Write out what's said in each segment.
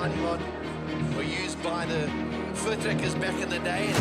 91 were used by the foot trekkers back in the day.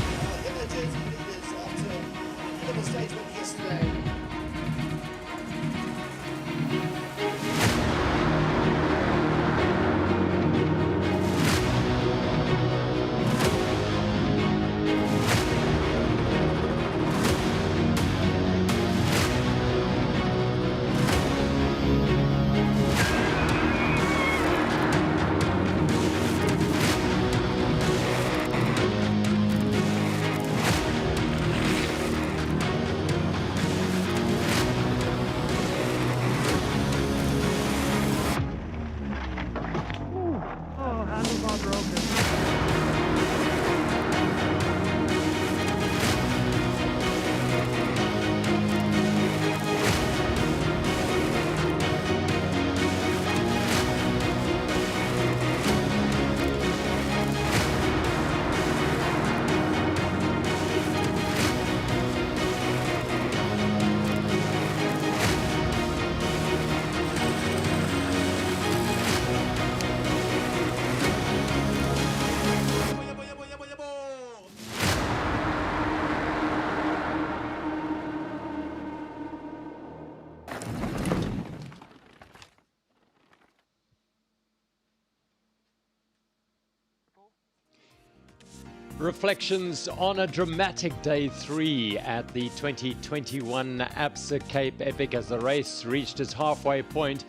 Reflections on a dramatic day 3 at the 2021 Absa Cape Epic as the race reached its halfway point,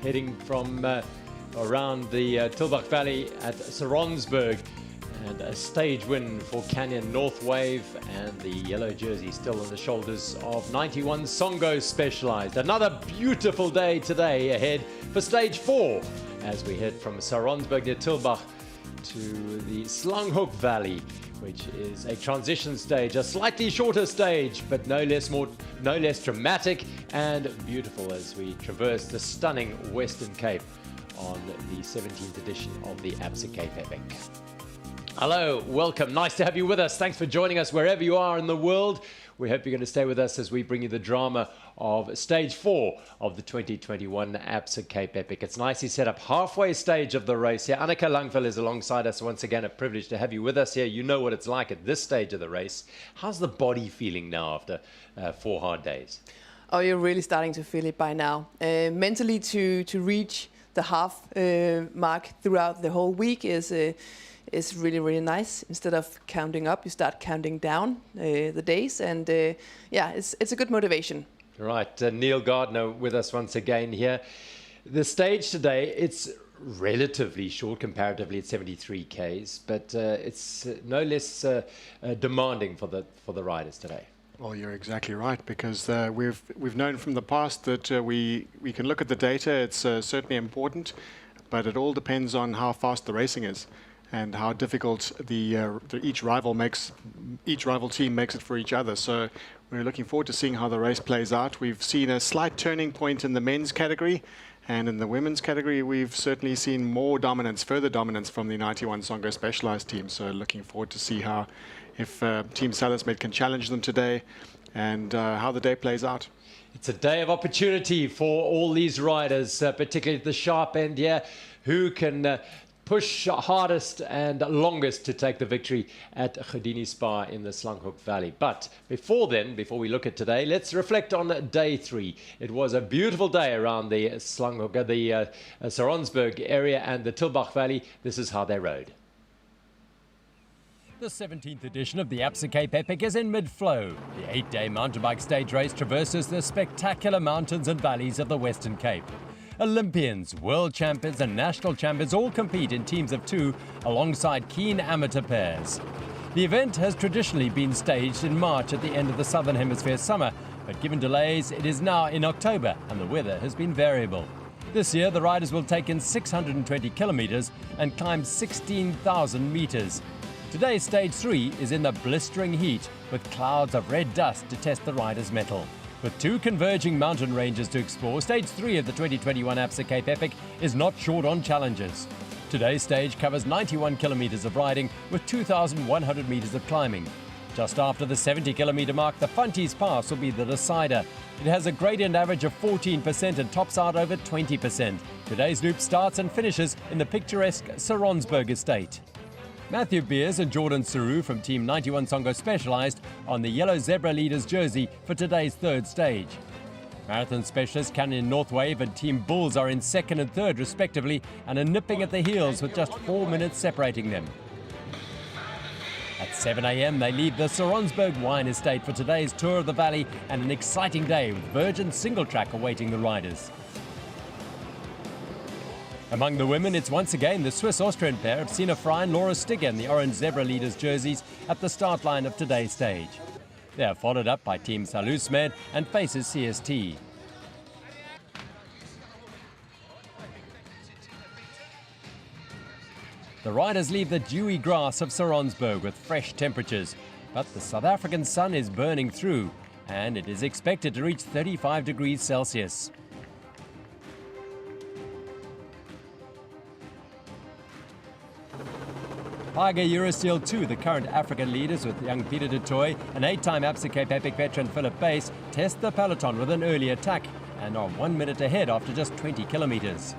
heading from around the Tulbagh Valley at Saronsberg, and a stage win for Canyon North Wave, and the yellow jersey still on the shoulders of 91 Songo Specialized. Another beautiful day today ahead for stage 4 as we head from Saronsberg near Tulbagh to the Slanghoek Valley, which is a transition stage, a slightly shorter stage, but no less dramatic and beautiful as we traverse the stunning Western Cape on the 17th edition of the Absa Cape Epic. Hello, welcome. Nice to have you with us. Thanks for joining us wherever you are in the world. We hope you're going to stay with us as we bring you the drama of stage 4 of the 2021 Absa Cape Epic. It's nicely set up, halfway stage of the race here. Annika Langville is alongside us once again. A privilege to have you with us here. You know what it's like at this stage of the race. How's the body feeling now after 4 hard days? Oh, you're really starting to feel it by now. Mentally, to reach the half mark throughout the whole week is really, really nice. Instead of counting up, you start counting down the days, and yeah, it's a good motivation. Right, Neil Gardner with us once again here. The stage today, it's relatively short comparatively at 73 Ks, but it's no less demanding for the riders today. Well, you're exactly right, because we've known from the past that we can look at the data. It's certainly important, but it all depends on how fast the racing is and how difficult each rival team makes it for each other. So we're looking forward to seeing how the race plays out. We've seen a slight turning point in the men's category, and in the women's category, we've certainly seen more dominance, further dominance from the 91 Songo Specialized team. So looking forward to see if Team Salismate can challenge them today, and how the day plays out. It's a day of opportunity for all these riders, particularly at the sharp end here, who can push hardest and longest to take the victory at Goudini Spa in the Slanghoek Valley. But before we look at today, let's reflect on day 3. It was a beautiful day around the Slanghoek, the Saronsberg area and the Tulbagh Valley. This is how they rode. The 17th edition of the Absa Cape Epic is in mid-flow. The 8-day mountain bike stage race traverses the spectacular mountains and valleys of the Western Cape. Olympians, world champions and national champions all compete in teams of 2 alongside keen amateur pairs. The event has traditionally been staged in March at the end of the Southern Hemisphere summer, but given delays, it is now in October and the weather has been variable. This year, the riders will take in 620 kilometers and climb 16,000 meters. Today's stage 3 is in the blistering heat with clouds of red dust to test the riders' mettle. With 2 converging mountain ranges to explore, stage 3 of the 2021 Absa Cape Epic is not short on challenges. Today's stage covers 91 kilometers of riding with 2,100 meters of climbing. Just after the 70-kilometre mark, the Funties Pass will be the decider. It has a gradient average of 14% and tops out over 20%. Today's loop starts and finishes in the picturesque Saronsberg estate. Matthew Beers and Jordan Saru from Team 91 Songo Specialized on the yellow zebra leaders jersey for today's third stage. Marathon specialist Canyon Northwave and Team Bulls are in second and third respectively and are nipping at the heels with just 4 minutes separating them. At 7 a.m. they leave the Saronsberg wine estate for today's tour of the valley and an exciting day with Virgin single track awaiting the riders. Among the women, it's once again the Swiss-Austrian pair of Sina Frey and Laura Stigger in the orange zebra leaders jerseys at the start line of today's stage. They are followed up by Team Salusmed and Faces CST. The riders leave the dewy grass of Saronsberg with fresh temperatures, but the South African sun is burning through and it is expected to reach 35 degrees Celsius. Tiger Eurosteel 2, the current African leaders with young Peter du Toit and 8-time Absa Cape Epic veteran Philip Bass, test the peloton with an early attack and are 1 minute ahead after just 20 kilometres.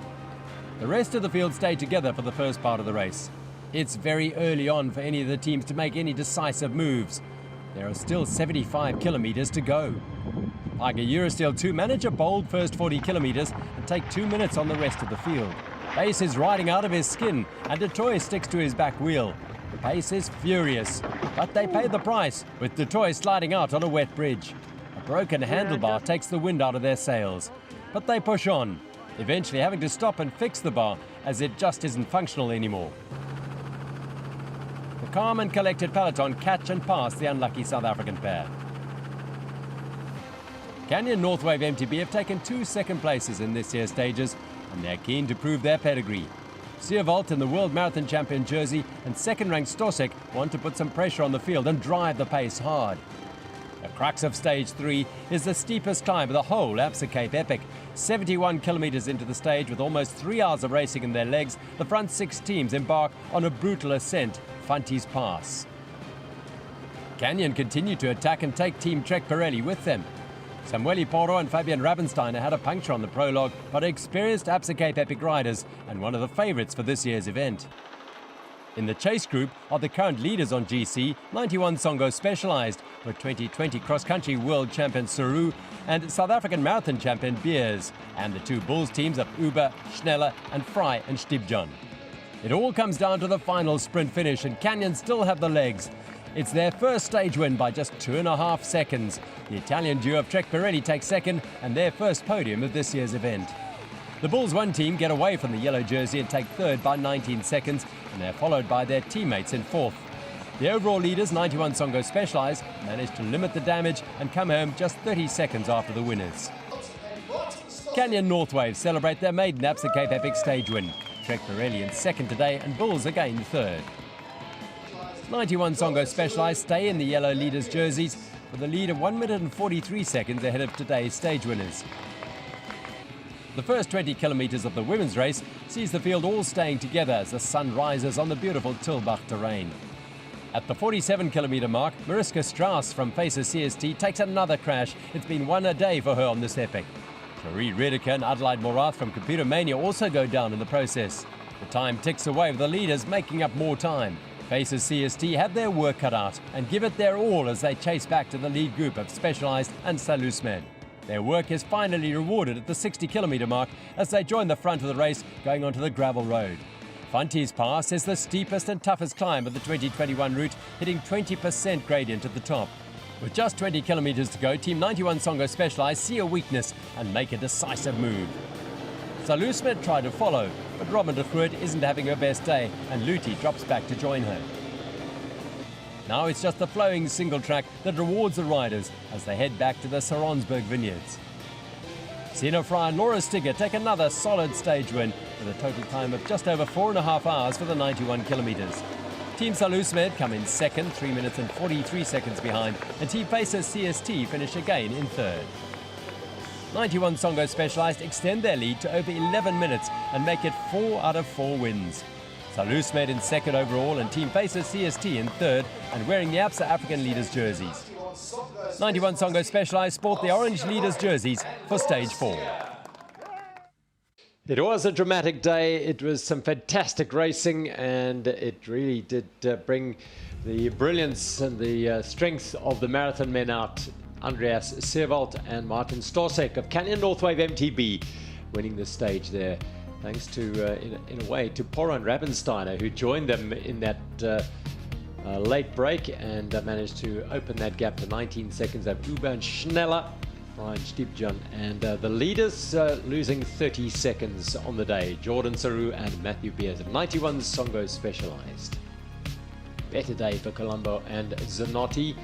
The rest of the field stayed together for the first part of the race. It's very early on for any of the teams to make any decisive moves. There are still 75 kilometres to go. Tiger Eurosteel 2 manage a bold first 40 kilometres and take 2 minutes on the rest of the field. Bass is riding out of his skin and du Toit sticks to his back wheel. Bass is furious, but they pay the price with du Toit sliding out on a wet bridge. A broken handlebar takes the wind out of their sails, but they push on, eventually having to stop and fix the bar as it just isn't functional anymore. The calm and collected peloton catch and pass the unlucky South African pair. Canyon Northwave MTB have taken 2 second places in this year's stages, and they're keen to prove their pedigree. Seerwald in the World Marathon Champion jersey and second-ranked Stosek want to put some pressure on the field and drive the pace hard. The crux of Stage 3 is the steepest climb of the whole Absa Cape Epic. 71 kilometres into the stage with almost 3 hours of racing in their legs, the front 6 teams embark on a brutal ascent, Funties Pass. Canyon continue to attack and take Team Trek Pirelli with them. Samueli Poro and Fabian Rabensteiner had a puncture on the prologue, but are experienced Absa Cape Epic riders and one of the favourites for this year's event. In the chase group are the current leaders on GC, 91 Songo Specialized, with 2020 cross-country world champion Saru and South African marathon champion Beers, and the 2 Bulls teams of Uber, Schneller and Frey and Stibjon. It all comes down to the final sprint finish, and Canyon still have the legs. It's their first stage win by just 2.5 seconds. The Italian duo of Trek Pirelli takes second and their first podium of this year's event. The Bulls 1 team get away from the yellow jersey and take third by 19 seconds, and they're followed by their teammates in fourth. The overall leaders, 91 Songo Specialized, managed to limit the damage and come home just 30 seconds after the winners. Canyon Northwave celebrate their maiden Absa Cape Epic stage win. Trek Pirelli in second today and Bulls again third. 91 Songo Specialized stay in the yellow leaders' jerseys with a lead of 1 minute and 43 seconds ahead of today's stage winners. The first 20 kilometres of the women's race sees the field all staying together as the sun rises on the beautiful Tulbagh terrain. At the 47-kilometre mark, Mariska Strauss from Faces CST takes another crash. It's been one a day for her on this epic. Marie Redeker and Adelaide Morath from Computer Mania also go down in the process. The time ticks away with the leaders making up more time. Faces CST have their work cut out and give it their all as they chase back to the lead group of Specialized and Salusmed. Their work is finally rewarded at the 60-kilometre mark as they join the front of the race going onto the gravel road. Funties Pass is the steepest and toughest climb of the 2021 route, hitting 20% gradient at the top. With just 20 kilometres to go, Team 91 Songo Specialized see a weakness and make a decisive move. Salusmed try to follow, but Robin de Groot isn't having her best day and Luti drops back to join her. Now it's just the flowing single track that rewards the riders as they head back to the Saronsberg vineyards. Sina Frey and Laura Stigger take another solid stage win with a total time of just over 4.5 hours for the 91 kilometres. Team Salusmed come in second, 3 minutes and 43 seconds behind, and Team Faces CST finish again in third. 91 Songo Specialized extend their lead to over 11 minutes and make it 4 out of 4 wins. Salus in second overall and Team Faces CST in third and wearing the Absa African Leaders jerseys. 91 Songo Specialized sport the orange leaders jerseys for stage 4. It was a dramatic day. It was some fantastic racing, and it really did bring the brilliance and the strength of the marathon men out. Andreas Seewald and Martin Stosek of Canyon Northwave MTB winning the stage there, thanks to, in a way, to Poran Rabensteiner, who joined them in that late break and managed to open that gap to 19 seconds of Uban Schneller, Brian Stiepjan, and the leaders losing 30 seconds on the day, Jordan Saru and Matthew Beers of 91 Songo Specialized. Better day for Colombo and Zanotti,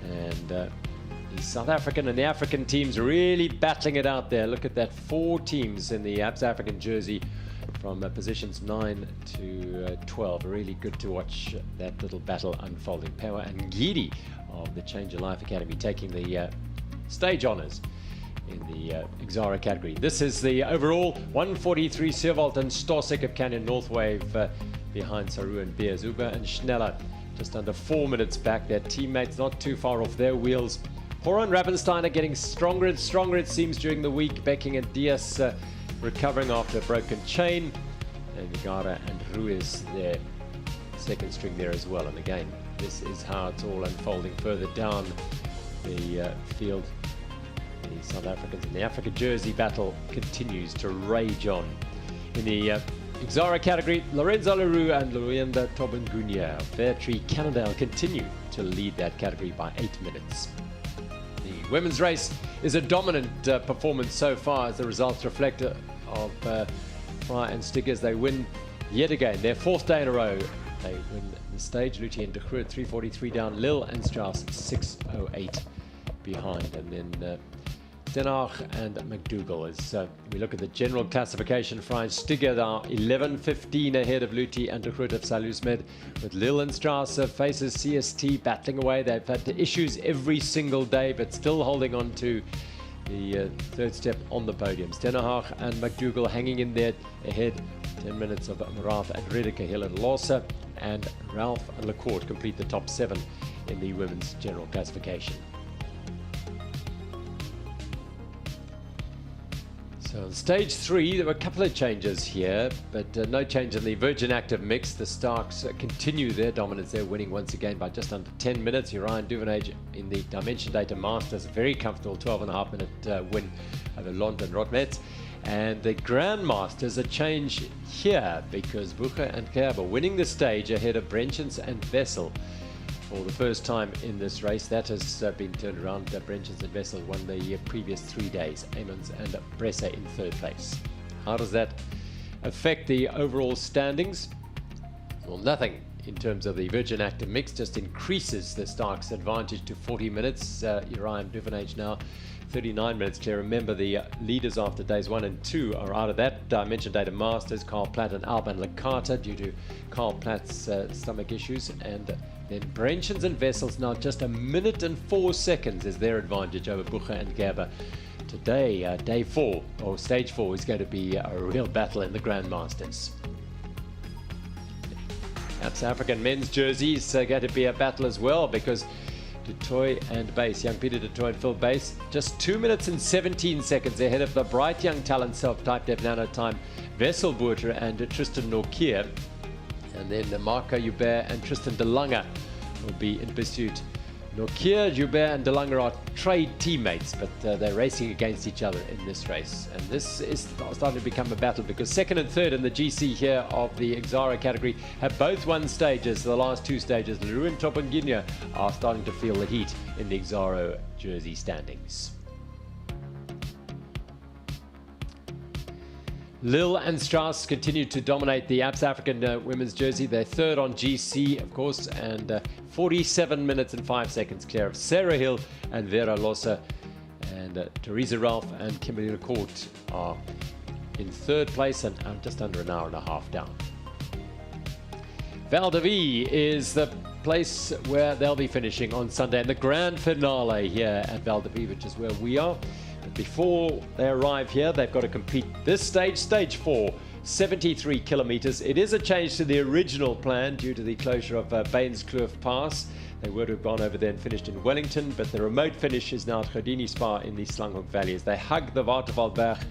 and the South African and the African teams really battling it out there. Look at that, 4 teams in the Absa African jersey from positions 9 to 12. Really good to watch that little battle unfolding. Pewa and Ngidi of the Change Your Life Academy taking the stage honours in the Exara category. This is the overall 143 Seewald and Stosek of Canyon Northwave behind Saru and Beers. Uber and Schneller just under 4 minutes back. Their teammates not too far off their wheels. Poran Rabensteiner getting stronger and stronger, it seems, during the week. Becking and Diaz recovering after a broken chain. And Vigara and Ruiz, their second string there as well. And again, this is how it's all unfolding further down the field. The South Africans and the Africa jersey battle continues to rage on. In the Exara category, Lorenzo Leroux and Luyenda Tobengunia of Fairtree Cannondale continue to lead that category by 8 minutes. The women's race is a dominant performance so far, as the results reflect of Fry and Stiggers. They win yet again, their 4th day in a row. They win the stage. Luthi and de Groot 343 down, Lil and Strauss 608 behind, and then Den Haag and McDougall. As we look at the general classification, Fry and Stigger are 11:15 ahead of Luthi and de Groot of Salusmed, with Lil and Strauss of Faces CST battling away. They've had issues every single day, but still holding on to the 3rd step on the podiums. Den Haag and McDougall hanging in there ahead. 10 minutes of Marath and Redeker, Hill and Lossa, and Ralph and Lecourt complete the top 7 in the women's general classification. So on stage 3, there were a couple of changes here, but no change in the Virgin Active mix. The Starks continue their dominance. They're winning once again by just under 10 minutes. Urian Duvenage in the Dimension Data Masters, a very comfortable 12.5 minute win over Lond and Rotmetz. And the Grandmasters, a change here because Bucher and Kerber winning the stage ahead of Brenchens and Vessel for the first time in this race. That has been turned around. Brenchens and Vessel won the previous 3 days. Amons and Bresser in 3rd place. How does that affect the overall standings? Well, nothing in terms of the Virgin Active mix, just increases the Starks advantage to 40 minutes. Urian Duvenage now 39 minutes clear. Remember, the leaders after days 1 and 2 are out of that. Dimension Data Masters, Carl Platt and Alban Lecata due to Carl Platt's stomach issues. And then Brenchens and Vessels now just 1 minute and 4 seconds is their advantage over Bucher and Gerber. Today, day 4, or stage 4, is going to be a real battle in the Grandmasters. Absa African men's jerseys are going to be a battle as well, because Du Toit and Base, young Peter Du Toit and Phil Base, just 2 minutes and 17 seconds ahead of the bright young talent self-type Dev Nano Time, Wessel Boerter and Tristan Norkier. And then Marco Joubert and Tristan De Lange will be in pursuit. Norkier, Joubert and De Lange are trade teammates, but they're racing against each other in this race. And this is starting to become a battle, because 2nd and 3rd in the GC here of the Exara category have both won stages. The last 2 stages, Leroux and Topengunia, are starting to feel the heat in the Exara jersey standings. Lil and Strauss continue to dominate the Absa African women's jersey. They're 3rd on GC, of course, and 47 minutes and 5 seconds clear of Sarah Hill and Vera Lossa. And Teresa Ralph and Kimberly Lecourt are in 3rd place and just under an hour and a half down. Val de Vie is the place where they'll be finishing on Sunday, and the grand finale here at Val de Vie, which is where we are. But before they arrive here, they've got to complete this stage, stage 4, 73 kilometres. It is a change to the original plan due to the closure of Toitskloof Pass. They would have gone over there and finished in Wellington, but the remote finish is now at Goudini Spa in the Slanghoek Valley as they hug the Watervalberg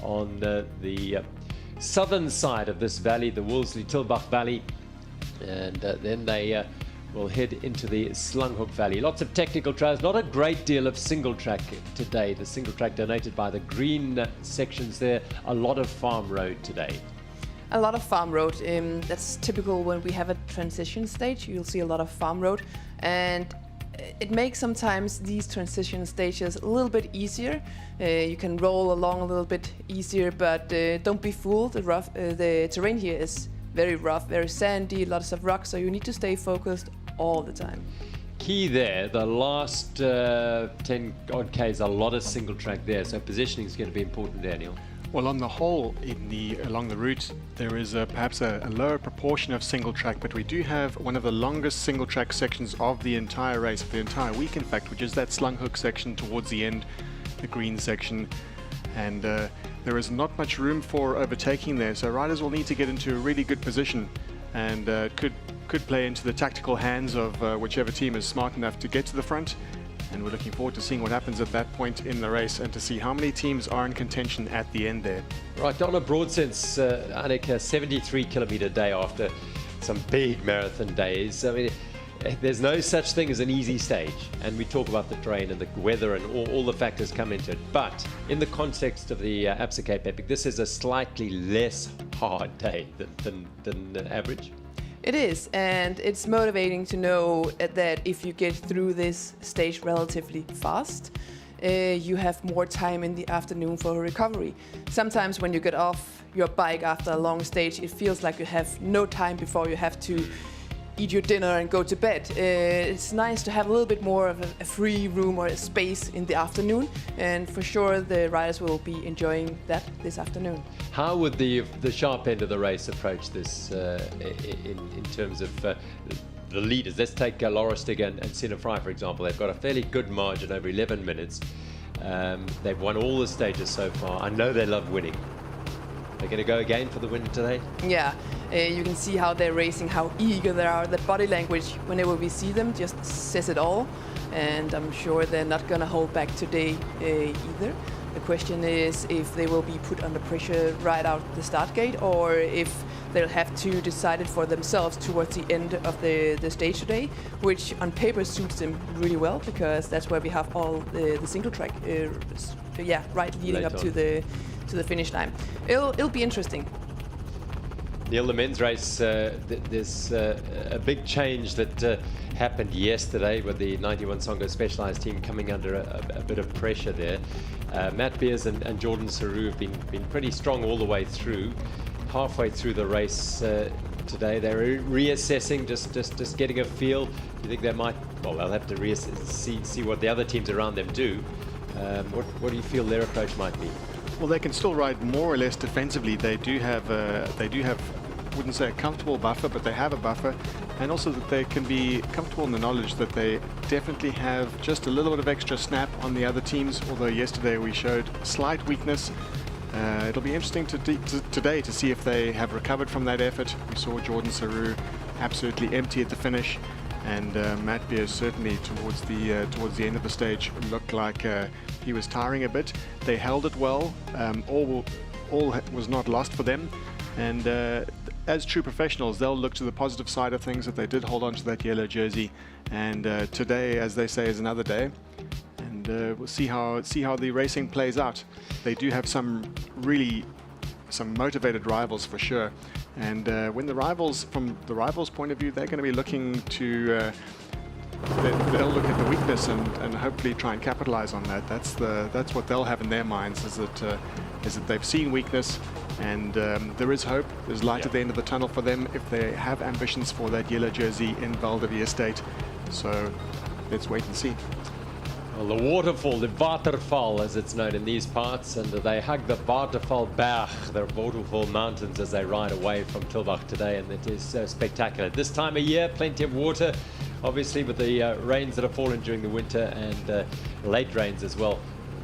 on the southern side of this valley, the Tulbagh Valley, and then they will head into the Slanghoek Valley. Lots of technical trails, not a great deal of single track today. The single track donated by the green sections there, a lot of farm road today. A lot of farm road. That's typical when we have a transition stage. You'll see a lot of farm road, and it makes sometimes these transition stages a little bit easier. You can roll along a little bit easier, but don't be fooled. The terrain here is very rough, very sandy, lots of rocks, so you need to stay focused all the time. Key there, the last 10 odd Ks, a lot of single track there, so positioning is going to be important there, Neil. Well, on the whole, along the route, there is perhaps a lower proportion of single track, but we do have one of the longest single track sections of the entire race, of the entire week, in fact, which is that Slanghoek section towards the end, the green section. And there is not much room for overtaking there, so riders will need to get into a really good position, and could play into the tactical hands of whichever team is smart enough to get to the front. And we're looking forward to seeing what happens at that point in the race and to see how many teams are in contention at the end there. Right, on a broad sense, Annika, 73-kilometre day after some big marathon days. I mean, there's no such thing as an easy stage, and we talk about the terrain and the weather and all the factors come into it. But in the context of the Absa Cape Epic, this is a slightly less hard day than average. It is, and it's motivating to know that if you get through this stage relatively fast, you have more time in the afternoon for recovery. Sometimes when you get off your bike after a long stage, it feels like you have no time before you have to eat your dinner and go to bed. It's nice to have a little bit more of a free room or a space in the afternoon, and for sure the riders will be enjoying that this afternoon. How would the sharp end of the race approach this in terms of the leaders? Let's take Lauristig and Sinafry, for example. They've got a fairly good margin over 11 minutes. They've won all the stages so far. I know they love winning. They're going to go again for the win today? Yeah, you can see how they're racing, how eager they are. The body language, whenever we see them, just says it all. And I'm sure they're not going to hold back today either. The question is if they will be put under pressure right out the start gate, or if they'll have to decide it for themselves towards the end of the stage today, which on paper suits them really well, because that's where we have all the single track, right leading up to the finish line. It'll be interesting. Neil, the men's race, there's a big change that happened yesterday with the 91 Songo Specialized team coming under a bit of pressure there. Matt Beers and Jordan Saru have been pretty strong all the way through. Halfway through the race today, they're reassessing, just getting a feel. Do you think they might? Well, they'll have to see what the other teams around them do. What do you feel their approach might be? Well, they can still ride more or less defensively. They do have, wouldn't say a comfortable buffer, but they have a buffer, and also that they can be comfortable in the knowledge that they definitely have just a little bit of extra snap on the other teams. Although yesterday we showed slight weakness. It'll be interesting today to see if they have recovered from that effort. We saw Jordan Saru absolutely empty at the finish, and Matt Beers certainly towards the end of the stage looked like he was tiring a bit. They held it well. All was not lost for them, and as true professionals, they'll look to the positive side of things, that they did hold on to that yellow jersey. And today, as they say, is another day. And we'll see how the racing plays out. They do have some motivated rivals for sure. And from the rivals' point of view, they're going to be looking to. They'll look at the weakness and hopefully try and capitalize on that. That's what they'll have in their minds, is that they've seen weakness, and there is hope. There's light at the end of the tunnel for them if they have ambitions for that yellow jersey in Val de Estate. So let's wait and see. Well, the waterfall, the Waterval as it's known in these parts, and they hug the Watervalberg, the Waterfall Mountains, as they ride away from Tulbagh today, and it is spectacular. This time of year, plenty of water, obviously with the rains that have fallen during the winter, and late rains as well.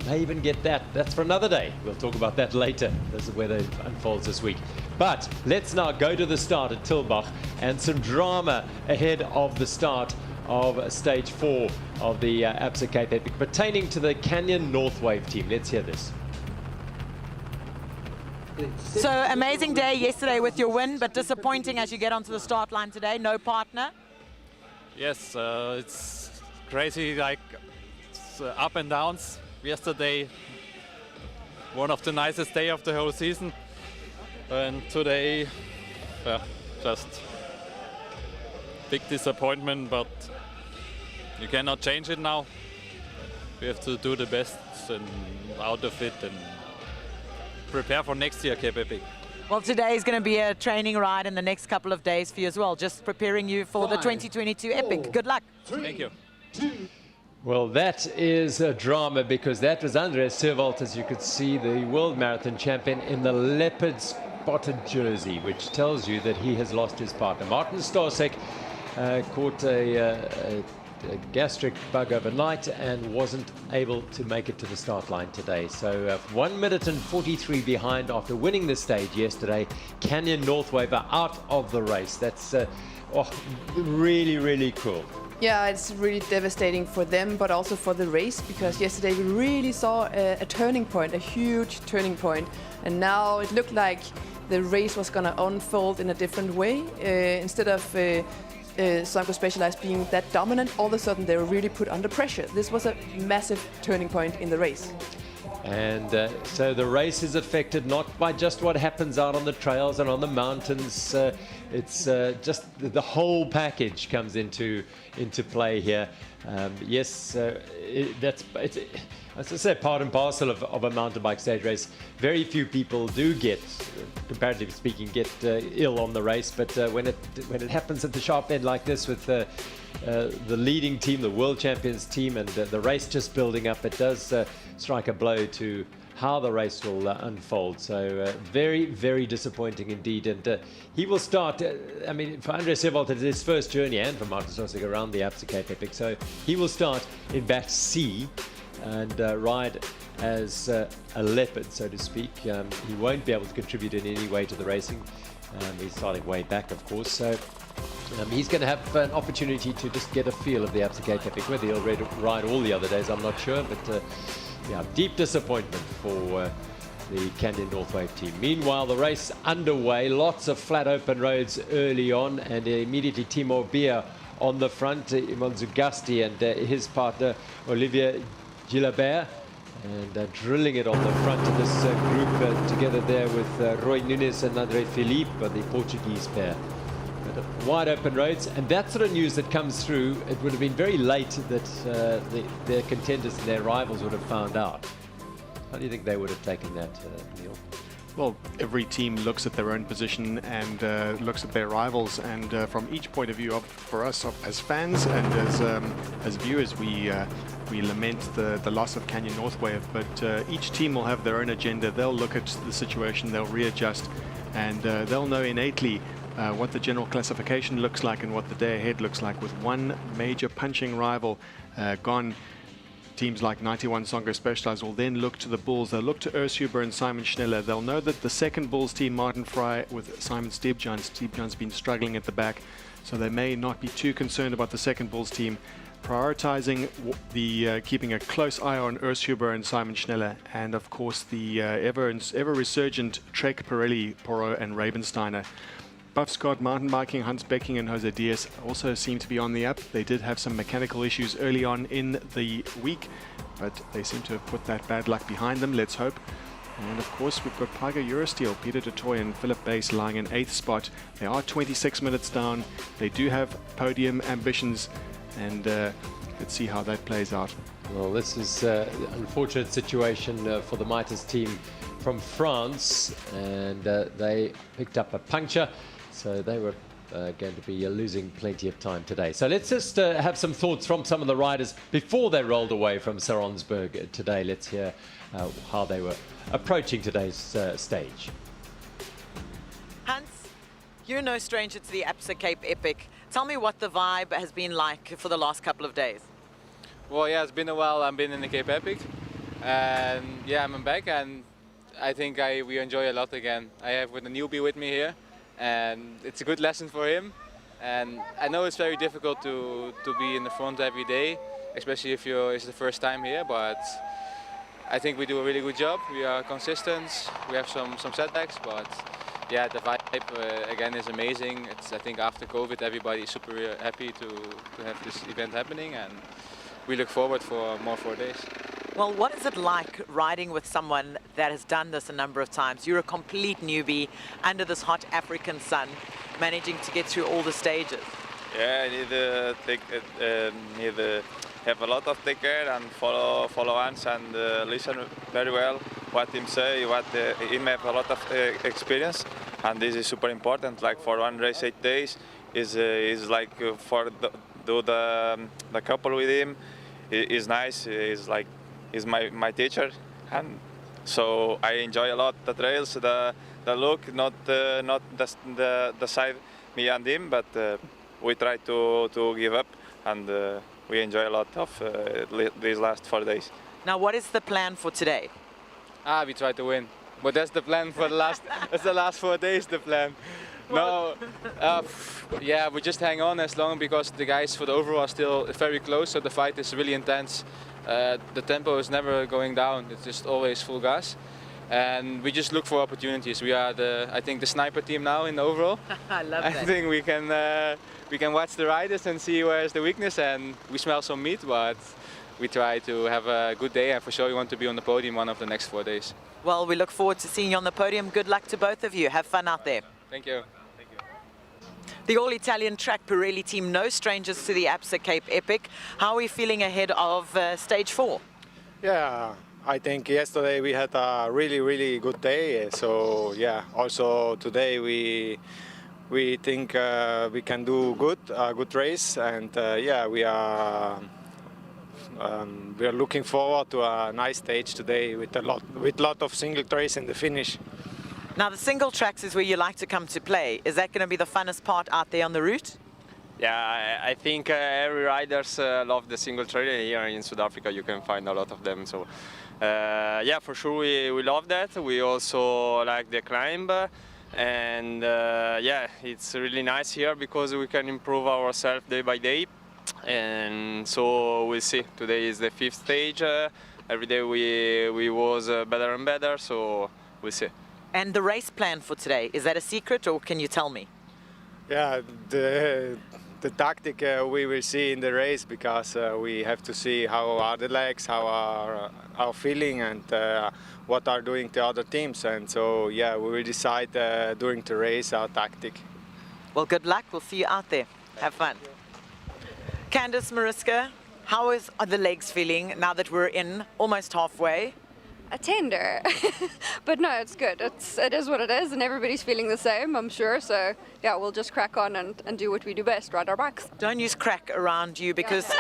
May even get that. That's for another day. We'll talk about that later as the weather unfolds this week. But let's now go to the start at Tulbagh and some drama ahead of the start of stage 4 of the Absa Cape Epic pertaining to the Canyon North Wave team. Let's hear this. So amazing day yesterday with your win, but disappointing as you get onto the start line today. No partner. Yes, it's crazy, like it's, up and downs. Yesterday, one of the nicest days of the whole season, and today, just big disappointment. But you cannot change it now. We have to do the best and out of it and prepare for next year Cape Epic. Well, today is going to be a training ride in the next couple of days for you as well, just preparing you for the 2022 Epic. Good luck. Thank you. Well, that is a drama because that was Andreas Servolt, as you could see, the world marathon champion in the leopard spotted jersey, which tells you that he has lost his partner. Martin Stosek caught a gastric bug overnight and wasn't able to make it to the start line today. So 1 minute and 43 behind after winning the stage yesterday. Canyon North Wave are out of the race. That's really, really cruel. Yeah, it's really devastating for them, but also for the race, because yesterday we really saw a turning point, a huge turning point, and now it looked like the race was going to unfold in a different way. Instead of Slanghoek Specialized being that dominant, all of a sudden they were really put under pressure. This was a massive turning point in the race. And so the race is affected not by just what happens out on the trails and on the mountains. It's just the whole package comes into play here. Yes, it's as I said, part and parcel of a mountain bike stage race. Very few people do get, comparatively speaking, ill on the race. But when it happens at the sharp end like this with the leading team, the world champions team, and the race just building up, it does strike a blow to how the race will unfold. So very, very disappointing indeed. And he will start, I mean, for Andreas Servolt, it's his first journey, and for Martin Stosek around the Absa Cape Epic. So he will start in batch C and ride as a leopard, so to speak. He won't be able to contribute in any way to the racing. He's starting way back, of course. So he's going to have an opportunity to just get a feel of the Absa Cape Epic. Whether he'll ride all the other days, I'm not sure. But yeah, deep disappointment for the Canyon North Wave team. Meanwhile, the race underway. Lots of flat open roads early on, and immediately Timo Beer on the front. Iman Zugasti and his partner Olivier Gilabert, and drilling it on the front of this group together there with Roy Nunes and Andre Philippe, the Portuguese pair. But wide open roads, and that sort of news that comes through, it would have been very late that their contenders and their rivals would have found out. How do you think they would have taken that, Neil? Well, every team looks at their own position and looks at their rivals, and from each point of view, for us as fans and as viewers, we lament the loss of Canyon North Wave. But each team will have their own agenda. They'll look at the situation, they'll readjust, and they'll know innately what the general classification looks like and what the day ahead looks like. With one major punching rival gone, teams like 91 Songo Specialized will then look to the Bulls. They'll look to Urs Huber and Simon Schneller. They'll know that the second Bulls team, Martin Fry with Simon Steepjan's been struggling at the back, so they may not be too concerned about the second Bulls team. Prioritizing keeping a close eye on Urs Huber and Simon Schneller, and of course the ever resurgent Trek, Pirelli, Porro and Ravensteiner. Buff Scott, mountain biking, Hans Becking and Jose Diaz also seem to be on the up. They did have some mechanical issues early on in the week, but they seem to have put that bad luck behind them, let's hope. And of course we've got Pyga Eurosteel, Peter de Toy and Philip Bass lying in 8th spot. They are 26 minutes down. They do have podium ambitions, and let's see how that plays out. Well, this is an unfortunate situation for the Mitres team from France, and they picked up a puncture. So they were going to be losing plenty of time today. So let's just have some thoughts from some of the riders before they rolled away from Saronsberg today. Let's hear how they were approaching today's stage. Hans, you're no stranger to the Absa Cape Epic. Tell me what the vibe has been like for the last couple of days. Well, yeah, it's been a while. I've been in the Cape Epic, and yeah, I'm back, and I think we enjoy a lot again. I have with a newbie with me here, and it's a good lesson for him. And I know it's very difficult to be in the front every day, especially if it's the first time here, but I think we do a really good job. We are consistent, we have some setbacks, but yeah, the vibe again is amazing. I think after COVID everybody is super happy to have this event happening, and we look forward for more 4 days. Well, what is it like riding with someone that has done this a number of times? You're a complete newbie under this hot African sun, managing to get through all the stages. Yeah, I need to have a lot of take care and follow hands and listen very well what him say, what him have a lot of experience, and this is super important. Like for one race 8 days is like for do the couple with him is nice. Is my teacher, and so I enjoy a lot the trails, the look, not the side me and him, but we try to give up, and we enjoy a lot of these last 4 days. Now, what is the plan for today? We try to win, but that's the plan for the last. That's the last 4 days. The plan. No, yeah, we just hang on as long because the guys for the overall are still very close, so the fight is really intense. The tempo is never going down; it's just always full gas, and we just look for opportunities. We are I think the sniper team now in the overall. I love that. I think we can watch the riders and see where's the weakness, and we smell some meat, but we try to have a good day, and for sure we want to be on the podium one of the next 4 days. Well, we look forward to seeing you on the podium. Good luck to both of you. Have fun out there. Thank you. The all-Italian track Pirelli team, no strangers to the Absa Cape Epic. How are we feeling ahead of stage 4? Yeah, I think yesterday we had a really good day. So yeah, also today we think we can do a good race, and yeah, we are looking forward to a nice stage today with lot of single trace in the finish. Now, the single tracks is where you like to come to play. Is that going to be the funnest part out there on the route? Yeah, I think every riders love the single trail. Here in South Africa you can find a lot of them. So yeah, for sure we love that. We also like the climb, and yeah, it's really nice here because we can improve ourselves day by day. And so we'll see. Today is the 5th stage. Every day we was better and better. So we'll see. And the race plan for today, is that a secret or can you tell me? Yeah, the tactic we will see in the race, because we have to see how are the legs, how are our feeling, and what are doing the other teams. And so yeah, we will decide during the race our tactic. Well, good luck. We'll see you out there. Have fun. Candice, Mariska, how are the legs feeling now that we're in almost halfway? A tender, but no, it's good. It is what it is, and everybody's feeling the same, I'm sure. So yeah, we'll just crack on and do what we do best, ride our bikes. Don't use crack around you, because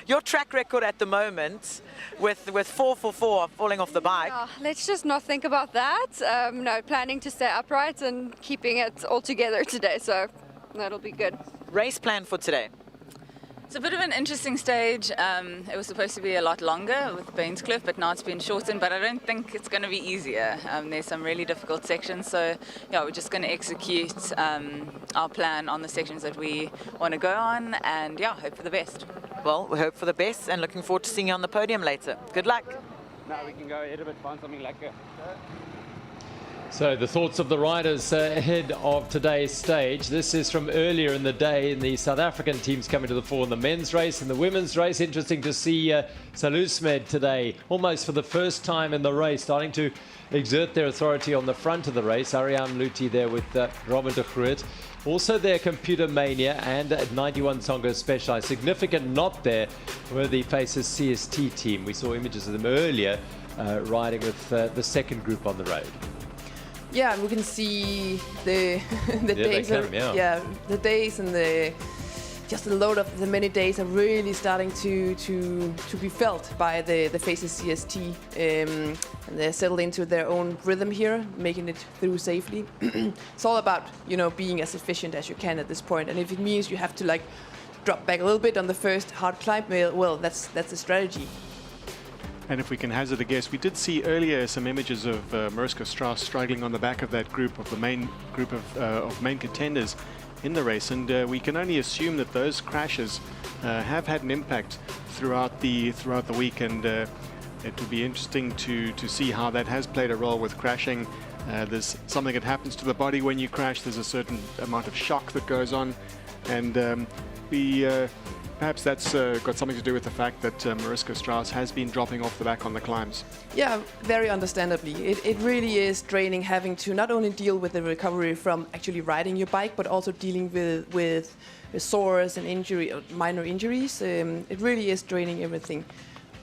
your track record at the moment with 4 for 4 falling off the bike. Oh, let's just not think about that. No, planning to stay upright and keeping it all together today, so that'll be good. Race plan for today? It's a bit of an interesting stage. It was supposed to be a lot longer with Peninsula, but now it's been shortened, but I don't think it's going to be easier. There's some really difficult sections, so yeah, we're just going to execute our plan on the sections that we want to go on, and yeah, hope for the best. Well, we hope for the best, and looking forward to seeing you on the podium later. Good luck. Now we can go ahead a bit, find something like that. So the thoughts of the riders ahead of today's stage. This is from earlier in the day, in the South African teams coming to the fore in the men's race and the women's race. Interesting to see Saronsberg today, almost for the first time in the race, starting to exert their authority on the front of the race. Ariane Luthi there with Robin de Groot. Also there, Computer Mania and 91 Songo Specialized. Significant not there were the Faces CST team. We saw images of them earlier riding with the second group on the road. Yeah, we can see the days. The days and just the load of the many days are really starting to be felt by the Faces CST, and they're settled into their own rhythm here, making it through safely. It's all about being as efficient as you can at this point, and if it means you have to drop back a little bit on the first hard climb, well, that's the strategy. And if we can hazard a guess, we did see earlier some images of Mariska Strauss struggling on the back of that group, of the main group of main contenders in the race, and we can only assume that those crashes have had an impact throughout the week, and it will be interesting to see how that has played a role with crashing. There's something that happens to the body when you crash. There's a certain amount of shock that goes on, and perhaps that's got something to do with the fact that Mariska Strauss has been dropping off the back on the climbs. Yeah, very understandably. It really is draining having to not only deal with the recovery from actually riding your bike, but also dealing with sores and minor injuries. It really is draining everything.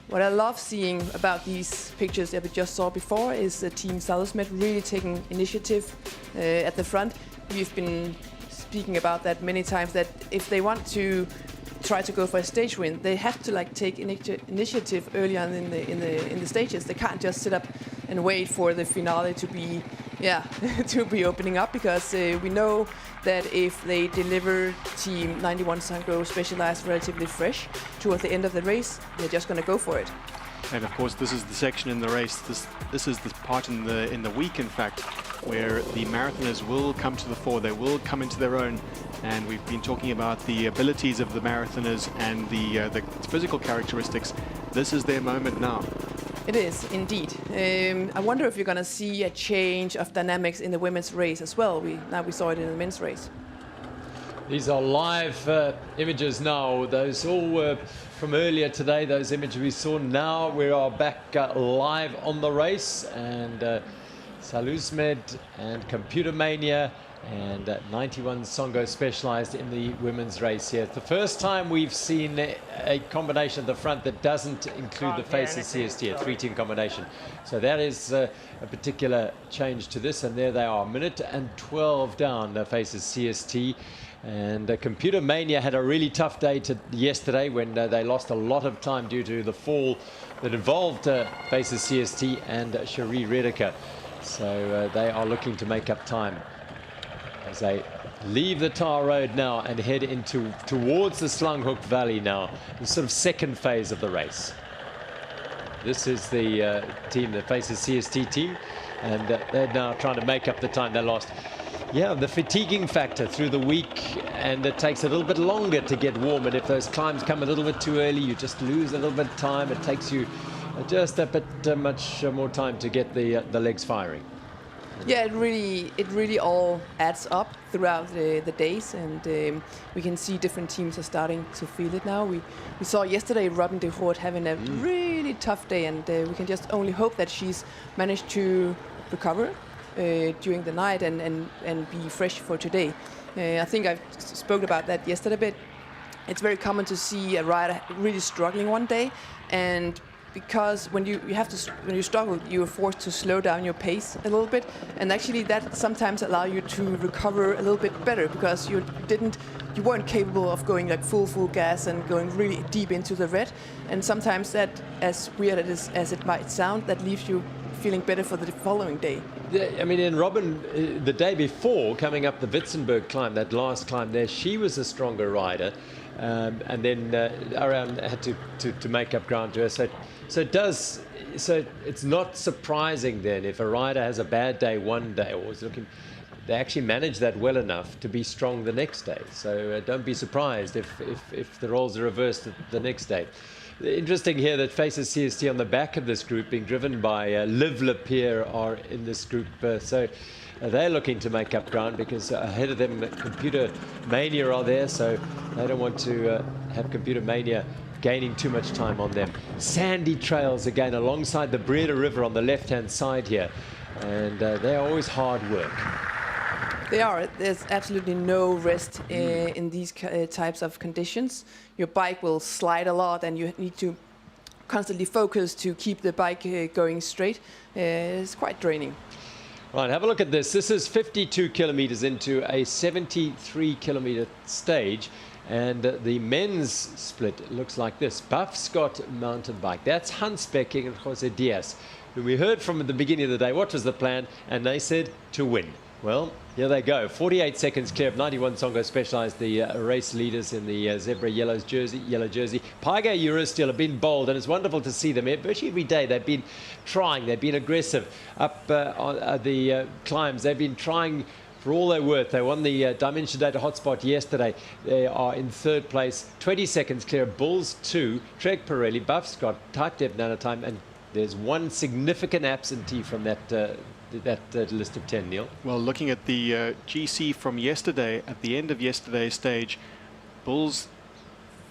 What I love seeing about these pictures that we just saw before is the Team Saronsberg really taking initiative at the front. We've been speaking about that many times, that if they want to try to go for a stage win, they have to take initiative early on in the stages. They can't just sit up and wait for the finale to be to be opening up, because we know that if they deliver Team 91 Sangro Specialized relatively fresh toward the end of the race, they're just going to go for it. And of course, this is the section in the race. This is the part in the week, in fact, where the marathoners will come to the fore. They will come into their own, and we've been talking about the abilities of the marathoners and the physical characteristics. This is their moment now. It is indeed. I wonder if you're going to see a change of dynamics in the women's race as well. We saw it in the men's race. These are live images now. Those all were from earlier today, those images we saw. Now we are back live on the race, and Saronsberg and Computer Mania and 91 Songo Specialized in the women's race here. It's the first time we've seen a combination at the front that doesn't include the Faces CST, a three-team combination. So that is a particular change to this, and there they are, 1:12 down, the Faces CST. And Computer Mania had a really tough day yesterday when they lost a lot of time due to the fall that involved Faces CST and Cherie Redeker. So they are looking to make up time as they leave the tar road now and head towards the Slanghoek Valley now, the sort of second phase of the race. This is the team that faces CST team, and they're now trying to make up the time they lost. Yeah, the fatiguing factor through the week, and it takes a little bit longer to get warm, and if those climbs come a little bit too early, you just lose a little bit of time. It takes you just a bit much more time to get the legs firing. Yeah, it really all adds up throughout the days, and we can see different teams are starting to feel it now. We saw yesterday Robin de Hoort having a really tough day, and we can just only hope that she's managed to recover during the night and be fresh for today. I think I spoke about that yesterday a bit. It's very common to see a rider really struggling one day, and because when you struggle, you're forced to slow down your pace a little bit, and actually that sometimes allow you to recover a little bit better, because you weren't capable of going like full gas and going really deep into the red, and sometimes that, as weird as it might sound, that leaves you feeling better for the following day. Yeah, I mean, in Robin, the day before, coming up the Witzenberg climb, that last climb there, she was a stronger rider, and then Ariane had to make up ground to her. So it's not surprising then if a rider has a bad day one day, or is looking, they actually manage that well enough to be strong the next day. So don't be surprised if the roles are reversed the next day. Interesting here that Faces CST on the back of this group, being driven by Liv Lapierre, are in this group. So they're looking to make up ground, because ahead of them Computer Mania are there, so they don't want to have Computer Mania gaining too much time on them. Sandy trails again alongside the Breede River on the left-hand side here, and they're always hard work. They are. There's absolutely no rest in these types of conditions. Your bike will slide a lot, and you need to constantly focus to keep the bike going straight. It's quite draining. Right, have a look at this. This is 52 kilometers into a 73-kilometer stage, and the men's split looks like this. Buff Scott mountain bike. That's Hans Beck and Jose Diaz, who we heard from at the beginning of the day. What was the plan? And they said to win. Well, here they go. 48 seconds clear of 91 Songo Specialized, the race leaders in the zebra yellow jersey. Paiga Eurosteel have been bold, and it's wonderful to see them. Virtually every day they've been trying, they've been aggressive up on the climbs. They've been trying for all they're worth. They won the Dimension Data Hotspot yesterday. They are in third place, 20 seconds clear of Bulls 2, Trek Pirelli, Buff Scott, Type Dev Nanotime, and there's one significant absentee from that list of 10, Neil. Well, looking at the GC from yesterday, at the end of yesterday's stage, Bulls,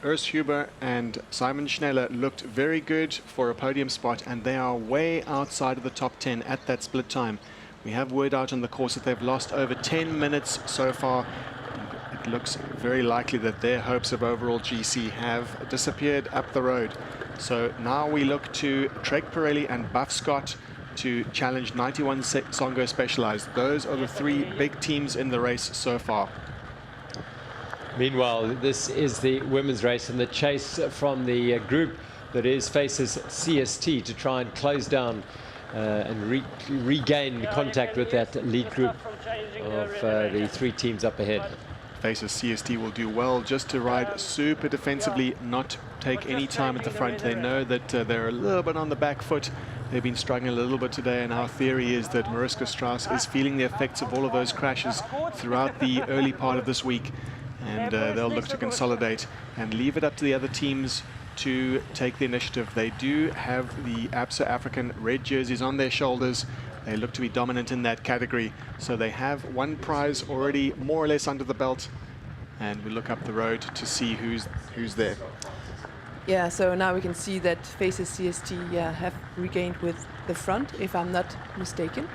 Urs Huber and Simon Schneller looked very good for a podium spot, and they are way outside of the top 10 at that split time. We have word out on the course that they've lost over 10 minutes so far. It looks very likely that their hopes of overall GC have disappeared up the road. So now we look to Trek Pirelli and Buff Scott to challenge 91 Songo Specialized. Those are the three big teams in the race so far. Meanwhile, this is the women's race, and the chase from the group that is faces CST to try and close down and regain contact with that lead group of the three teams up ahead. Faces CST will do well just to ride super defensively, not take any time at the front. They know that they're a little bit on the back foot. They've been struggling a little bit today, and our theory is that Mariska Strauss is feeling the effects of all of those crashes throughout the early part of this week, and they'll look to consolidate and leave it up to the other teams to take the initiative. They do have the Absa African red jerseys on their shoulders. They look to be dominant in that category, so they have one prize already more or less under the belt, and we look up the road to see who's there. Yeah, so now we can see that Faces CST have regained with the front, if I'm not mistaken,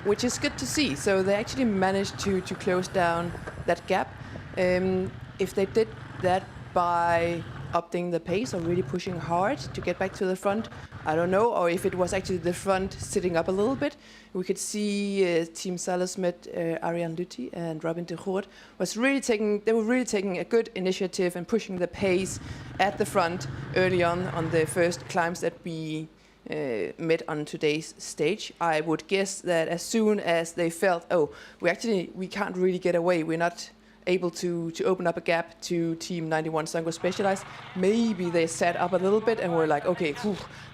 which is good to see. So they actually managed to close down that gap. If they did that by upping the pace or really pushing hard to get back to the front, I don't know, or if it was actually the front sitting up a little bit. We could see Team Salesmet, Ariane Lutti and Robin de Groot they were really taking a good initiative and pushing the pace at the front early on the first climbs that we met on today's stage. I would guess that as soon as they felt, oh, we can't really get away, we're not able to open up a gap to Team 91 Songo Specialized, maybe they sat up a little bit and were like, okay,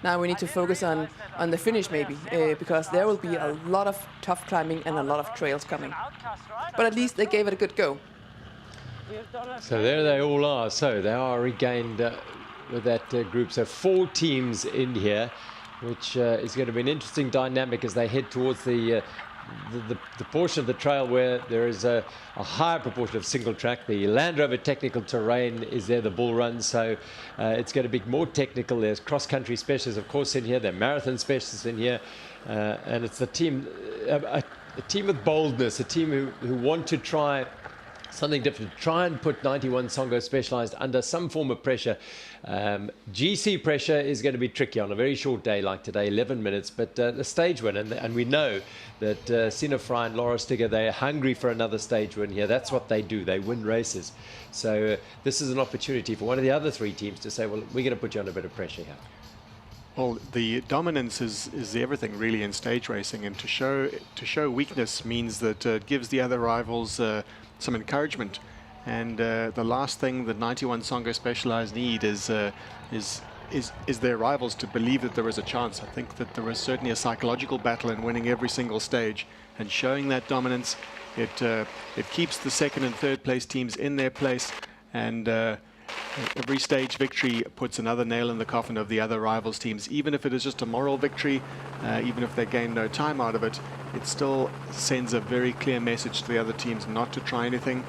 now we need to focus on the finish maybe, because there will be a lot of tough climbing and a lot of trails coming. But at least they gave it a good go. So there they all are. So they are regained with that group. So 4 teams in here, which is going to be an interesting dynamic as they head towards the portion of the trail where there is a higher proportion of single track. The Land Rover Technical Terrain is there, the bull run, so it's going to be more technical. There's cross-country specialists, of course, in here. There are marathon specialists in here, and it's a team with boldness, a team who want to try something different, try and put 91 Songo Specialized under some form of pressure. GC pressure is going to be tricky on a very short day like today, 11 minutes, but the stage win, and we know that Sina Fry and Laura Stigger, they're hungry for another stage win here. That's what they do. They win races. So this is an opportunity for one of the other 3 teams to say, well, we're going to put you under a bit of pressure here. Well, the dominance is everything really in stage racing, and to show weakness means that it gives the other rivals some encouragement. And the last thing that 91 Songo Specialized need is their rivals to believe that there is a chance. I think that there is certainly a psychological battle in winning every single stage and showing that dominance. It keeps the second and third place teams in their place, and every stage victory puts another nail in the coffin of the other rivals teams. Even if it is just a moral victory, even if they gain no time out of it, it still sends a very clear message to the other teams not to try anything.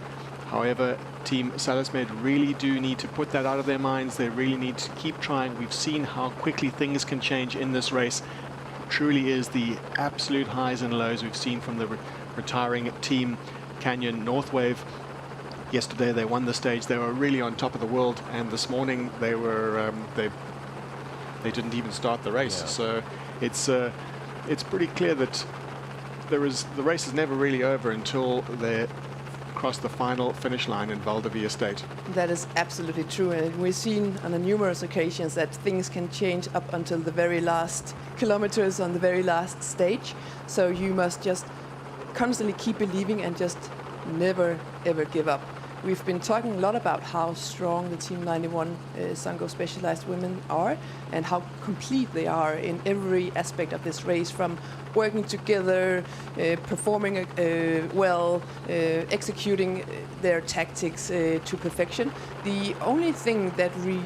However, Team Salesmed really do need to put that out of their minds. They really need to keep trying. We've seen how quickly things can change in this race. It truly is the absolute highs and lows we've seen from the retiring Team Canyon Northwave. Yesterday they won the stage. They were really on top of the world, and this morning they were they didn't even start the race. Yeah. So it's pretty clear that the race is never really over until they cross the final finish line in Valdivia State. That is absolutely true, and we've seen on numerous occasions that things can change up until the very last kilometers on the very last stage. So you must just constantly keep believing and just never ever give up. We've been talking a lot about how strong the Team 91 Sango specialized women are and how complete they are in every aspect of this race, from working together, performing well, executing their tactics to perfection. The only thing that we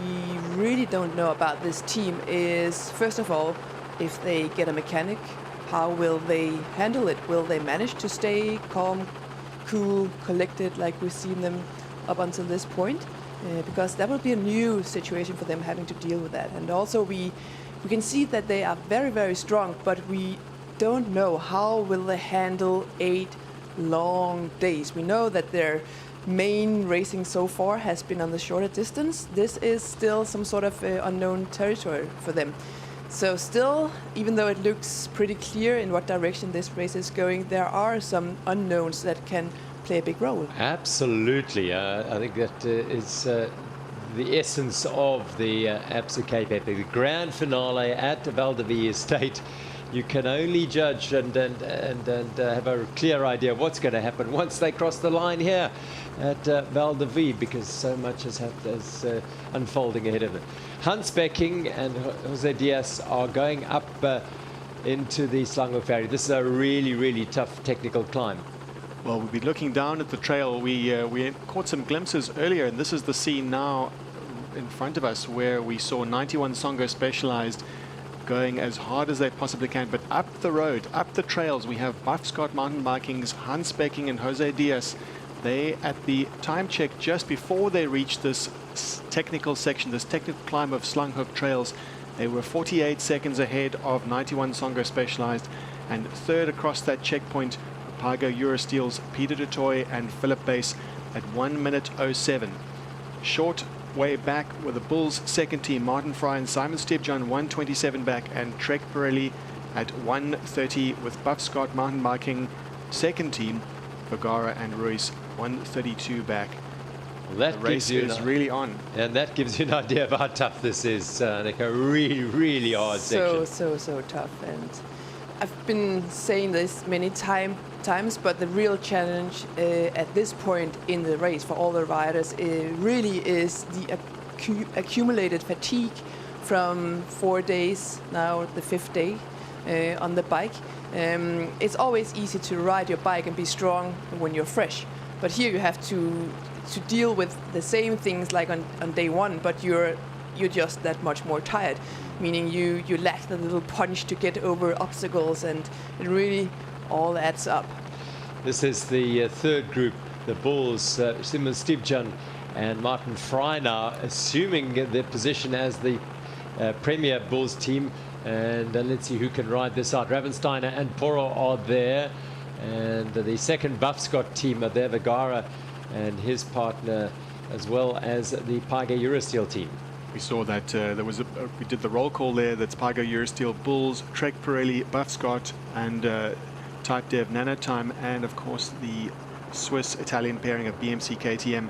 really don't know about this team is, first of all, if they get a mechanic, how will they handle it? Will they manage to stay calm, cool, collected like we've seen them up until this point? Because that will be a new situation for them, having to deal with that. And also we can see that they are very, very strong, but we don't know how will they handle 8 long days. We know that their main racing so far has been on the shorter distance. This is still some sort of unknown territory for them. So still, even though it looks pretty clear in what direction this race is going, there are some unknowns that can play a big role. Absolutely. I think that is the essence of the Absa Cape Epic, the grand finale at Val de Vie Estate. You can only judge and have a clear idea of what's going to happen once they cross the line here at Val de Vie, because so much is unfolding ahead of it. Hans Becking and Jose Diaz are going up into the Slanghoek Valley. This is a really, really tough technical climb. Well, we'll be looking down at the trail. We caught some glimpses earlier, and this is the scene now in front of us where we saw 91 Songo Specialized going as hard as they possibly can. But up the road, up the trails, we have Buff Scott Mountain Biking's Hans Becking and Jose Diaz. They, at the time check just before they reached this technical section, this technical climb of Slanghoek trails, they were 48 seconds ahead of 91 Songo Specialized, and third across that checkpoint, Pago Eurosteel's Peter du Toit and Philip Base at 1 minute 07. Short way back with the Bulls second team, Martin Fry and Simon Stibjohn 127 back, and Trek Pirelli at 130 with Buff Scott Mountain Biking second team, Vergara and Ruiz 132 back. Well, that the race is really on. And that gives you an idea of how tough this is, like a really, really hard section. So tough. And I've been saying this many times, but the real challenge at this point in the race for all the riders really is the accumulated fatigue from 4 days, now the 5th day on the bike. It's always easy to ride your bike and be strong when you're fresh, but here you have to deal with the same things like on day one, but you're just that much more tired, meaning you lack the little punch to get over obstacles, and it really all adds up. This is the third group, the Bulls, Simon Stibjohn and Martin Fry now assuming their position as the premier Bulls team. And let's see who can ride this out. Ravensteiner and Poro are there, and the second Buff Scott team are there, Vergara and his partner, as well as the Pago Eurosteel team. We saw that there was we did the roll call there. That's Pago Eurosteel, Bulls, Trek Pirelli, Buff Scott, and Type Dev Nanotime, and of course the Swiss-Italian pairing of BMC KTM.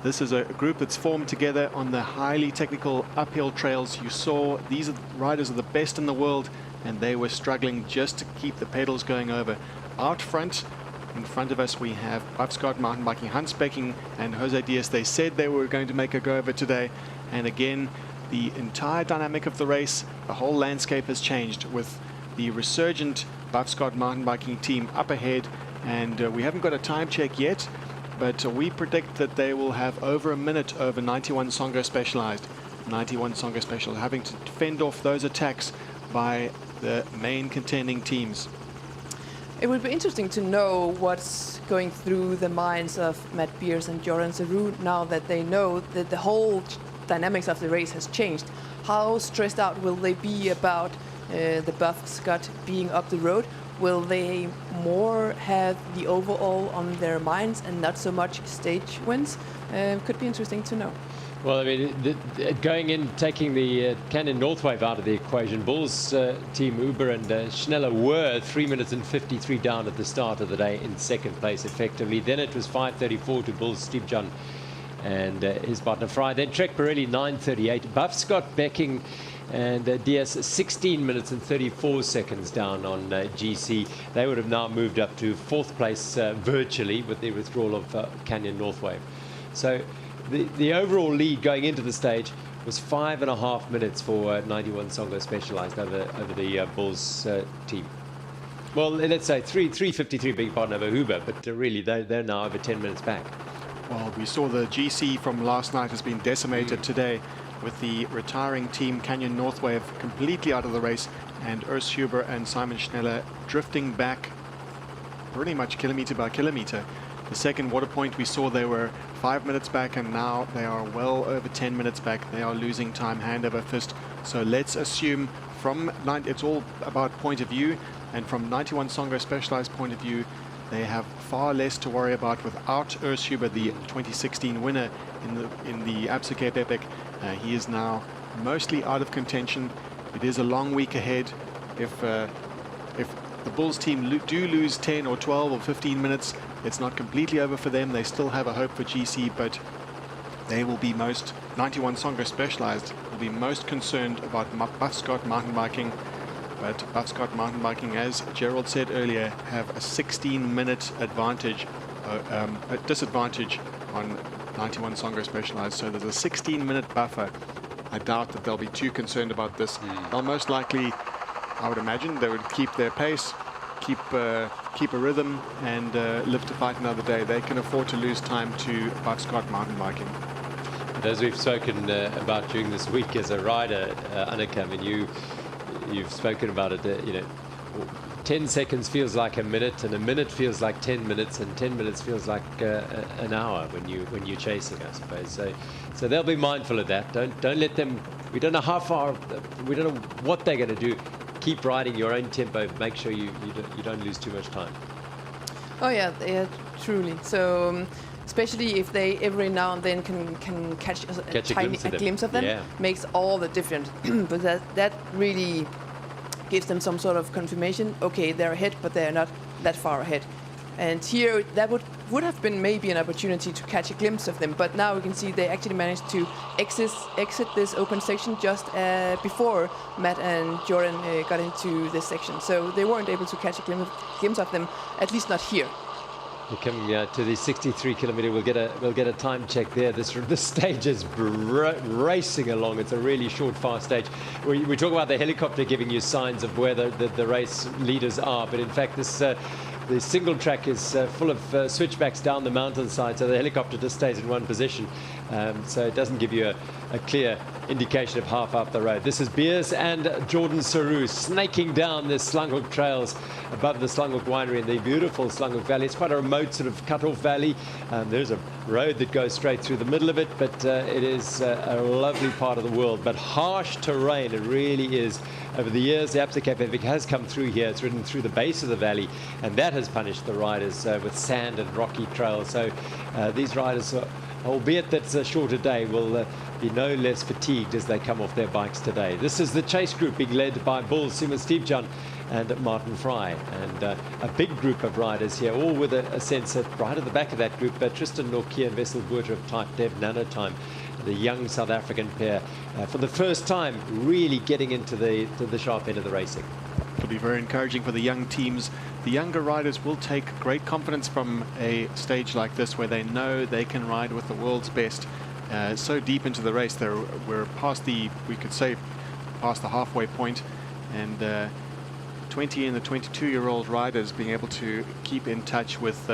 This is a group that's formed together on the highly technical uphill trails. You saw these riders are the best in the world, and they were struggling just to keep the pedals going over. Out front, in front of us, we have Buff Scott Mountain Biking, Hans Becking and Jose Diaz. They said they were going to make a go of it today, and again, the entire dynamic of the race, the whole landscape has changed with the resurgent Buff Scott Mountain Biking team up ahead, and we haven't got a time check yet, but we predict that they will have over a minute over 91 Songo Specialized. 91 Songo Special having to fend off those attacks by the main contending teams. It would be interesting to know what's going through the minds of Matt Beers and Jordan Zaru now that they know that the whole dynamics of the race has changed. How stressed out will they be about the Buff Scott being up the road? Will they more have the overall on their minds and not so much stage wins? Could be interesting to know. Well, I mean, going in, taking the Canon Northwave out of the equation, Bulls team Uber and Schneller were 3 minutes and 53 down at the start of the day in second place effectively. Then it was 5:34 to Bulls Stibjohn and his partner Fry. Then Trek Pirelli 9:38. Buff Scott Becking and DS 16 minutes and 34 seconds down on GC. They would have now moved up to 4th place virtually with the withdrawal of Canyon Northwave. So the overall lead going into the stage was 5.5 minutes for 91 Songo Specialized over the Bulls team. Well, let's say 3:53, big pardon, over Huber, but really they're now over 10 minutes back. Well, we saw the GC from last night has been decimated today with the retiring team Canyon Northwave completely out of the race, and Urs Huber and Simon Schneller drifting back pretty much kilometer by kilometer. The second water point we saw they were 5 minutes back, and now they are well over 10 minutes back. They are losing time hand over fist. So let's assume it's all about point of view, and from 91 Songo Specialized point of view, they have far less to worry about without Urs Huber, the 2016 winner in the Absa Cape Epic. He is now mostly out of contention. It is a long week ahead. If the Bulls team do lose 10 or 12 or 15 minutes, it's not completely over for them. They still have a hope for GC, but they will be 91 Songo Specialized will be most concerned about Buffscott mountain biking. But Buffscott mountain biking, as Gerald said earlier, have a 16-minute advantage, a disadvantage on 91 Songo Specialized. So there's a 16-minute buffer. I doubt that they'll be too concerned about this. They'll most likely, I would imagine, they would keep their pace, keep a rhythm, and live to fight another day. They can afford to lose time to Buffscott mountain biking. But as we've spoken about during this week as a rider, Annika, I mean, you've spoken about it, 10 seconds feels like a minute, and a minute feels like 10 minutes, and 10 minutes feels like an hour when you're chasing, I suppose. So they'll be mindful of that. Don't let them. We don't know how far. We don't know what they're going to do. Keep riding your own tempo. Make sure you don't lose too much time. Oh yeah, truly. So. Especially if they every now and then can catch a glimpse of them, yeah. Makes all the difference. But that really gives them some sort of confirmation. Okay, they're ahead, but they're not that far ahead. And here, that would have been maybe an opportunity to catch a glimpse of them. But now we can see they actually managed to exit this open section just before Matt and Jordan got into this section. So they weren't able to catch a glimpse of them, at least not here. We're coming to the 63-kilometer. We'll get a time check there. This stage is racing along. It's a really short, fast stage. We talk about the helicopter giving you signs of where the race leaders are, but in fact, the single track is full of switchbacks down the mountainside, so the helicopter just stays in one position. So it doesn't give you a clear indication of how far up the road. This is Beers and Jordan Saru snaking down the Slanghoek trails above the Slanghoek winery in the beautiful Slanghoek Valley. It's quite a remote sort of cut-off valley. There's a road that goes straight through the middle of it, but it is a lovely part of the world. But harsh terrain, it really is. Over the years, the Absa Cape Epic has come through here. It's ridden through the base of the valley, and that has punished the riders with sand and rocky trails. So these riders, albeit that it's a shorter day, will be no less fatigued as they come off their bikes today. This is the chase group being led by Bulls Sima Stevejan and Martin Fry, and a big group of riders here, all with a sense that right at the back of that group, Tristan Nortje and Wessel Boerter of Type Dev Nanotime, the young South African pair, for the first time really getting into the sharp end of the racing. It'll be very encouraging for the young teams. The younger riders will take great confidence from a stage like this where they know they can ride with the world's best. So deep into the race, we're past the halfway point, and 20 and the 22-year-old riders being able to keep in touch with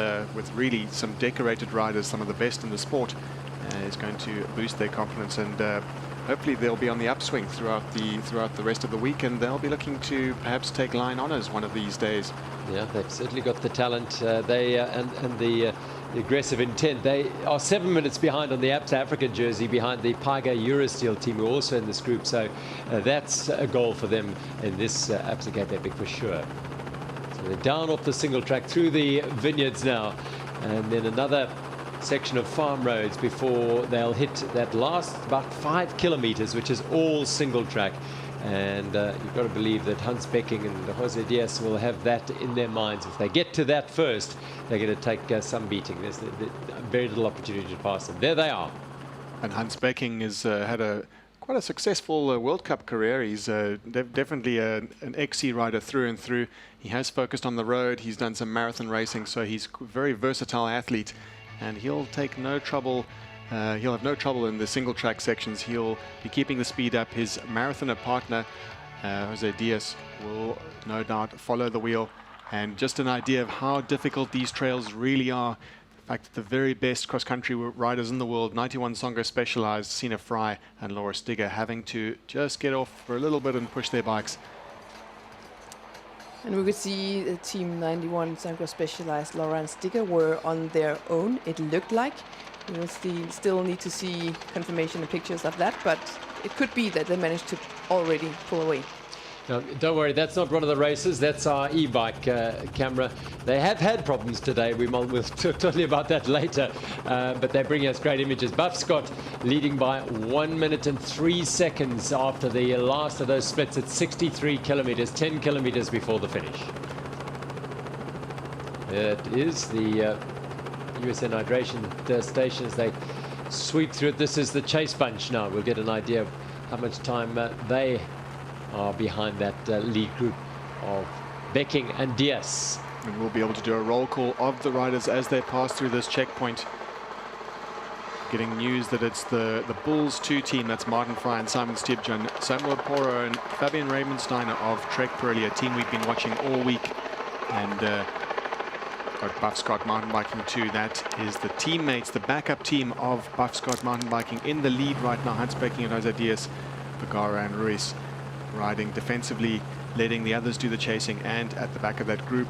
really some decorated riders, some of the best in the sport, is going to boost their confidence, and hopefully they'll be on the upswing throughout the rest of the week, and they'll be looking to perhaps take line honours one of these days. Yeah, they've certainly got the talent. And the aggressive intent. They are 7 minutes behind on the Absa African jersey, behind the Paiga Eurosteel team, who are also in this group. So that's a goal for them in this Absa Cape Epic for sure. So they're down off the single track through the vineyards now, and then another section of farm roads before they'll hit that last about 5 kilometers, which is all single track. And you've got to believe that Hans Becking and Jose Diaz will have that in their minds. If they get to that first, they're going to take some beating. There's very little opportunity to pass them. There they are. And Hans Becking has had quite a successful World Cup career. He's definitely an XC rider through and through. He has focused on the road. He's done some marathon racing, so he's a very versatile athlete, and he'll take no trouble. He'll have no trouble in the single track sections. He'll be keeping the speed up. His marathoner partner, Jose Diaz, will no doubt follow the wheel. And just an idea of how difficult these trails really are. In fact, the very best cross-country riders in the world, 91 Songo Specialized, Sina Fry and Laura Stigger, having to just get off for a little bit and push their bikes. And we could see the Team 91 Songo Specialized, Laura and Stigger, were on their own, it looked like. We will still need to see confirmation and pictures of that, but it could be that they managed to already pull away. No, don't worry, that's not one of the races. That's our e-bike camera. They have had problems today. We'll tell you about that later. But they're bringing us great images. Buff Scott leading by 1 minute and 3 seconds after the last of those splits at 63 kilometers, 10 kilometers before the finish. It is the USN hydration station as they sweep through it. This is the chase bunch now. We'll get an idea of how much time they are behind that lead group of Becking and Diaz. And we'll be able to do a roll call of the riders as they pass through this checkpoint. Getting news that it's the Bulls 2 team. That's Martin Fry and Simon Stiebjan, Samuel Poro and Fabian Raymondsteiner of Trek Pirelli, a team we've been watching all week. And got Buff Scott Mountain Biking 2. That is the teammates, the backup team of Buff Scott Mountain Biking in the lead right now. Hans Becking and Jose Diaz, Vergara and Ruiz riding defensively, letting the others do the chasing. And at the back of that group,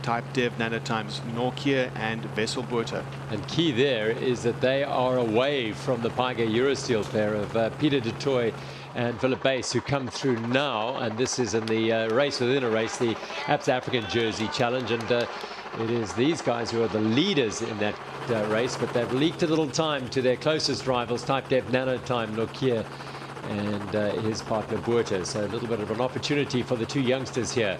Type Dev, Nanotimes, Norkia and Vesselboerter. And key there is that they are away from the Paiga Eurosteel pair of Peter de Toy and Philip Bass, who come through now. And this is in the race within a race, the Absa African Jersey Challenge. And it is these guys who are the leaders in that race, but they've leaked a little time to their closest rivals, Type Dev, Nanotime, Norkia and his partner Boerter. So a little bit of an opportunity for the two youngsters here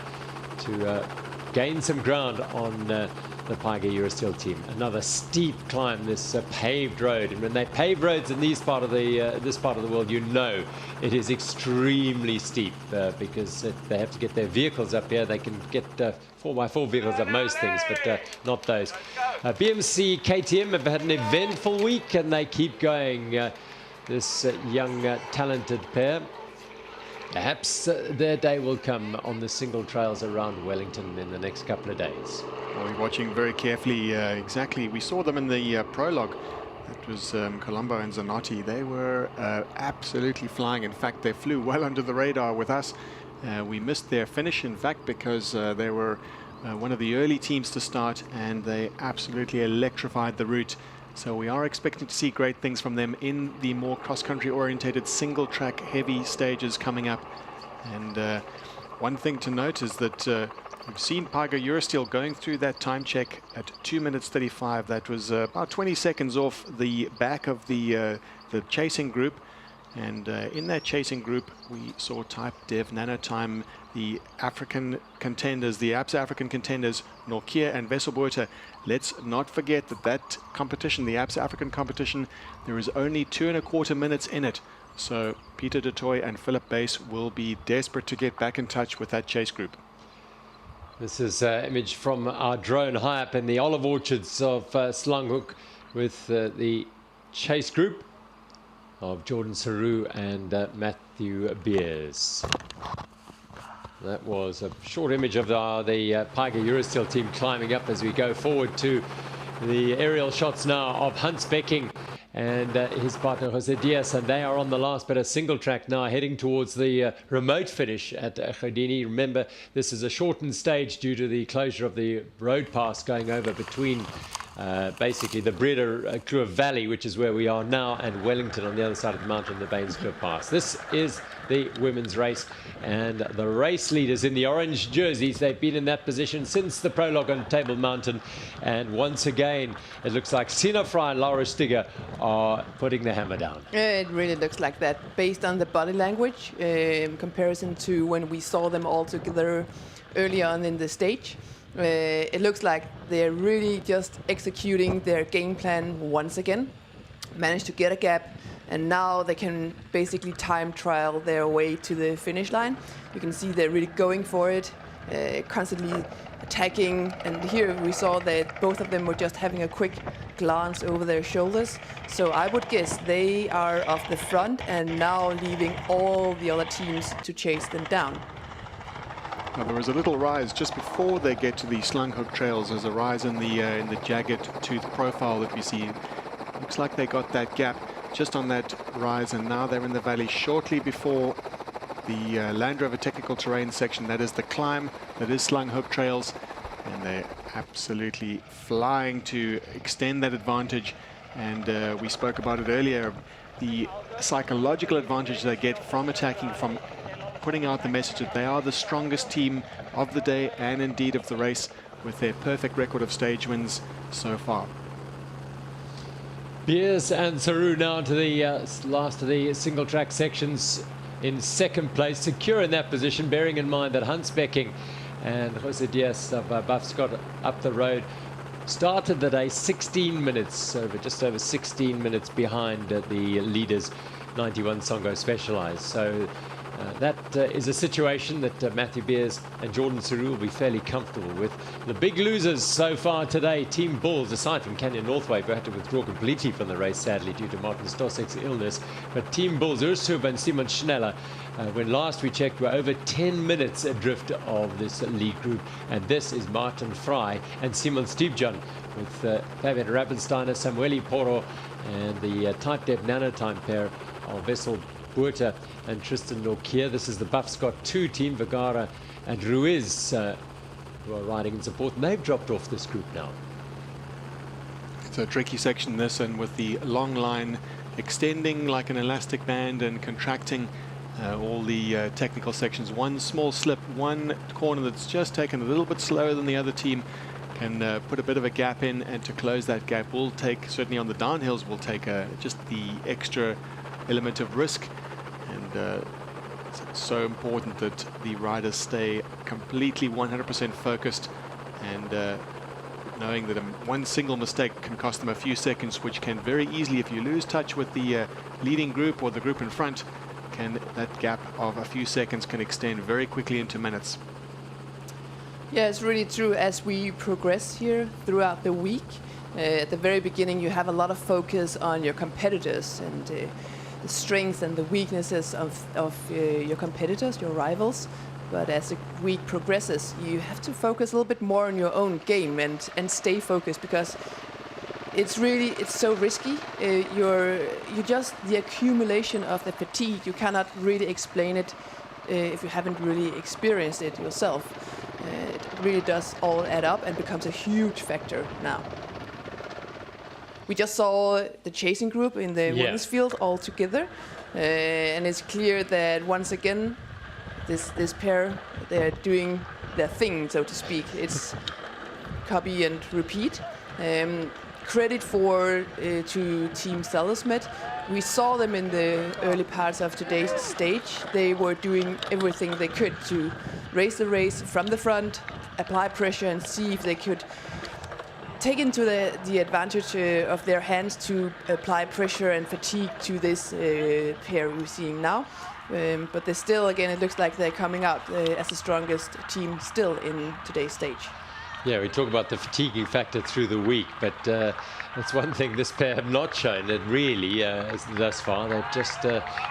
to gain some ground on the Paiga Eurosteel team. Another steep climb, this paved road. And when they pave roads in this part of the world, you know it is extremely steep because if they have to get their vehicles up here, they can get 4x4 vehicles up most things, but not those. BMC KTM have had an eventful week and they keep going. This young talented pair, perhaps their day will come on the single trails around Wellington in the next couple of days. Well, we're watching very carefully exactly. We saw them in the prologue. That was Colombo and Zanotti. They were absolutely flying. In fact, they flew well under the radar with us. We missed their finish, in fact, because they were one of the early teams to start, and they absolutely electrified the route. So we are expecting to see great things from them in the more cross-country orientated single track heavy stages coming up. And one thing to note is that we've seen Paiga Eurosteel going through that time check at 2 minutes 35. That was about 20 seconds off the back of the chasing group. And in that chasing group, we saw Type Dev, Nanotime, the African contenders, the Absa African contenders, Norkia and Vesselboerter. Let's not forget that competition, the Absa African competition, there is only 2.25 minutes in it. So Peter de Toy and Philip Bass will be desperate to get back in touch with that chase group. This is an image from our drone high up in the olive orchards of Slanghoek with the chase group of Jordan Saru and Matthew Beers. That was a short image of the Paiga Eurosteel team climbing up as we go forward to the aerial shots now of Hans Becking and his partner Jose Diaz, and they are on the last bit of single track now, heading towards the remote finish at Goudini. Remember, this is a shortened stage due to the closure of the road pass going over between basically the Breede River Valley, which is where we are now, and Wellington on the other side of the mountain, the Kloof Pass. This is the women's race, and the race leaders in the orange jerseys, they've been in that position since the prologue on Table Mountain, and once again it looks like Sina Fry and Laura Stigger are putting the hammer down. It really looks like that based on the body language in comparison to when we saw them all together early on in the stage. It looks like they're really just executing their game plan once again. Managed to get a gap and now they can basically time trial their way to the finish line. You can see they're really going for it, constantly attacking, and here we saw that both of them were just having a quick glance over their shoulders. So I would guess they are off the front and now leaving all the other teams to chase them down. Now, there is a little rise just before they get to the Slanghoek trails. There's a rise in the jagged tooth profile that we see. Looks like they got that gap just on that rise, and now they're in the valley shortly before the Land Rover Technical Terrain section. That is the climb, that is Slanghoek trails, and they're absolutely flying to extend that advantage. And we spoke about it earlier, the psychological advantage they get from attacking, from putting out the message that they are the strongest team of the day and indeed of the race, with their perfect record of stage wins so far. Beers and Saru now to the last of the single track sections in second place, secure in that position, bearing in mind that Hansbecking and Jose Diaz of Buffscott up the road started the day 16 minutes, just over 16 minutes behind the leaders, 91 Songo Specialized. So that is a situation that Matthew Beers and Jordan Saru will be fairly comfortable with. The big losers so far today, Team Bulls, aside from Canyon Northwave, who had to withdraw completely from the race, sadly, due to Martin Stosek's illness. But Team Bulls, Ursub and Simon Schneller, when last we checked, were over 10 minutes adrift of this lead group. And this is Martin Fry and Simon Stevjon, with Fabian Rabensteiner, Samueli Poro, and the Type Dev Nanotime pair of Vessel Buerta and Tristan Norkier. This is the Buffscott 2 team, Vergara and Ruiz, who are riding in support, and they've dropped off this group now. It's a tricky section, this, and with the long line extending like an elastic band and contracting all the technical sections. One small slip, one corner that's just taken a little bit slower than the other team can put a bit of a gap in, and to close that gap will take, certainly on the downhills, will take just the extra element of risk. And it's so important that the riders stay completely 100% focused, and knowing that one single mistake can cost them a few seconds, which can very easily, if you lose touch with the leading group or the group in front, that gap of a few seconds can extend very quickly into minutes. Yeah, it's really true. As we progress here throughout the week, at the very beginning you have a lot of focus on your competitors and the strengths and the weaknesses of your competitors, your rivals. But as the week progresses, you have to focus a little bit more on your own game and stay focused, because it's so risky. You just, the accumulation of the fatigue, you cannot really explain it if you haven't really experienced it yourself. It really does all add up and becomes a huge factor now. We just saw the chasing group in the women's field all together, and it's clear that once again this pair, they're doing their thing, so to speak. It's copy and repeat. Credit to Team Sellersmed. We saw them in the early parts of today's stage. They were doing everything they could to race the race from the front, apply pressure, and see if they could take into the advantage of their hands to apply pressure and fatigue to this pair we're seeing now. But they still, again, it looks like they're coming out as the strongest team still in today's stage. Yeah, we talk about the fatiguing factor through the week, but that's one thing this pair have not shown, that really, thus far, they've just,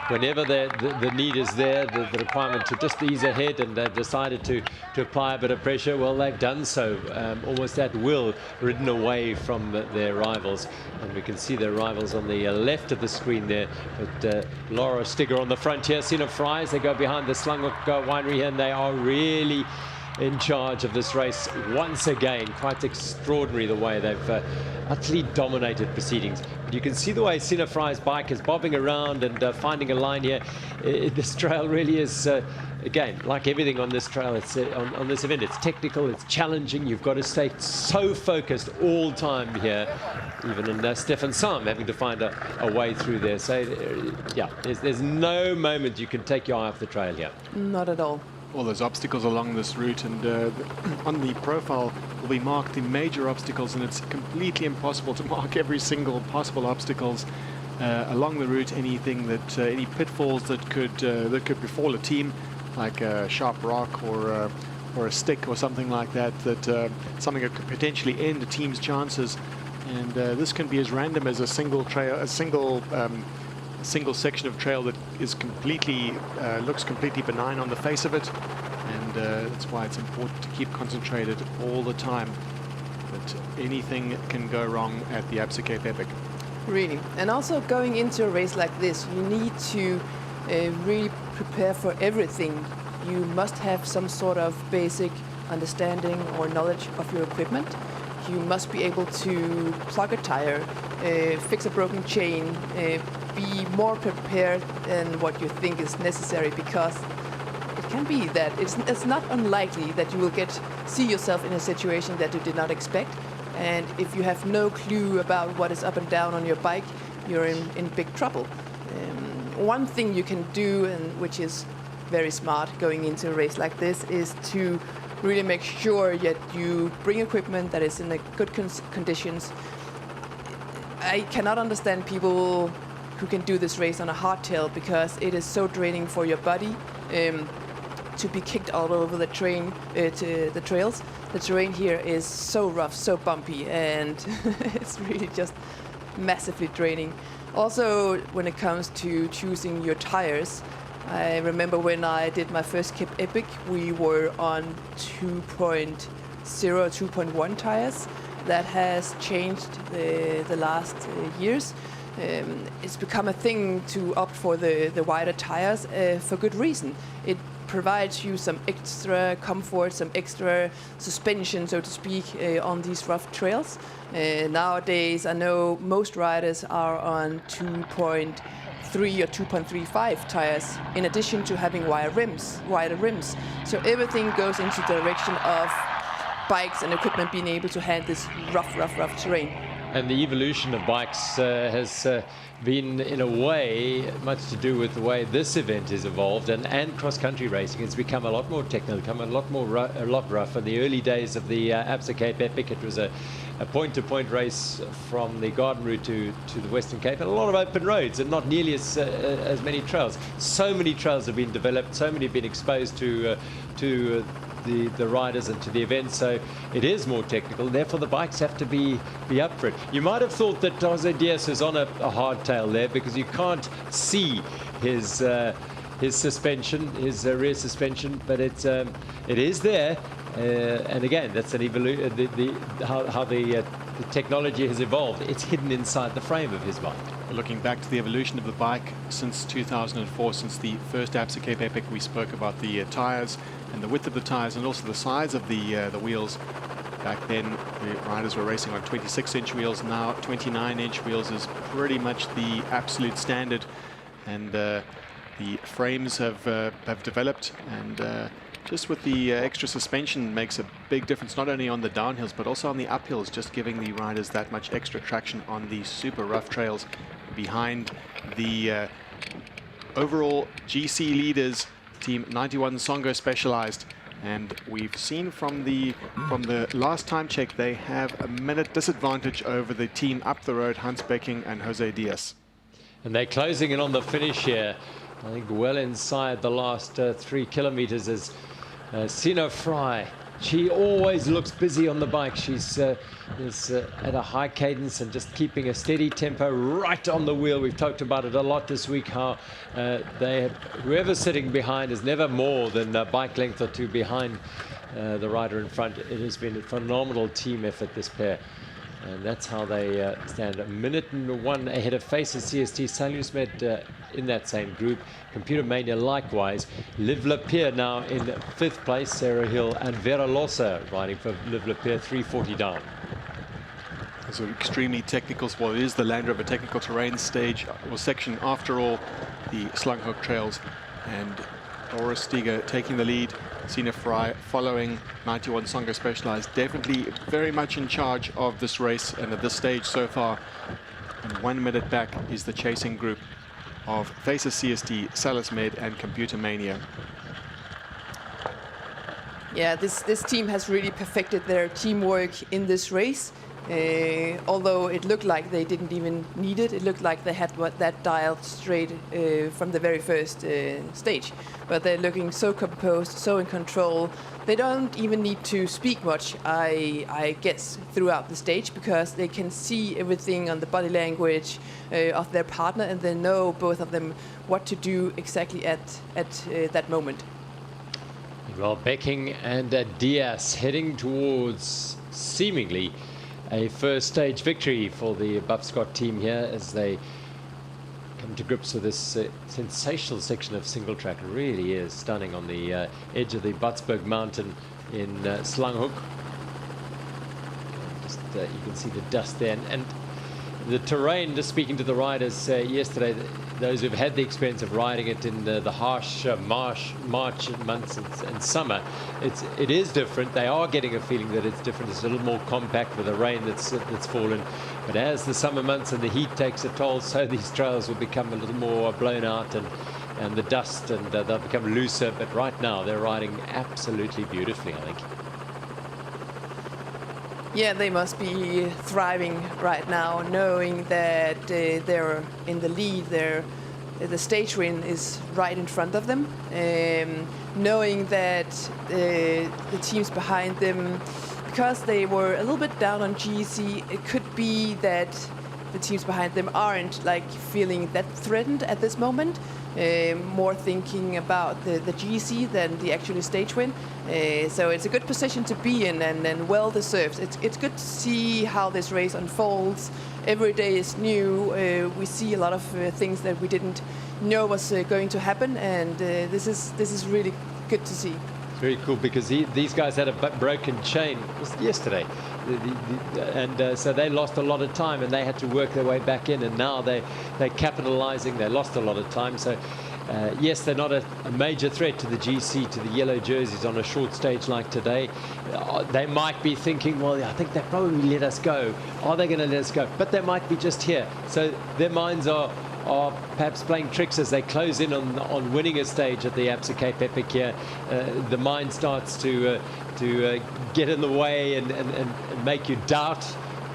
whenever the need is there, the requirement to just ease ahead, and they've decided to apply a bit of pressure, well, they've done so, almost at will, ridden away from their rivals. And we can see their rivals on the left of the screen there, but Laura Stigger on the front here, Sina Fries, they go behind the Slanghoek winery here, and they are really in charge of this race once again. Quite extraordinary the way they've utterly dominated proceedings. But you can see the way Sina Fry's bike is bobbing around and finding a line here. This trail really is, again, like everything on this trail, it's on this event, it's technical, it's challenging. You've got to stay so focused all time here, even in Stefan Sam having to find a way through there. So, yeah, there's no moment you can take your eye off the trail here. Not at all. All those obstacles along this route, and on the profile will be marked the major obstacles, and it's completely impossible to mark every single possible obstacles. along the route anything that any pitfalls that could befall a team, like a sharp rock or a stick or something like that, something that could potentially end a team's chances. And this can be as random as a single trail, a single section of trail that is completely looks completely benign on the face of it. And that's why it's important to keep concentrated all the time. But anything can go wrong at the Absa Cape Epic. Really. And also going into a race like this, you need to really prepare for everything. You must have some sort of basic understanding or knowledge of your equipment. You must be able to plug a tire, fix a broken chain, be more prepared than what you think is necessary, because it can be that it's not unlikely that you will see yourself in a situation that you did not expect. And if you have no clue about what is up and down on your bike, you're in big trouble. One thing you can do, and which is very smart going into a race like this, is to really make sure that you bring equipment that is in a good conditions. I cannot understand people who can do this race on a hardtail, because it is so draining for your body to be kicked all over the the trails. The terrain here is so rough, so bumpy, and it's really just massively draining. Also, when it comes to choosing your tires, I remember when I did my first Cape Epic, we were on 2.0, 2.1 tires. That has changed the last years. It's become a thing to opt for the wider tires for good reason. It provides you some extra comfort, some extra suspension, so to speak, on these rough trails. Nowadays, I know most riders are on 2.3 or 2.35 tires, in addition to having wider rims. So everything goes into the direction of bikes and equipment being able to handle this rough terrain. And the evolution of bikes has been, in a way, much to do with the way this event has evolved, and cross-country racing has become a lot more technical, become a lot rougher. In the early days of the Absa Cape Epic, it was a point-to-point race from the Garden Route to the Western Cape, and a lot of open roads, and not nearly as many trails. So many trails have been developed, so many have been exposed to the riders and to the event, so it is more technical. Therefore, the bikes have to be up for it. You might have thought that Jose Diaz is on a hardtail there, because you can't see his suspension, his rear suspension, but it is there. And again, that's an evolution. How the technology has evolved. It's hidden inside the frame of his bike. Looking back to the evolution of the bike since 2004, since the first Absa Cape Epic, we spoke about the tires and the width of the tires, and also the size of the wheels. Back then, the riders were racing on 26-inch wheels. Now, 29-inch wheels is pretty much the absolute standard, and the frames have developed, and just with the extra suspension makes a big difference, not only on the downhills but also on the uphills, just giving the riders that much extra traction on these super rough trails. Behind the overall GC leaders, Team 91 Songo Specialized, and we've seen from the last time check, they have a minute disadvantage over the team up the road, Hans Becking and Jose Diaz. And they're closing in on the finish here. I think well inside the last 3 kilometers is Sino Fry. She always looks busy on the bike. She's at a high cadence and just keeping a steady tempo right on the wheel. We've talked about it a lot this week, how whoever's sitting behind is never more than a bike length or two behind the rider in front. It has been a phenomenal team effort, this pair. And that's how they stand. 1:01 ahead of Faces CST, Saronsberg in that same group. Computer Mania likewise. Liv Lapierre now in 5th place. Sarah Hill and Vera Lossa riding for Liv Lapierre, 3:40 down. It's an extremely technical sport. It is the Land Rover Technical Terrain stage or section, after all, the Slanghoek trails. And Laura Stiger taking the lead. Sina Fry following 91 Songo Specialized, definitely very much in charge of this race and at this stage so far. And 1 minute back is the chasing group of Faces CST, Saronsberg and Computer Mania. Yeah, this team has really perfected their teamwork in this race. Although it looked like they didn't even need it. It looked like they had that dialed straight from the very first stage. But they're looking so composed, so in control. They don't even need to speak much, I guess, throughout the stage, because they can see everything on the body language of their partner, and they know, both of them, what to do exactly at that moment. Well, Becking and Diaz heading towards seemingly a first stage victory for the Buffscott team here as they come to grips with this sensational section of single track. It really is stunning on the edge of the Limietberg Mountain in Slanghoek. Just you can see the dust there, and the terrain. Just speaking to the riders yesterday, those who've had the experience of riding it in the harsh March months and summer, it is different. They are getting a feeling that it's different. It's a little more compact with the rain that's fallen. But as the summer months and the heat takes a toll, so these trails will become a little more blown out, and the dust, and they'll become looser. But right now they're riding absolutely beautifully, I think. Yeah, they must be thriving right now, knowing that they're in the lead. The stage win is right in front of them, knowing that the teams behind them, because they were a little bit down on GC, it could be that the teams behind them aren't like feeling that threatened at this moment. More thinking about the GC than the actual stage win. So it's a good position to be in, and well deserved. It's good to see how this race unfolds. Every day is new. We see a lot of things that we didn't know was going to happen, and this is really good to see. It's very cool, because these guys had a broken chain yesterday. So they lost a lot of time, and they had to work their way back in, and now they're capitalizing. They lost a lot of time, so yes, they're not a major threat to the GC, to the yellow jerseys on a short stage like today. They might be thinking, well, I think they probably let us go. Are they going to let us go? But they might be just here, so their minds are perhaps playing tricks as they close in on winning a stage at the Absa Cape Epic here. The mind starts to get in the way and make you doubt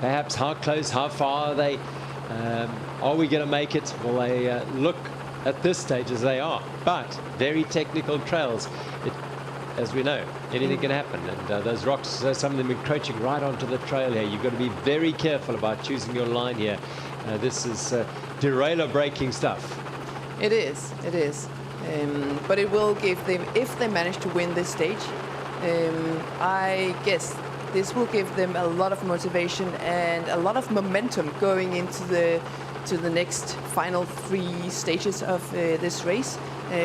perhaps how close, how far are they. Are we going to make it? Well, they look at this stage as they are, but very technical trails. As we know, anything can happen, and those rocks, some of them encroaching right onto the trail here. You've got to be very careful about choosing your line here. This is derailer braking stuff. It is. But it will give them, if they manage to win this stage, I guess this will give them a lot of motivation and a lot of momentum going into the next final 3 stages of this race,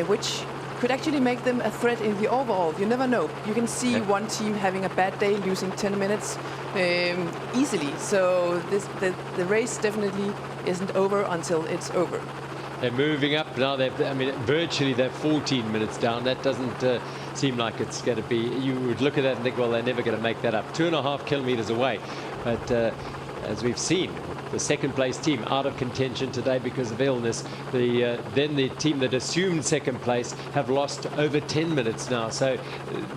which could actually make them a threat in the overall. You never know. You can see one team having a bad day, losing 10 minutes easily. So the race definitely isn't over until it's over. They're moving up now. Virtually they're 14 minutes down. That doesn't seem like it's going to be. You would look at that and think, well, they're never going to make that up. 2.5 kilometers away. But as we've seen, the second place team out of contention today because of illness. Then the team that assumed second place have lost over 10 minutes now. So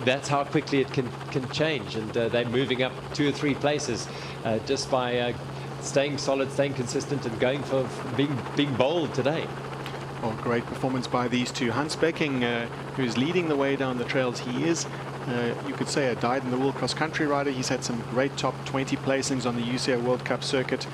that's how quickly it can change. And they're moving up 2 or 3 places just by staying solid, staying consistent, and going for being bold today. Well, great performance by these two. Hans Becking, who's leading the way down the trails, he is, you could say, a dyed-in-the-wool cross-country rider. He's had some great top 20 placings on the UCI World Cup circuit.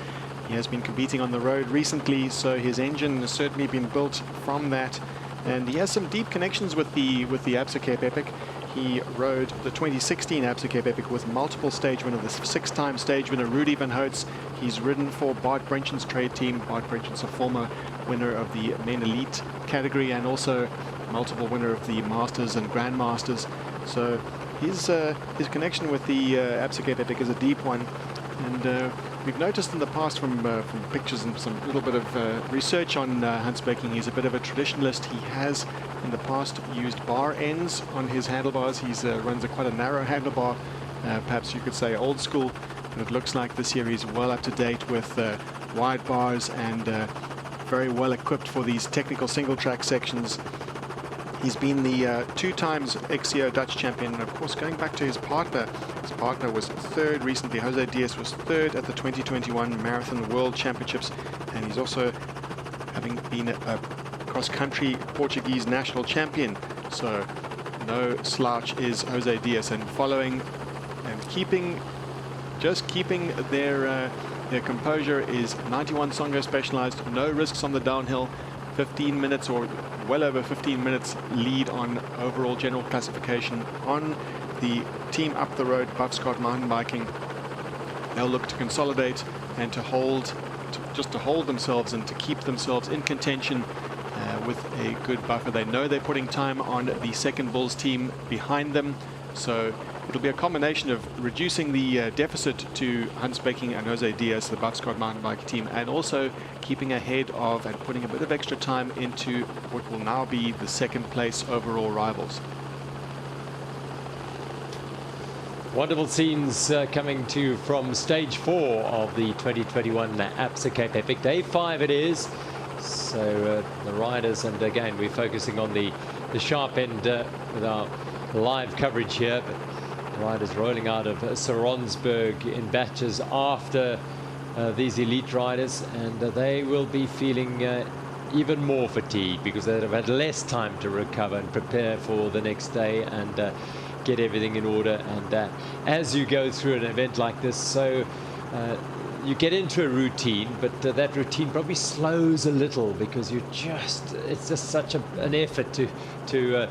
He has been competing on the road recently, so his engine has certainly been built from that. And he has some deep connections with the Absa Cape Epic. He rode the 2016 Absa Cape Epic with multiple stage winner, the 6-time stage winner Rudy van Hoots. He's ridden for Bart Brenchen's trade team. Bart Brenchen's a former winner of the Men Elite category and also multiple winner of the Masters and Grandmasters. So his connection with the Absa Cape Epic is a deep one. And we've noticed in the past from pictures and some little bit of research on Hans Becking, he's a bit of a traditionalist. He has in the past used bar ends on his handlebars. He runs quite a narrow handlebar, perhaps you could say old school. And it looks like this year he's well up to date with wide bars and very well equipped for these technical single track sections. He's been the 2 times XCO Dutch champion, and of course going back to his partner was 3rd recently. Jose Diaz was 3rd at the 2021 Marathon World Championships, and he's also having been a cross-country Portuguese national champion. So no slouch is Jose Diaz, and following and just keeping their composure is 91 Songo Specialized. No risks on the downhill. 15 minutes or well over 15 minutes lead on overall general classification on the team up the road, Buff Scott Mountain Biking. They'll look to consolidate and to hold themselves and to keep themselves in contention with a good buffer. They know they're putting time on the second Bulls team behind them, so it'll be a combination of reducing the deficit to Hans Becking and Jose Diaz, the Buff Scott Mountain Bike team, and also keeping ahead of and putting a bit of extra time into what will now be the second place overall rivals. Wonderful scenes coming to you from stage 4 of the 2021 Absa Cape Epic. Day 5 it is. So the riders, and again we're focusing on the sharp end with our live coverage here, but riders rolling out of Saronsberg in batches after these elite riders, and they will be feeling even more fatigue because they've had less time to recover and prepare for the next day and get everything in order. And as you go through an event like this, so you get into a routine, but that routine probably slows a little because it's just such an effort to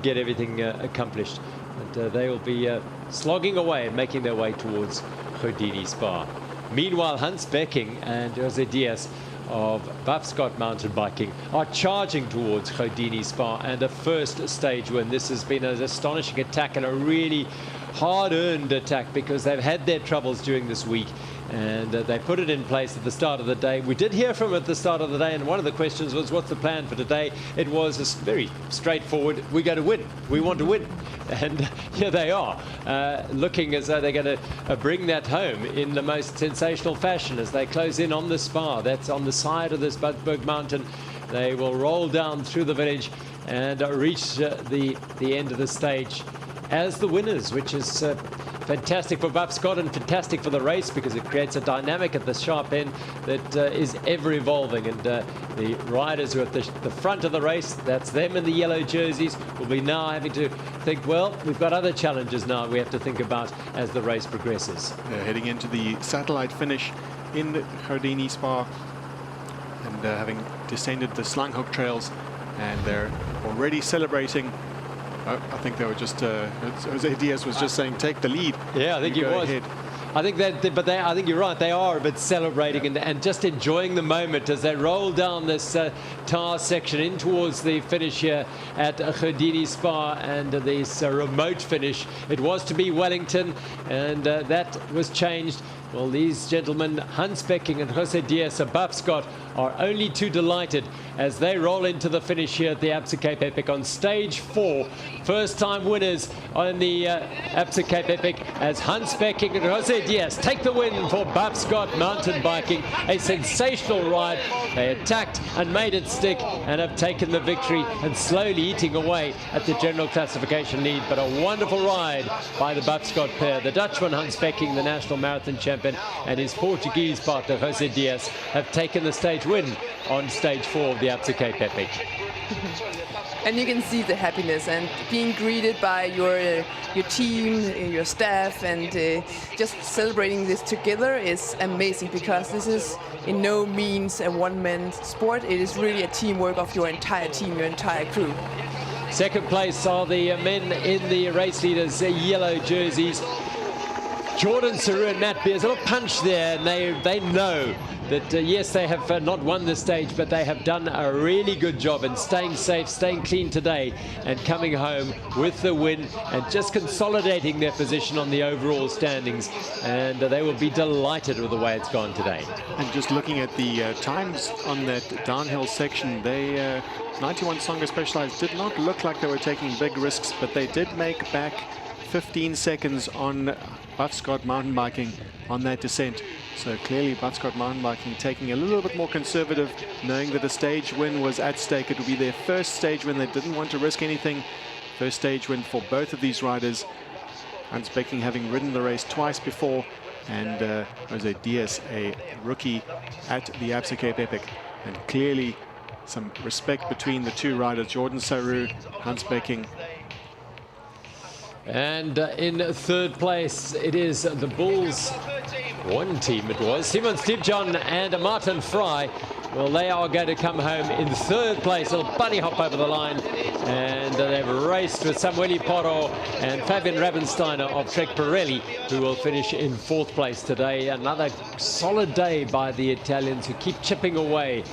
get everything accomplished. And they will be slogging away and making their way towards Goudini Spa. Meanwhile, Hans Becking and Jose Diaz of Buff Scott Mountain Biking are charging towards Goudini Spa and a first stage win. This has been an astonishing attack and a really hard-earned attack because they've had their troubles during this week, and they put it in place at the start of the day. We did hear from them at the start of the day, and one of the questions was, what's the plan for today? It was very straightforward. We're going to win. We want to win. And here they are, looking as though they're going to bring that home in the most sensational fashion as they close in on the spa. That's on the side of this Limietberg Mountain. They will roll down through the village and reach the end of the stage as the winners, which is fantastic for Buff Scott and fantastic for the race because it creates a dynamic at the sharp end that is ever evolving. And the riders who are at the front of the race, that's them in the yellow jerseys, will be now having to think, well, we've got other challenges now we have to think about as the race progresses. They're heading into the satellite finish in Goudini Spa and having descended the Slanghoek trails, and they're already celebrating. I think they were just, Jose Diaz was just saying, take the lead. Yeah, I think he was. Ahead. I think I think you're right. They are a bit celebrating and just enjoying the moment as they roll down this tar section in towards the finish here at Goudini Spa and this remote finish. It was to be Wellington, and that was changed. Well, these gentlemen, Hans Becking and Jose Diaz of Buff Scott, are only too delighted as they roll into the finish here at the Absa Cape Epic on stage 4. First-time winners on the Absa Cape Epic as Hans Becking and Jose Diaz take the win for Buff Scott Mountain Biking. A sensational ride. They attacked and made it stick and have taken the victory and slowly eating away at the general classification lead. But a wonderful ride by the Buff Scott pair. The Dutchman Hans Becking, the national marathon champion, and his Portuguese partner Jose Diaz have taken the stage win on stage 4 of the Absa Cape Epic. And you can see the happiness and being greeted by your team, your staff, and just celebrating this together is amazing because this is in no means a one-man sport. It is really a teamwork of your entire team, your entire crew. Second place are the men in the race leaders' yellow jerseys. Jordan Saru and Matt Beers, a little punch there, and they know that yes, they have not won the stage, but they have done a really good job in staying safe, staying clean today, and coming home with the win and just consolidating their position on the overall standings. And they will be delighted with the way it's gone today. And just looking at the times on that downhill section, they 91 Songo Specialized did not look like they were taking big risks, but they did make back 15 seconds on Buffscott mountain biking on that descent. So clearly Buffscott mountain biking taking a little bit more conservative, knowing that a stage win was at stake. It would be their first stage win. They didn't want to risk anything. First stage win for both of these riders. Hans Becking having ridden the race twice before, and Jose Diaz, a rookie at the Absa Cape Epic. And clearly some respect between the two riders, Jordan Saru, Hans Becking. And in third place, it is the Bulls. One team it was. Simon Stibjon and Martin Fry. Well, they are going to come home in third place. They'll bunny hop over the line. And they've raced with Samueli Porro and Fabian Ravensteiner of Trek Pirelli, who will finish in fourth place today. Another solid day by the Italians, who keep chipping away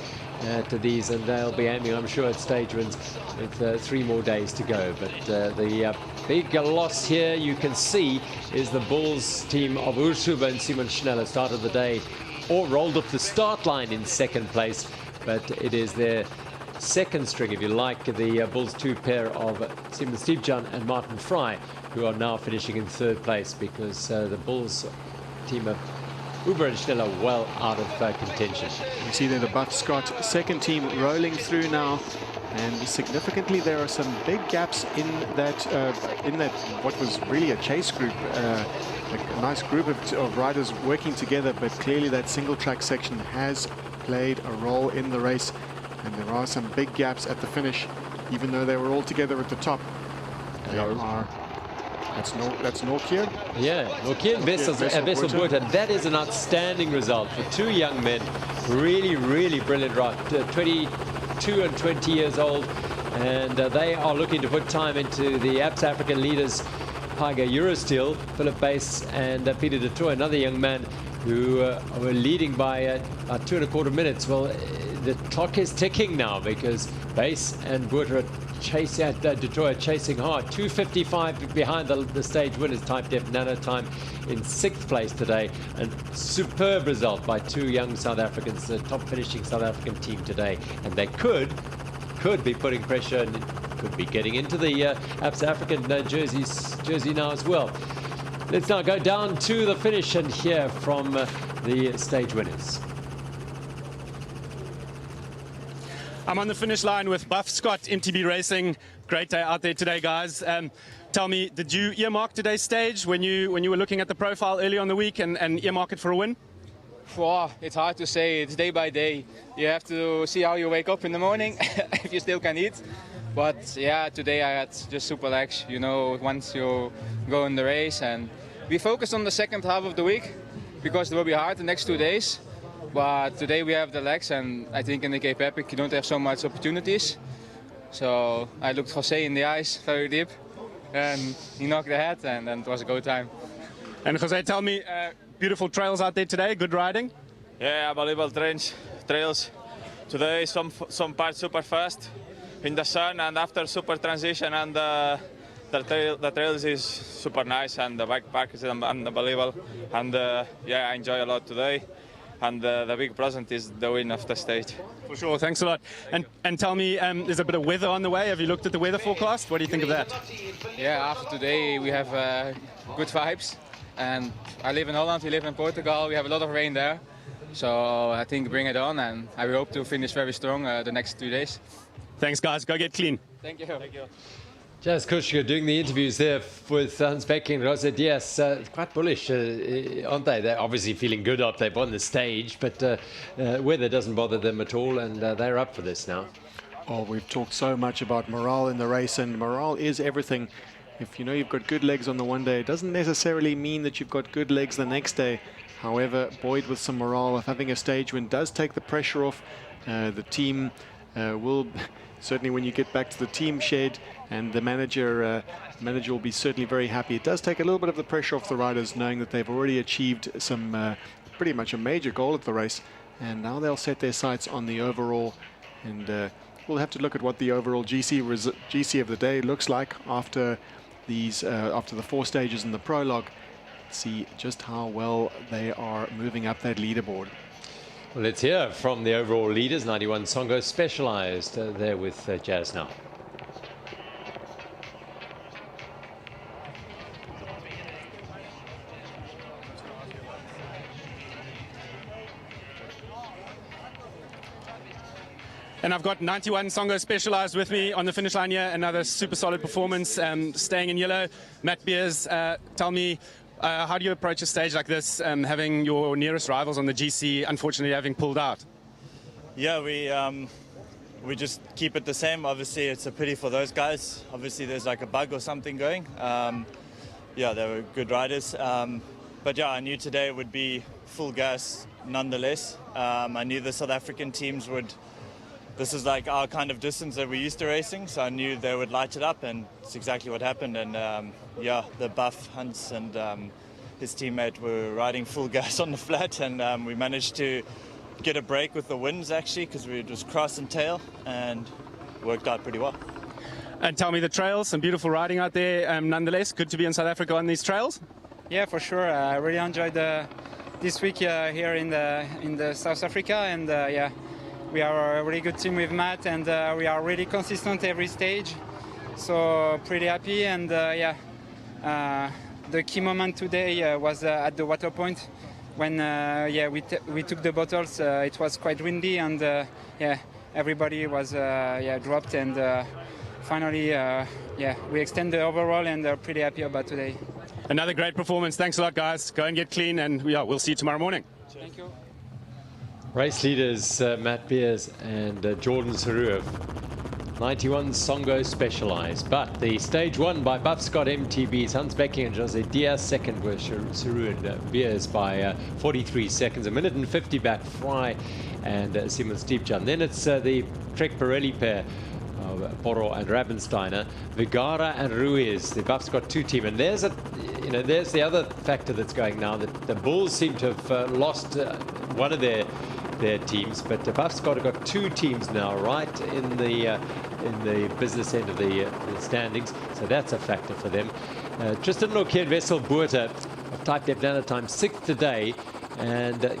to these, and they'll be aiming, I'm sure, at stage wins with 3 more days to go. But the big loss here, you can see, is the Bulls team of Urs Huber and Simon Schneller started the day or rolled off the start line in second place, but it is their second string, if you like, the Bulls 2 pair of Simon Stibjon and Martin Fry, who are now finishing in third place, because the Bulls team of Huber and Schneller well out of contention. You see there the Buffscott second team rolling through now, and significantly there are some big gaps in that what was really a chase group, a nice group of riders working together, but clearly that single track section has played a role in the race, and there are some big gaps at the finish, even though they were all together at the top. They are. That's Norkier. Yeah, Norkier and Wesselboot. That is an outstanding result for 2 young men. Really, really brilliant ride. 22 and 20 years old. And they are looking to put time into the Absa African leaders, Tiger Eurosteel, Philip Bass and Peter de Toy, another young man who were leading by 2.25 minutes. Well, the clock is ticking now, because Bass and Boot are chasing Detroit, chasing hard. 2:55 behind the stage winners, Type Def Nano time in 6th place today. And superb result by 2 young South Africans, the top finishing South African team today. And they could be putting pressure and could be getting into the Absa African jersey now as well. Let's now go down to the finish and hear from the stage winners. I'm on the finish line with Buffscott MTB Racing. Great day out there today, guys. Tell me, did you earmark today's stage when you were looking at the profile earlier on the week and earmark it for a win? Wow, it's hard to say. It's day by day. You have to see how you wake up in the morning, if you still can eat. But yeah, today I had just super legs, you know, once you go in the race. And we focused on the second half of the week, because it will be hard the next 2 days. But today we have the legs, and I think in the Cape Epic you don't have so much opportunities. So I looked Jose in the eyes very deep, and he knocked the head, and it was a go time. And Jose, tell me, beautiful trails out there today, good riding? Yeah, unbelievable trails. Today some parts super fast in the sun, and after super transition, and the trails is super nice, and the bike park is unbelievable. And yeah, I enjoy a lot today. And the big present is the win of the stage. For sure, thanks a lot. And tell me, there's a bit of weather on the way. Have you looked at the weather forecast? What do you think of that? Yeah, after today we have good vibes. And I live in Holland, we live in Portugal, we have a lot of rain there. So I think bring it on, and I hope to finish very strong the next 2 days. Thanks, guys. Go get clean. Thank you. Thank you. Jazz Kushka doing the interviews there with Hans Becking and Rosa Diaz. Quite bullish, aren't they? They're obviously feeling good up. They've won the stage, but weather doesn't bother them at all, and they're up for this now. Oh, we've talked so much about morale in the race, and morale is everything. If you know you've got good legs on the one day, it doesn't necessarily mean that you've got good legs the next day. However, buoyed with some morale of having a stage win does take the pressure off. The team will... Certainly when you get back to the team shed, and the manager will be certainly very happy. It does take a little bit of the pressure off the riders, knowing that they've already achieved some pretty much a major goal at the race, and now they'll set their sights on the overall. And we'll have to look at what the overall GC of the day looks like after these after the 4 stages in the prologue. See just how well they are moving up that leaderboard. Well, let's hear from the overall leaders. 91 Songo Specialized there with Jazz now. And I've got 91 Songo Specialized with me on the finish line here. Another super solid performance, staying in yellow. Matt Beers, tell me, how do you approach a stage like this, having your nearest rivals on the GC unfortunately having pulled out? Yeah, we just keep it the same. Obviously, it's a pity for those guys. Obviously, there's like a bug or something going. Yeah, they were good riders. But yeah, I knew today would be full gas nonetheless. I knew the South African teams would, this is like our kind of distance that we're used to racing, so I knew they would light it up, and it's exactly what happened. And yeah, the Buff, Hunts and his teammate were riding full gas on the flat, and we managed to get a break with the winds actually, because we just cross and tail, and worked out pretty well. And tell me the trails, some beautiful riding out there. Nonetheless, good to be in South Africa on these trails. Yeah, for sure. I really enjoyed this week here in the South Africa, and yeah, we are a really good team with Matt, and we are really consistent every stage. So pretty happy, and yeah, the key moment today was at the water point when yeah we took the bottles. It was quite windy, and yeah, everybody was yeah dropped, and finally yeah we extend the overall, and pretty happy about today. Another great performance. Thanks a lot, guys. Go and get clean, and yeah, we'll see you tomorrow morning. Thank you. Race leaders Matt Beers and Jordan Saru, 91 Songo Specialized. But the stage one by Buff Scott MTBs, Hans Becking and Jose Diaz. Second were Saru and Beers by 43 seconds. A minute and 50 back Fry and Simon Stiepjan. Then it's the Trek Pirelli pair, Porro and Rabensteiner, Vigara and Ruiz, the Buff Scott 2 team. And there's there's the other factor that's going now, that the Bulls seem to have lost one of their teams, but Buff Scott have got 2 teams now right in the business end of the standings, so that's a factor for them. Tristan Lockheed and Wessel Buerta of Type Dep Nano Time 6th today, and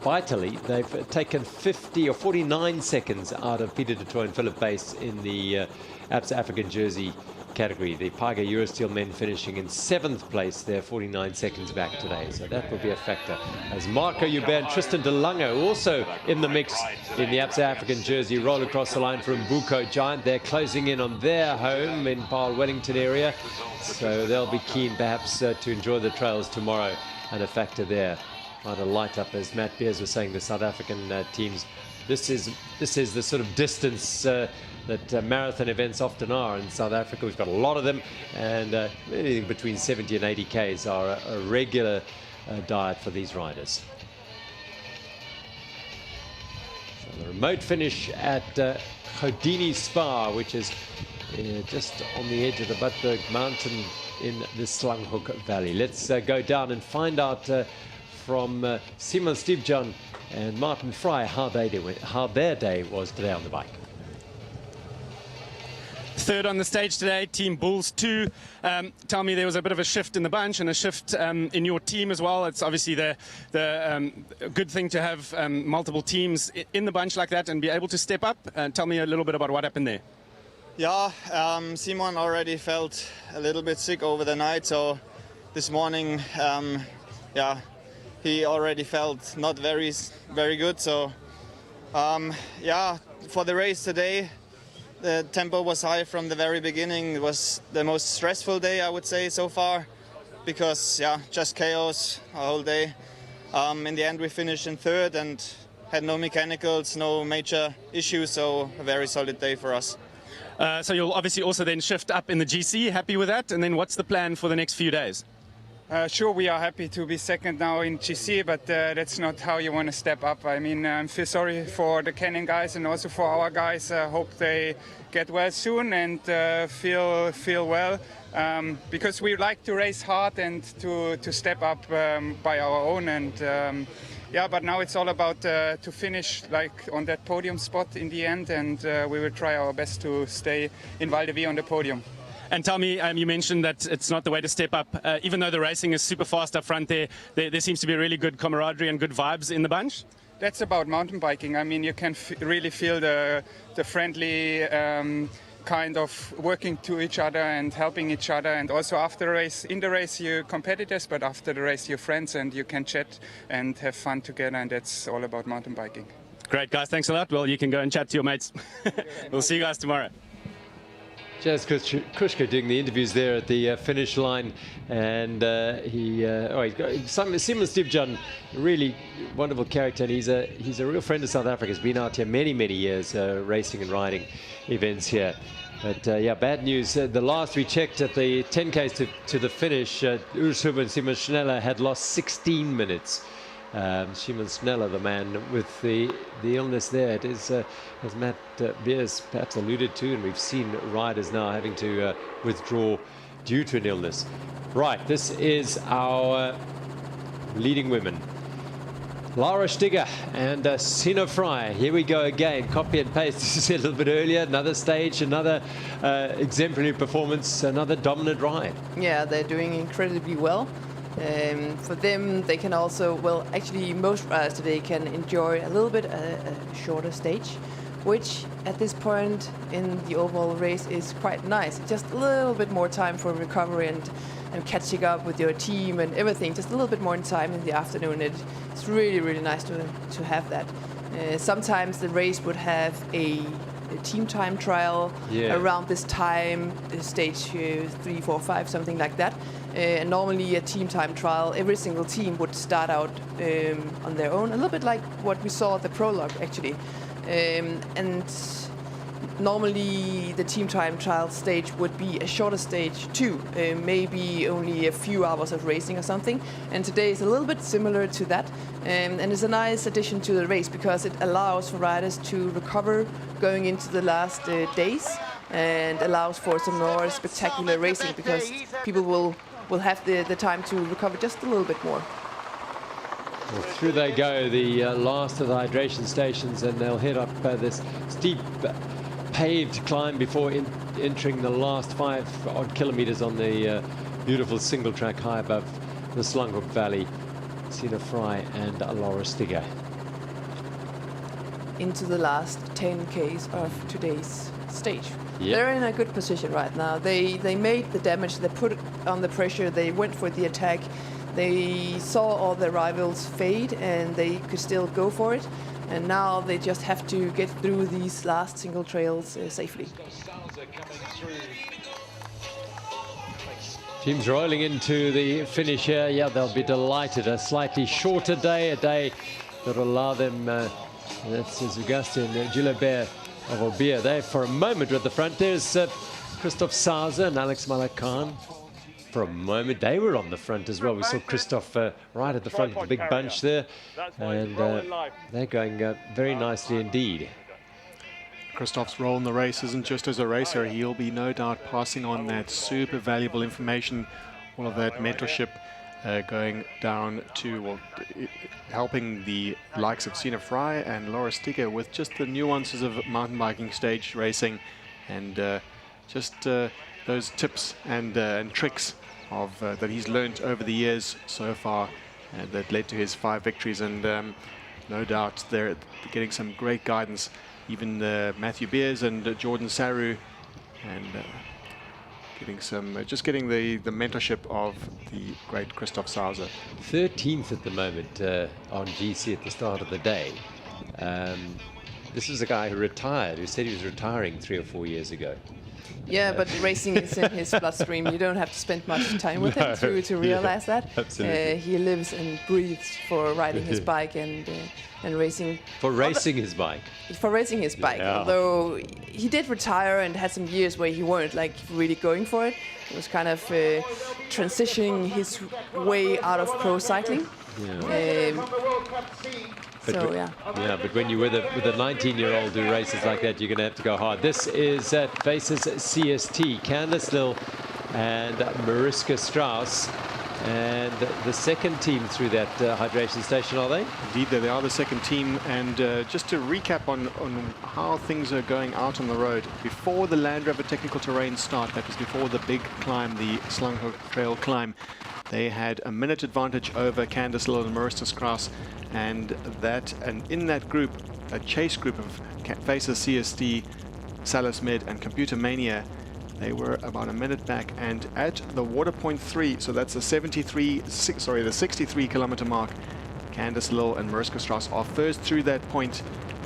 vitally they've taken 50 or 49 seconds out of Peter de Troy and Philip Bass in the Absa African jersey category. The Pyga Eurosteel men finishing in 7th place. They're 49 seconds back today, so that will be a factor. As Marco Joubert and Tristan de Lange also in the mix in the Absa African jersey, roll across the line from Mbuko Giant. They're closing in on their home in Paarl, Wellington area, so they'll be keen perhaps to enjoy the trails tomorrow, and a factor there. Trying to light up, as Matt Beers was saying, the South African teams. This is the sort of distance that marathon events often are in South Africa. We've got a lot of them, and anything between 70 and 80 Ks are a regular diet for these riders. So the remote finish at Goudini Spa, which is just on the edge of the Limietberg Mountain in the Slanghoek Valley. Let's go down and find out from Simon Stiepjan and Martin Fry how their day was today on the bike. Third on the stage today, Team Bulls 2. Tell me, there was a bit of a shift in the bunch and a shift in your team as well. It's obviously the good thing to have multiple teams in the bunch like that and be able to step up. Tell me a little bit about what happened there. Yeah, Simon already felt a little bit sick over the night, so this morning, yeah, he already felt not very good. So, yeah, for the race today, the tempo was high from the very beginning. It was the most stressful day, I would say, so far, because, yeah, just chaos a whole day. In the end, we finished in 3rd and had no mechanicals, no major issues, so a very solid day for us. So you'll obviously also then shift up in the GC. Happy with that? And then what's the plan for the next few days? Sure, we are happy to be second now in GC, but that's not how you want to step up. I mean, I feel sorry for the Canon guys and also for our guys. Hope they get well soon and feel well, because we like to race hard and to step up by our own. And yeah, but now it's all about to finish like on that podium spot in the end, and we will try our best to stay in Val de Vie on the podium. And tell me, you mentioned that it's not the way to step up. Even though the racing is super fast up front there seems to be really good camaraderie and good vibes in the bunch. That's about mountain biking. I mean, you can really feel the friendly kind of working to each other and helping each other. And also after the race, in the race you're competitors, but after the race you're friends and you can chat and have fun together. And that's all about mountain biking. Great, guys. Thanks a lot. Well, you can go and chat to your mates. We'll see you guys tomorrow. Jaz Krushka doing the interviews there at the finish line, and he's got Simon Stibjan, really wonderful character, and he's a real friend of South Africa. He's been out here many years racing and riding events here. But yeah, bad news. The last we checked at the 10Ks to the finish, Ursula and Simon Schneller had lost 16 minutes. Simon Schneller, the man with the illness there. It is, as Matt Beers perhaps alluded to, and we've seen riders now having to withdraw due to an illness. Right, this is our leading women. Laura Stigger and Sina Fry. Here we go again. Copy and paste. As you said a little bit earlier, another stage, another exemplary performance, another dominant ride. Yeah, they're doing incredibly well. For them, they can also, well, actually most riders today can enjoy a little bit a shorter stage, which at this point in the overall race is quite nice. Just a little bit more time for recovery and catching up with your team and everything. Just a little bit more time in the afternoon. It's really nice to have that. Sometimes the race would have a team time trial around this time, stage 3, 4, 5, something like that. And normally a team time trial, every single team would start out on their own, a little bit like what we saw at the prologue actually. And normally the team time trial stage would be a shorter stage too, maybe only a few hours of racing or something. And today is a little bit similar to that. And it's a nice addition to the race because it allows for riders to recover going into the last days, and allows for some more spectacular racing because people will have the time to recover just a little bit more. Well, through they go, the last of the hydration stations, and they'll head up this steep paved climb before entering the last 5 odd kilometers on the beautiful single track high above the Slanghoek Valley. Sina Fry and Laura Stigger. Into the last 10 Ks of today's stage. Yep. They're in a good position right now. They made the damage, they put on the pressure, they went for the attack. They saw all their rivals fade and they could still go for it. And now they just have to get through these last single trails safely. Teams rolling into the finish here. Yeah, they'll be delighted. A slightly shorter day, a day that will allow them, that's Augustin Gilbert of Albia. They for a moment at the front. There's Christoph Sauser and Alex Malakan. For a moment, they were on the front as well. We saw Christoph right at the front of the big bunch there. And they're going very nicely indeed. Christoph's role in the race isn't just as a racer. He'll be no doubt passing on that super valuable information, all of that mentorship going down to, well, helping the likes of Sina Fry and Laura Stigger with just the nuances of mountain biking stage racing, and just those tips and tricks of that he's learned over the years so far, that led to his 5 victories. And no doubt they're getting some great guidance, even Matthew Beers and Jordan Saru, and getting the mentorship of the great Christoph Sauser. 13th at the moment on GC at the start of the day. This is a guy who retired, who said he was retiring 3 or 4 years ago. Yeah, but racing is in his bloodstream. You don't have to spend much time with him to realize that. Absolutely. He lives and breathes for riding his bike and racing. For racing his bike. For racing his bike. Yeah. Although he did retire and had some years where he weren't like really going for it. He was kind of transitioning his way out of pro cycling. Yeah. But when you're with a 19-year-old who races like that, you're going to have to go hard. This is Faces CST, Candice Lill and Mariska Strauss, and the second team through that hydration station, are they? Indeed, they are the second team. And just to recap on how things are going out on the road, before the Land Rover Technical Terrain start, that was before the big climb, the Slanghoek Trail climb, they had a minute advantage over Candice Lill and Mariska Strauss. And in that group, a chase group of Faces CST, Salus Med and Computer Mania, they were about a minute back. And at the water point 3, so that's the 63 kilometer mark, Candice Lill and Mariska Strauss are first through that point.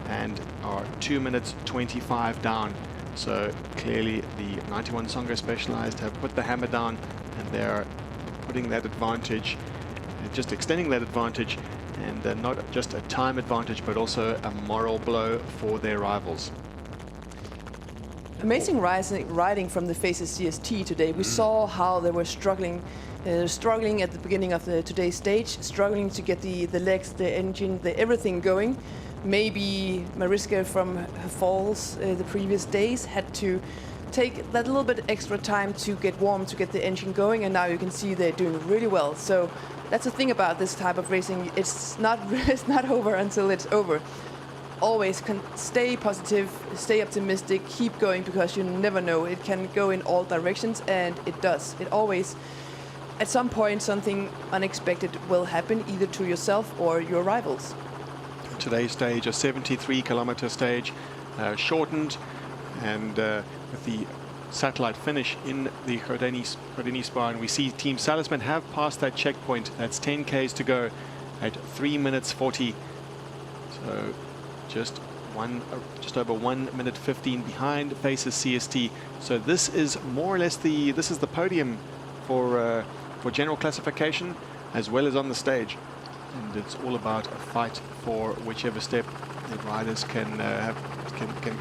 and are 2 minutes 25 down. So clearly the 91 Songo Specialized have put the hammer down, and they're putting that advantage, just extending that advantage, and not just a time advantage, but also a moral blow for their rivals. Amazing riding from the Faces CST today. We saw how they were struggling at the beginning of today's stage, struggling to get the legs, the engine, everything going. Maybe Mariska from her falls the previous days had to take that little bit extra time to get warm, to get the engine going, and now you can see they're doing really well. So that's the thing about this type of racing. It's not over until it's over. Always stay positive, stay optimistic, keep going, because you never know. It can go in all directions, and it does. It always, at some point, something unexpected will happen, either to yourself or your rivals. Today's stage, a 73-kilometer stage, shortened, and with the satellite finish in the Goudini Spa, and we see Team Salisman have passed that checkpoint. That's 10 Ks to go at 3 minutes 40. So just over 1 minute 15 behind Faces CST. So this is more or less the podium for general classification as well as on the stage. And it's all about a fight for whichever step the riders can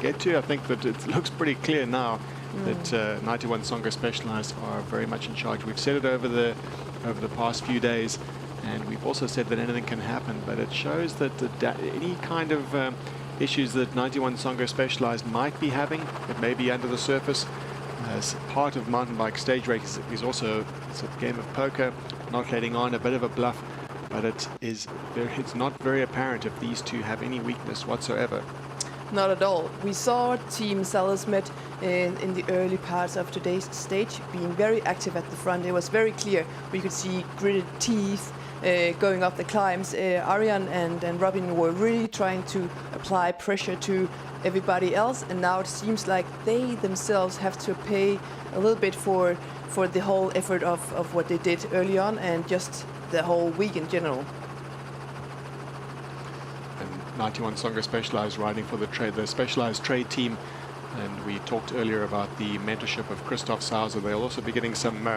get to. I think that it looks pretty clear now that 91 Songo Specialized are very much in charge. We've said it over the past few days, and we've also said that anything can happen. But it shows that any kind of issues that 91 Songo Specialized might be having, it may be under the surface. As part of mountain bike stage race is also it's a game of poker, not letting on, a bit of a bluff. But it's not very apparent if these two have any weakness whatsoever. Not at all. We saw Team Salisman in the early parts of today's stage being very active at the front. It was very clear. We could see gritted teeth going up the climbs. Arian and Robin were really trying to apply pressure to everybody else, and now it seems like they themselves have to pay a little bit for the whole effort of what they did early on, and just the whole week in general. And 91 Songo Specialized riding for the Specialized trade team, and we talked earlier about the mentorship of Christoph Sauser. They'll also be getting some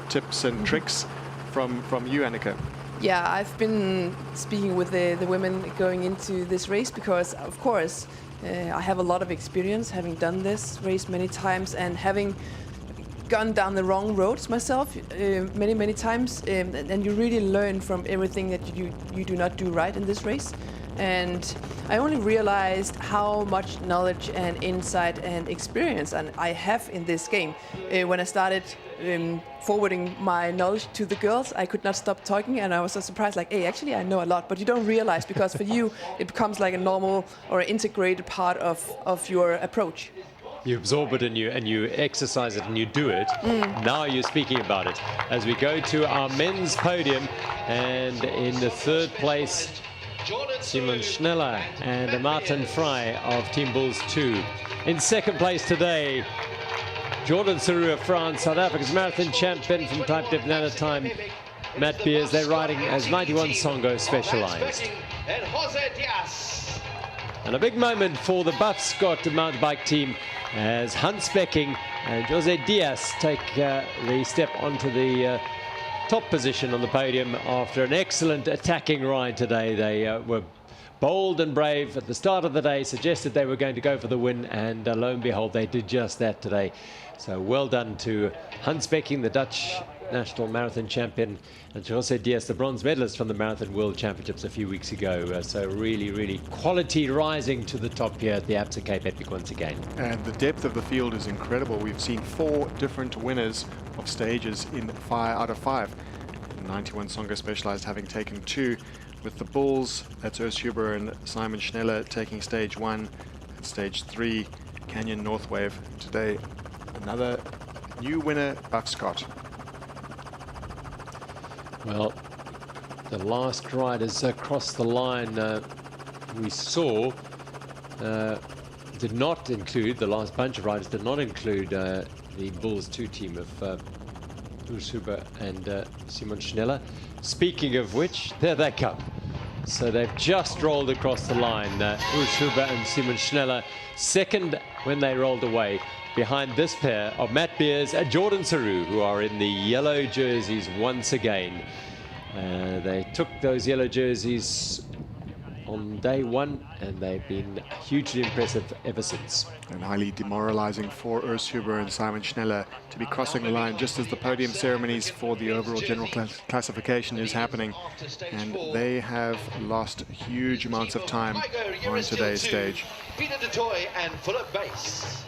tips and tricks from you, Annika. Yeah, I've been speaking with the women going into this race because, of course, I have a lot of experience having done this race many times and having gone down the wrong roads myself many times, and you really learn from everything that you do not do right in this race. And I only realized how much knowledge and insight and experience I have in this game. When I started forwarding my knowledge to the girls, I could not stop talking, and I was so surprised, like, hey, actually I know a lot, but you don't realize, because for you it becomes like a normal or integrated part of your approach. You absorb it and you exercise it and you do it. Now you're speaking about it. As we go to our men's podium, and in the third place, Simon Schneller and Martin Frey of Team Bulls 2. In second place today, Jordan Sarou of France, South Africa's marathon champion from Type Dip Nano Time. Matt Beers, they're riding as 91 Songo Specialized. And a big moment for the Buff Scott mountain bike team, as Hans Becking and Jose Diaz take the step onto the top position on the podium after an excellent attacking ride today. They were bold and brave at the start of the day, suggested they were going to go for the win, and lo and behold, they did just that today. So well done to Hans Becking, the Dutch national marathon champion, and Jose Diaz, the bronze medalist from the Marathon World Championships a few weeks ago. So really quality rising to the top here at the Absa Cape Epic once again. And the depth of the field is incredible. We've seen 4 different winners of stages in 5 out of 5. 91 Songo Specialized having taken 2, with the Bulls, that's Urs Huber and Simon Schneller, taking stage 1 and stage 3, Canyon Northwave. Today, another new winner, Buff Scott. Well, the last riders across the line we saw did not include, the last bunch of riders did not include the Bulls 2 team of Urs Huber and Simon Schneller. Speaking of which, there they come. So they've just rolled across the line. Urs Huber and Simon Schneller, second when they rolled away. Behind this pair of Matt Beers and Jordan Saru, who are in the yellow jerseys once again. They took those yellow jerseys on day one, and they've been hugely impressive ever since. And highly demoralizing for Urs Huber and Simon Schneller to be crossing the line just as the podium ceremonies for the overall general classification is happening. And they have lost huge amounts of time on today's stage. Peter de Toy and Philip Bass.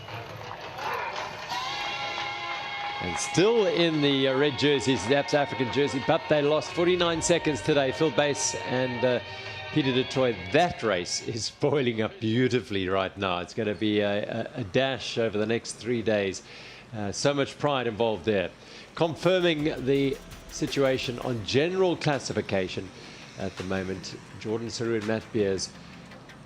And still in the red jerseys, the Absa African jersey, but they lost 49 seconds today. Phil Bass and Peter de Toy. That race is boiling up beautifully right now. It's going to be a dash over the next 3 days. So much pride involved there. Confirming the situation on general classification at the moment, Jordan Saru and Matt Beers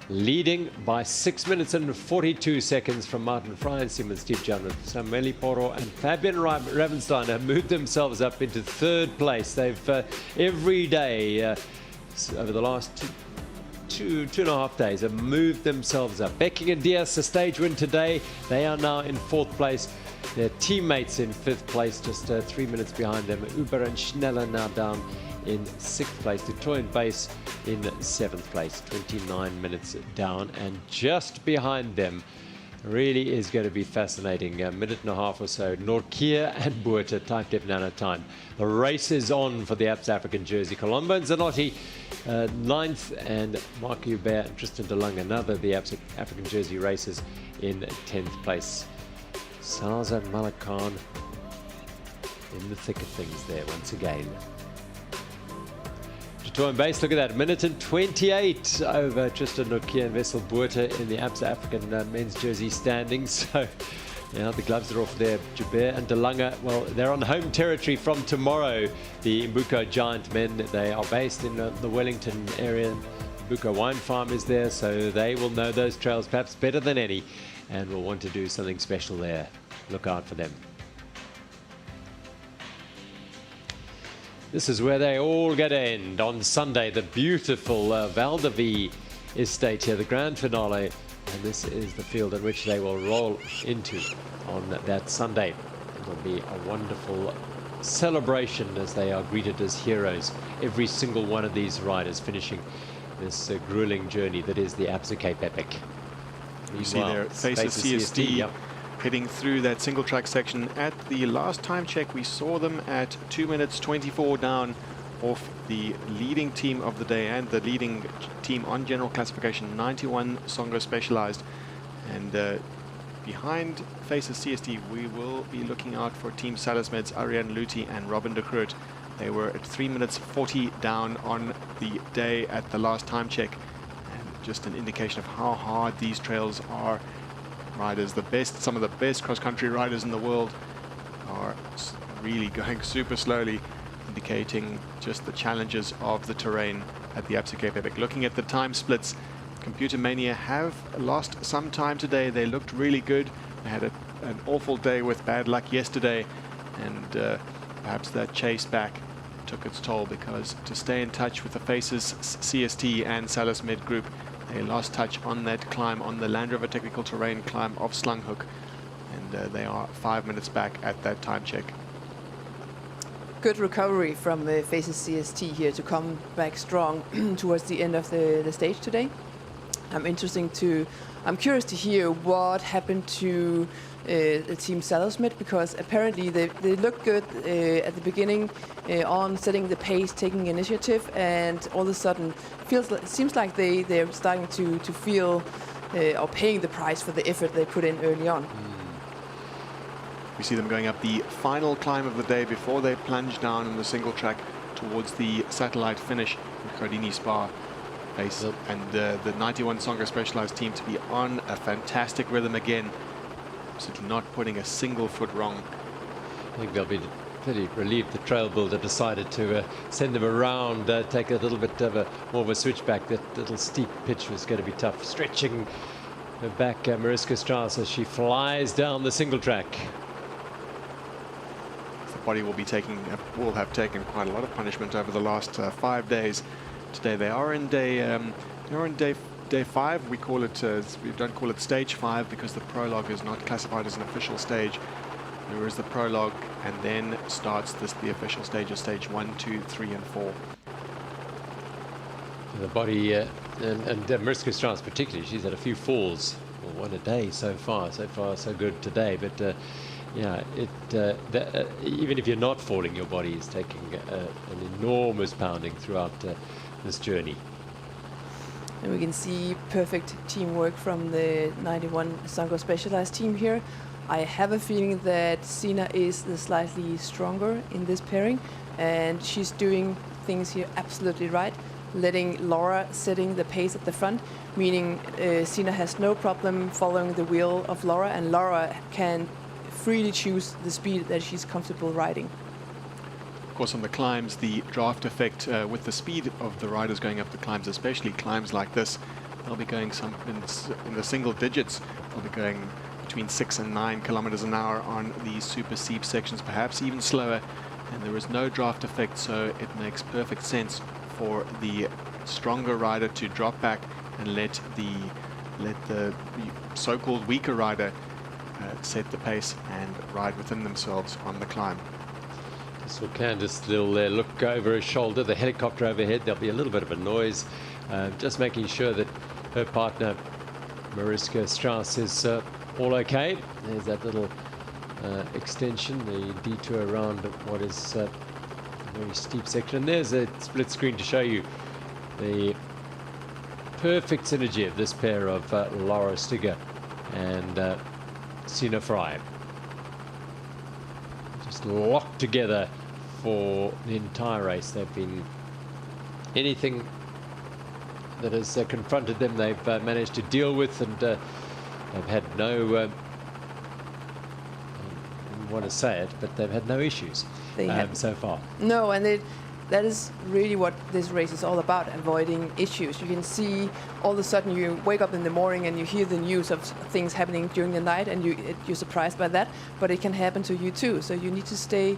leading by 6 minutes and 42 seconds from Martin Frey and Simon Steve Janman. Samuel Poro and Fabian Ravenstein have moved themselves up into third place. They've every day over the last two and a half days have moved themselves up. Becking and Diaz, a stage win today. They are now in fourth place. Their teammates in fifth place, just 3 minutes behind them. Huber and Schneller now down in sixth place. De Toy and Bass in seventh place, 29 minutes down. And just behind them really is going to be fascinating. A minute and a half or so. Nortje and Boerter, Type Dep Nano time. The race is on for the Absa African jersey. Colombo and Zanotti, ninth, and Mark Hubert and Tristan de Lange, another of the Absa African jersey races, in 10th place. Salza and Malakan in the thick of things there once again. Toy and Bass, look at that, minute and 28 over Tristan Nortje and Wessel Boerter in the Absa African men's jersey standings. So, yeah, the gloves are off there. Joubert and De Lange, well, they're on home territory from tomorrow. The Mbuko Giant men, they are based in the Wellington area. Mbuko Wine Farm is there, so they will know those trails perhaps better than any and will want to do something special there. Look out for them. This is where they all get to end on Sunday. The beautiful Valdevie estate here, the grand finale. And this is the field in which they will roll into on that Sunday. It will be a wonderful celebration as they are greeted as heroes. Every single one of these riders finishing this grueling journey that is the Absa Cape Epic. You see their faces CST. Yep. Heading through that single track section. At the last time check, we saw them at 2 minutes 24 down off the leading team of the day and the leading team on general classification, 91 Songo Specialized. And behind faces CST, we will be looking out for Team Salasmed's Ariane Luti and Robin de Groot. They were at 3 minutes 40 down on the day at the last time check. And just an indication of how hard these trails are. Riders, some of the best cross-country riders in the world, are really going super slowly, indicating just the challenges of the terrain at the Absa Cape Epic. Looking at the time splits, Computer Mania have lost some time today. They looked really good. They had an awful day with bad luck yesterday, and perhaps that chase back took its toll, because to stay in touch with the faces CST and Salasmed group, they lost touch on that climb, on the Land Rover Technical Terrain climb of Slanghoek, and they are 5 minutes back at that time check. Good recovery from Faces CST here to come back strong towards the end of the stage today. I'm curious to hear what happened to the team Salasmed, because apparently they looked good at the beginning on setting the pace, taking initiative, and all of a sudden seems like they're starting to feel or paying the price for the effort they put in early on. We see them going up the final climb of the day before they plunge down in the single track towards the satellite finish with Goudini Spa. And the 91 Songo Specialized team to be on a fantastic rhythm again, absolutely not putting a single foot wrong. I think they'll be pretty relieved the trail builder decided to send them around, take a little bit of more of a switchback. That little steep pitch was going to be tough. Stretching her back, Mariska Strauss, as she flies down the single track. The body will have taken quite a lot of punishment over the last 5 days. today. They are in day 5. We call it, we don't call it stage 5 because the prologue is not classified as an official stage. There is the prologue, and then starts the official stages, stage 1, 2, 3, and 4. The body, and Mariska Strauss particularly, she's had a few falls, well, one a day so far so good today, but yeah, even if you're not falling, your body is taking an enormous pounding throughout this journey. And we can see perfect teamwork from the 91 Songo Specialized team here. I have a feeling that Sina is the slightly stronger in this pairing, and she's doing things here absolutely right, letting Laura setting the pace at the front, meaning Sina has no problem following the wheel of Laura, and Laura can freely choose the speed that she's comfortable riding. Of course, on the climbs, the draft effect with the speed of the riders going up the climbs, especially climbs like this, they'll be going some in the single digits. They'll be going between 6 and 9 kilometers an hour on these super steep sections, perhaps even slower, and there is no draft effect, so it makes perfect sense for the stronger rider to drop back and let the so-called weaker rider set the pace and ride within themselves on the climb. So Candice still look over her shoulder, the helicopter overhead. There'll be a little bit of a noise, just making sure that her partner Mariska Strauss is all okay. There's that little extension, the detour around what is a very steep section. And there's a split screen to show you the perfect synergy of this pair of Laura Stigger and Sina Frey. Just locked together for the entire race. They've been anything that has confronted them, they've managed to deal with, and they've had no I don't want to say it, but they've had no issues so far. No, and that is really what this race is all about, avoiding issues. You can see all of a sudden you wake up in the morning and you hear the news of things happening during the night, and you're surprised by that, but it can happen to you too. So you need to stay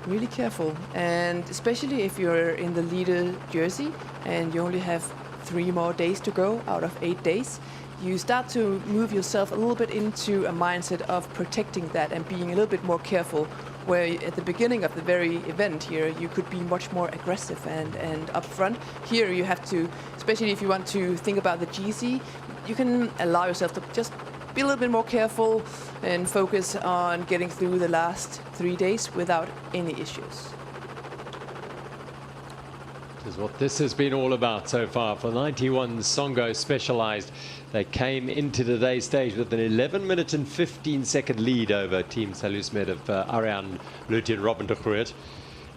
really careful, and especially if you're in the leader jersey and you only have 3 more days to go out of 8 days, you start to move yourself a little bit into a mindset of protecting that and being a little bit more careful, where at the beginning of the very event here you could be much more aggressive and up front. Here you have to, especially if you want to think about the GC, you can allow yourself to just be a little bit more careful and focus on getting through the last 3 days without any issues. Is what this has been all about so far for 91 Songo Specialized. They came into today's stage with an 11-minute and 15-second lead over Team Salusmed of Arjan Luthi and Robin de Groot,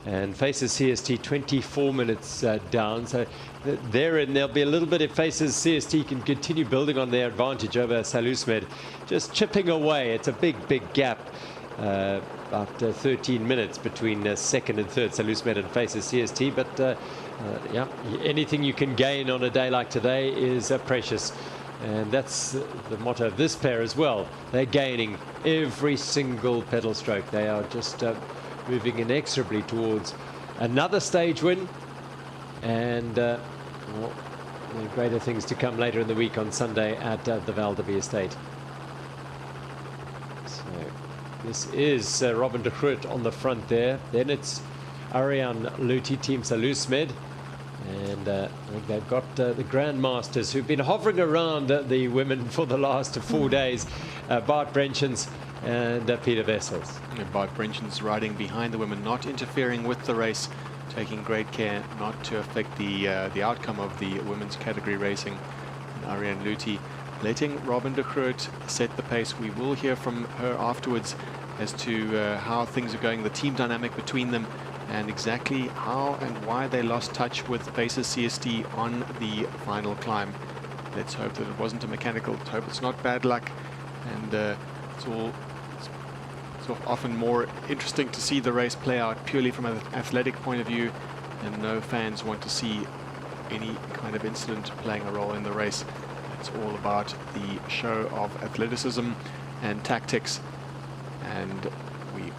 and faces CST 24 minutes down. So there'll be a little bit if faces CST can continue building on their advantage over Salusmed, just chipping away. It's a big gap. About 13 minutes between second and third Salusmed and faces CST, but yeah, anything you can gain on a day like today is precious, and that's the motto of this pair as well. They're gaining every single pedal stroke. They are just moving inexorably towards another stage win, and well, greater things to come later in the week on Sunday at the Val de Vie Estate. This is Robin de Groot on the front there. Then it's Arjan Luthi, Team Salusmed. And I think they've got the Grandmasters who've been hovering around the women for the last 4 days. Bart Brenchens and Peter Wessels. Bart Brenchens riding behind the women, not interfering with the race, taking great care not to affect the outcome of the women's category racing. And Arjan Luthi letting Robin de Groot set the pace. We will hear from her afterwards as to how things are going, the team dynamic between them, and exactly how and why they lost touch with Faces CST on the final climb. Let's hope that it wasn't a mechanical. Let's hope it's not bad luck, and it's often more interesting to see the race play out purely from an athletic point of view, and no fans want to see any kind of incident playing a role in the race. It's all about the show of athleticism and tactics, and we will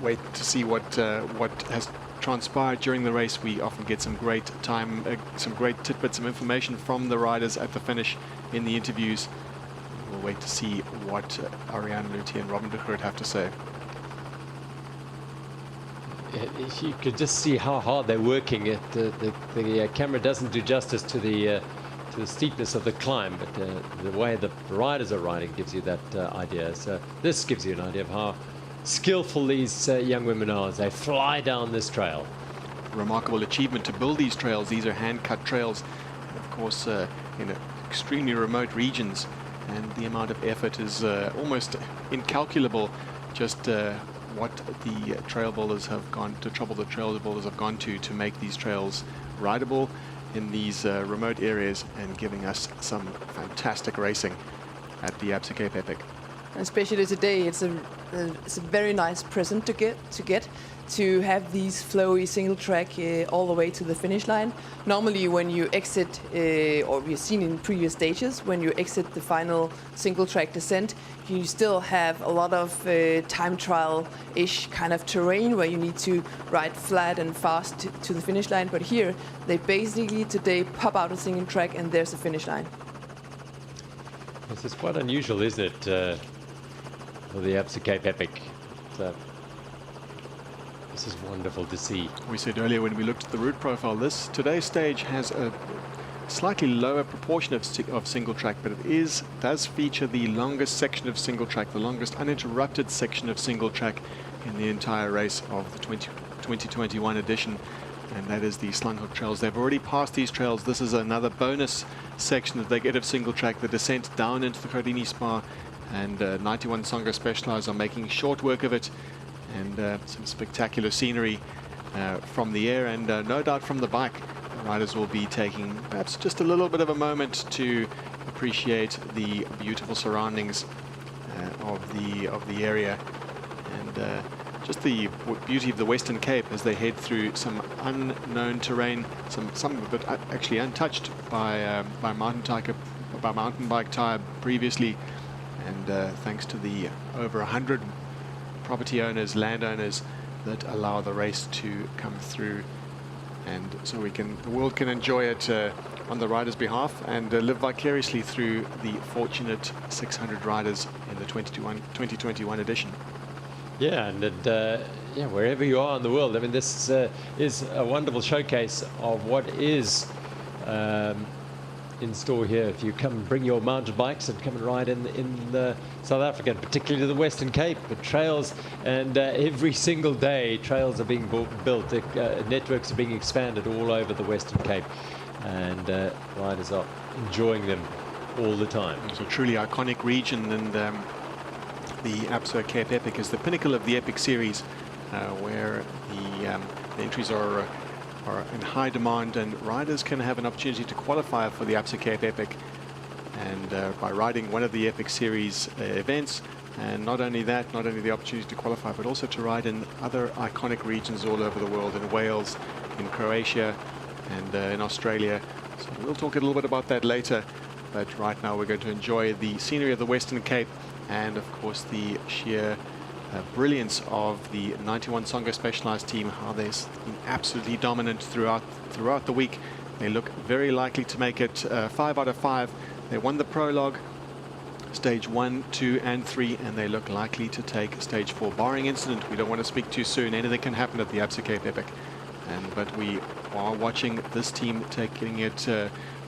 wait to see what has transpired during the race. We often get some great some great tidbits, some information from the riders at the finish in the interviews. We'll wait to see what Ariane Luthi and Robin de Groot have to say. You could just see how hard they're working. The camera doesn't do justice to the steepness of the climb, but the way the riders are riding gives you that idea. So this gives you an idea of how skillful these young women are as they fly down this trail. Remarkable achievement to build these trails. These are hand-cut trails, and of course in extremely remote regions, and the amount of effort is almost incalculable. Just what the trail builders have gone to, trouble the trail builders have gone to make these trails rideable in these remote areas, and giving us some fantastic racing at the Absa Cape Epic. And especially today, it's a very nice present to get to have these flowy single track all the way to the finish line. Normally when you exit, or we've seen in previous stages, when you exit the final single track descent, you still have a lot of time trial-ish kind of terrain where you need to ride flat and fast to the finish line. But here, they basically today pop out a single track and there's the finish line. This is quite unusual, isn't it, for the Absa Cape Epic? So this is wonderful to see. We said earlier when we looked at the route profile, today's stage has a slightly lower proportion of single track, but it does feature the longest section of single track, the longest uninterrupted section of single track in the entire race of the 2021 edition, and that is the Slanghoek trails. They've already passed these trails. This is another bonus section that they get of single track, the descent down into the Goudini Spa, and 91 Songo Specialized are making short work of it, and some spectacular scenery from the air, and no doubt from the bike. The riders will be taking perhaps just a little bit of a moment to appreciate the beautiful surroundings of the area, and just the beauty of the Western Cape as they head through some unknown terrain, some of it actually untouched by mountain bike tire previously, and thanks to the over 100 property owners, landowners that allow the race to come through, and so the world can enjoy it on the riders' behalf, and live vicariously through the fortunate 600 riders in the 2021 edition. Yeah, and yeah, wherever you are in the world, I mean, this is a wonderful showcase of what is in store here. If you come and bring your mountain bikes and come and ride in South Africa, and particularly the Western Cape, the trails, and every single day trails are being built, networks are being expanded all over the Western Cape, and riders are enjoying them all the time. It's a truly iconic region, and the Absa Cape Epic is the pinnacle of the Epic series, where the entries are in high demand, and riders can have an opportunity to qualify for the Absa Cape Epic, and by riding one of the Epic series events, and not only the opportunity to qualify, but also to ride in other iconic regions all over the world, in Wales, in Croatia, and in Australia. So we'll talk a little bit about that later, but right now we're going to enjoy the scenery of the Western Cape, and of course the sheer brilliance of the 91 Songo Specialized team, how they've been absolutely dominant throughout the week. They look very likely to make it 5 out of 5. They won the prologue, stage 1, 2, and 3, and they look likely to take stage 4. Barring incident, we don't want to speak too soon. Anything can happen at the Absa Cape Epic, but we are watching this team taking it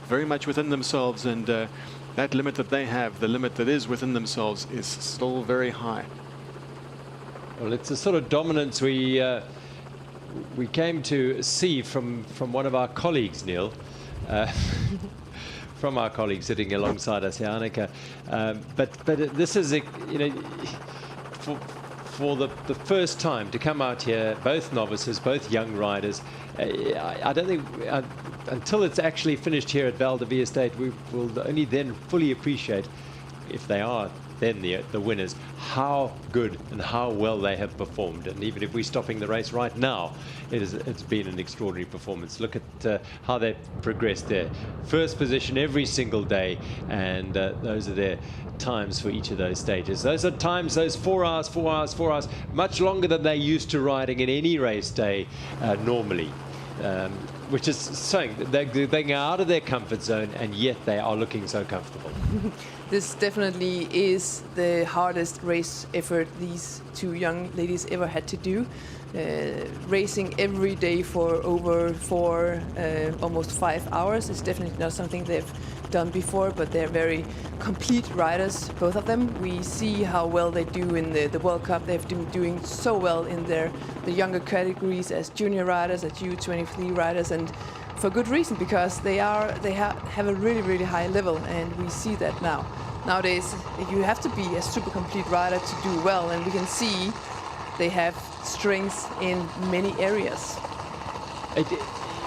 very much within themselves, and that limit that they have, the limit that is within themselves, is still very high. Well, it's a sort of dominance we came to see from one of our colleagues, Neil, from our colleague sitting alongside us here, Annika. But this is, for the first time to come out here, both novices, both young riders. I don't think until it's actually finished here at Val de Vie Estate, we will only then fully appreciate, if they are then the winners, how good and how well they have performed. And even if we're stopping the race right now, it's been an extraordinary performance. Look at how they've progressed there. First position every single day, and those are their times for each of those stages. Those are times, those 4 hours, 4 hours, 4 hours, much longer than they're used to riding in any race day normally. Which is saying they're getting out of their comfort zone, and yet they are looking so comfortable. This definitely is the hardest race effort these two young ladies ever had to do. Racing every day for over almost 5 hours is definitely not something they've done before, but they're very complete riders, both of them. We see how well they do in the World Cup. They've been doing so well in the younger categories as junior riders, as U23 riders, and for good reason, because they have a really, really high level, and we see that now. Nowadays, you have to be a super complete rider to do well, and we can see they have strengths in many areas.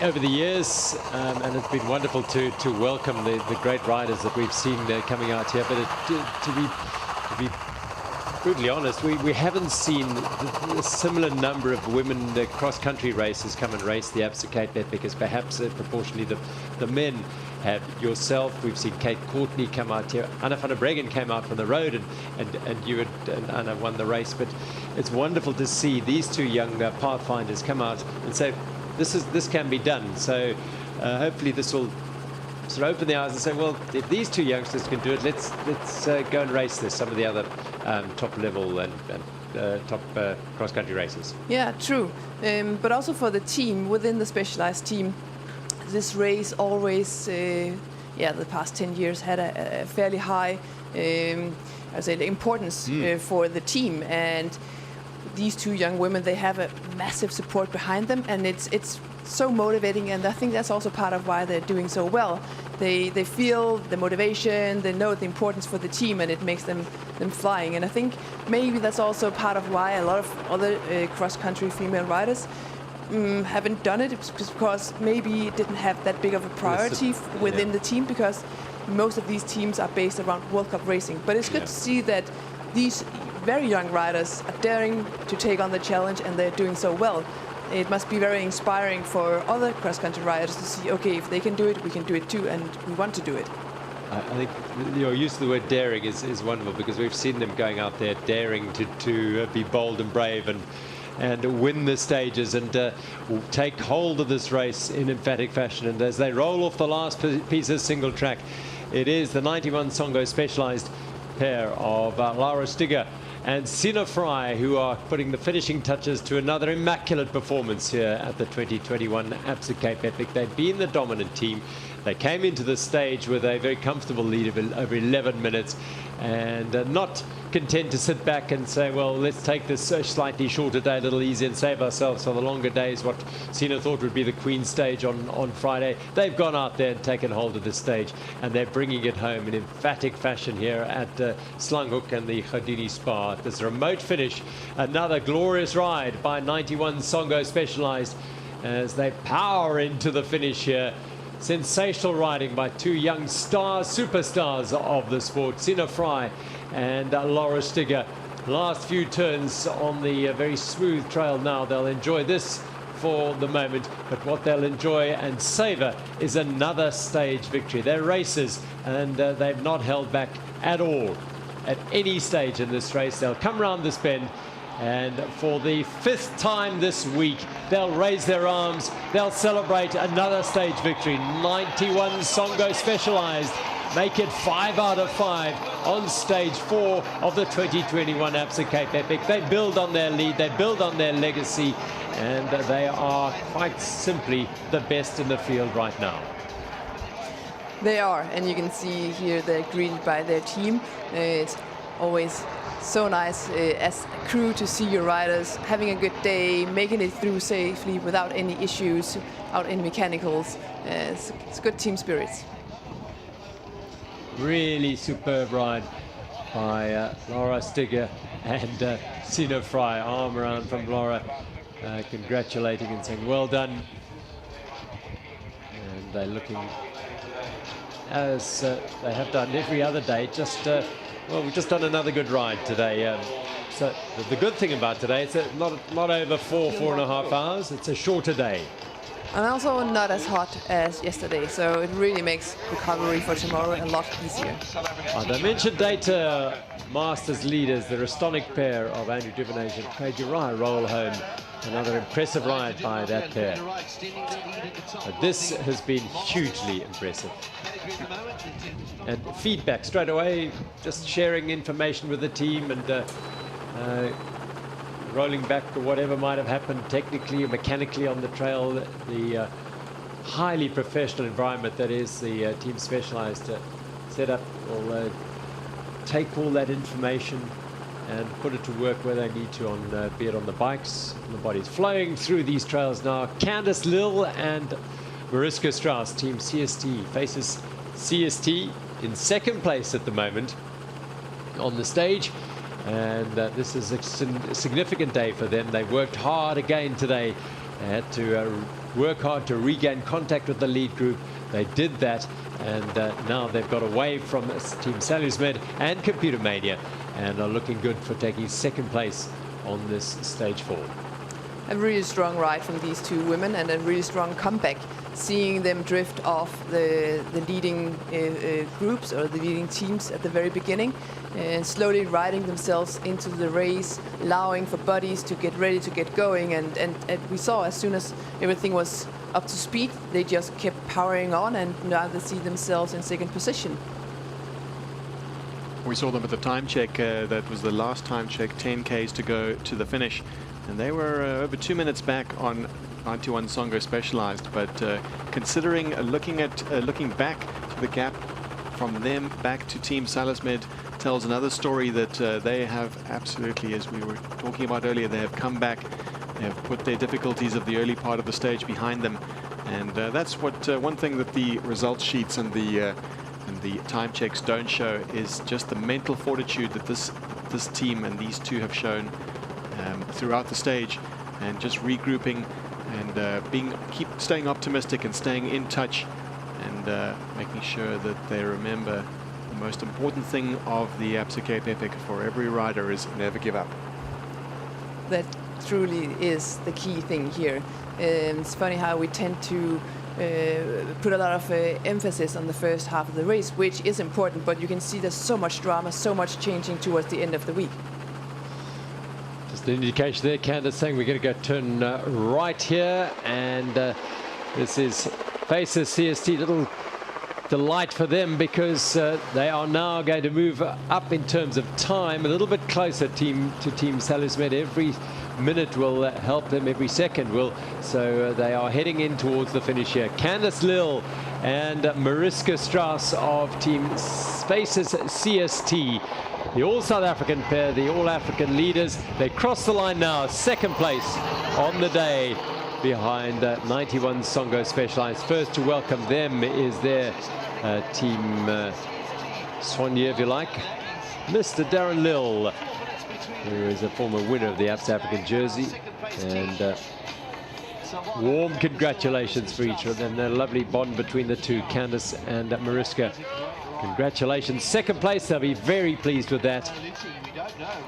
Over the years, and it's been wonderful to welcome the great riders that we've seen coming out here, but to be brutally honest, we haven't seen a similar number of women cross-country racers come and race the Absa Cape Epic as perhaps proportionally the men have. Yourself, we've seen Kate Courtney come out here. Anna van der Breggen came out from the road, and you and Anna won the race. But it's wonderful to see these two young pathfinders come out and say, this can be done. So hopefully this will sort of open the eyes and say, well, if these two youngsters can do it, let's go and race this. Some of the other top level and top cross-country races. Yeah, true. But also for the team, within the specialized team, this race always, the past 10 years had a fairly high, I'd say, importance for the team. And these two young women, they have a massive support behind them, and it's so motivating, and I think that's also part of why they're doing so well. They feel the motivation, they know the importance for the team, and it makes them flying. And I think maybe that's also part of why a lot of other cross-country female riders haven't done it, because maybe it didn't have that big of a priority within the team, because most of these teams are based around World Cup racing. But it's good to see that these very young riders are daring to take on the challenge, and they're doing so well. It must be very inspiring for other cross-country riders to see, okay, if they can do it, we can do it too, and we want to do it. I think your use of the word daring is wonderful, because we've seen them going out there daring to be bold and brave and win the stages and take hold of this race in emphatic fashion. And as they roll off the last piece of single track, it is the 91 Songo specialized pair of Laura Stigger and Sina Fry, who are putting the finishing touches to another immaculate performance here at the 2021 Absa Cape Epic. They've been the dominant team. They came into the stage with a very comfortable lead of over 11 minutes, and not content to sit back and say, well, let's take this slightly shorter day a little easier and save ourselves for the longer days, what Sina thought would be the Queen stage on Friday. They've gone out there and taken hold of the stage, and they're bringing it home in emphatic fashion here at Slanghoek and the Goudini Spa. This remote finish, another glorious ride by 91 Songo Specialized as they power into the finish here. Sensational riding by two young superstars of the sport, Sina Fry and Laura Stigger. Last few turns on the very smooth trail now. They'll enjoy this for the moment, but what they'll enjoy and savor is another stage victory. They're racers, and they've not held back at all at any stage in this race. They'll come around this bend, and for the 5th time this week, they'll raise their arms. They'll celebrate another stage victory. 91 Songo Specialized make it 5 out of 5 on stage 4 of the 2021 Absa Cape Epic. They build on their lead, they build on their legacy, and they are quite simply the best in the field right now. They are, and you can see here they're greeted by their team. It's always so nice as a crew to see your riders having a good day, making it through safely without any issues, without any mechanicals. It's good team spirits. Really superb ride by Laura Stigger and Sina Fry. Arm around from Laura, congratulating and saying well done. And they're looking as they have done every other day, just Well, we've just done another good ride today. So the good thing about today, it's not over 4.5 hours. It's a shorter day. And also not as hot as yesterday, so it really makes recovery for tomorrow a lot easier. Dimension Data Masters leaders, the Restonic pair of Andrew Divinage and Craig Uriah roll home. Another impressive ride by that pair. But this has been hugely impressive. And feedback straight away, just sharing information with the team and rolling back to whatever might have happened technically or mechanically on the trail. The highly professional environment that is the Team Specialized setup will take all that information and put it to work where they need to, on be it on the bikes, on the bodies. Flowing through these trails now, Candice Lill and Mariska Strauss, Team CST, faces CST in second place at the moment on the stage. And this is a significant day for them. They worked hard again today. They had to work hard to regain contact with the lead group. They did that, and now they've got away from Team Salusmed and Computer Mania and are looking good for taking second place on this stage 4. A really strong ride from these two women and a really strong comeback. Seeing them drift off the leading groups or the leading teams at the very beginning and slowly riding themselves into the race, allowing for bodies to get ready to get going. And we saw as soon as everything was up to speed, they just kept powering on, and now they see themselves in second position. We saw them at the time check. That was the last time check, 10 Ks to go to the finish. And they were over 2 minutes back on 91 Songo Specialized. But considering looking back to the gap from them back to Team Salusmed tells another story that they have absolutely, as we were talking about earlier, they have come back. They have put their difficulties of the early part of the stage behind them. And that's what one thing that the results sheets and the time checks don't show is just the mental fortitude that this team and these two have shown throughout the stage, and just regrouping and keep staying optimistic and staying in touch, and making sure that they remember the most important thing of the Absa Cape Epic for every rider is never give up. That truly is the key thing here. It's funny how we tend to put a lot of emphasis on the first half of the race, which is important, but you can see there's so much drama, so much changing towards the end of the week. Just an indication there, Candace saying we're going to go turn right here, and this is faces CST. Little delight for them because they are now going to move up in terms of time, a little bit closer to Team Salusmed. Every minute will help them, every second will. So they are heading in towards the finish here. Candice Lill and Mariska Strauss of Team Spaces CST, the all South African pair, the all African leaders. They cross the line now, second place on the day behind 91 Songo Specialized. First to welcome them is their team soigné, if you like, Mr. Darren Lill, who is a former winner of the Absa African jersey, and warm congratulations for each of them. A lovely bond between the two, Candice and Mariska. Congratulations, second place. They'll be very pleased with that,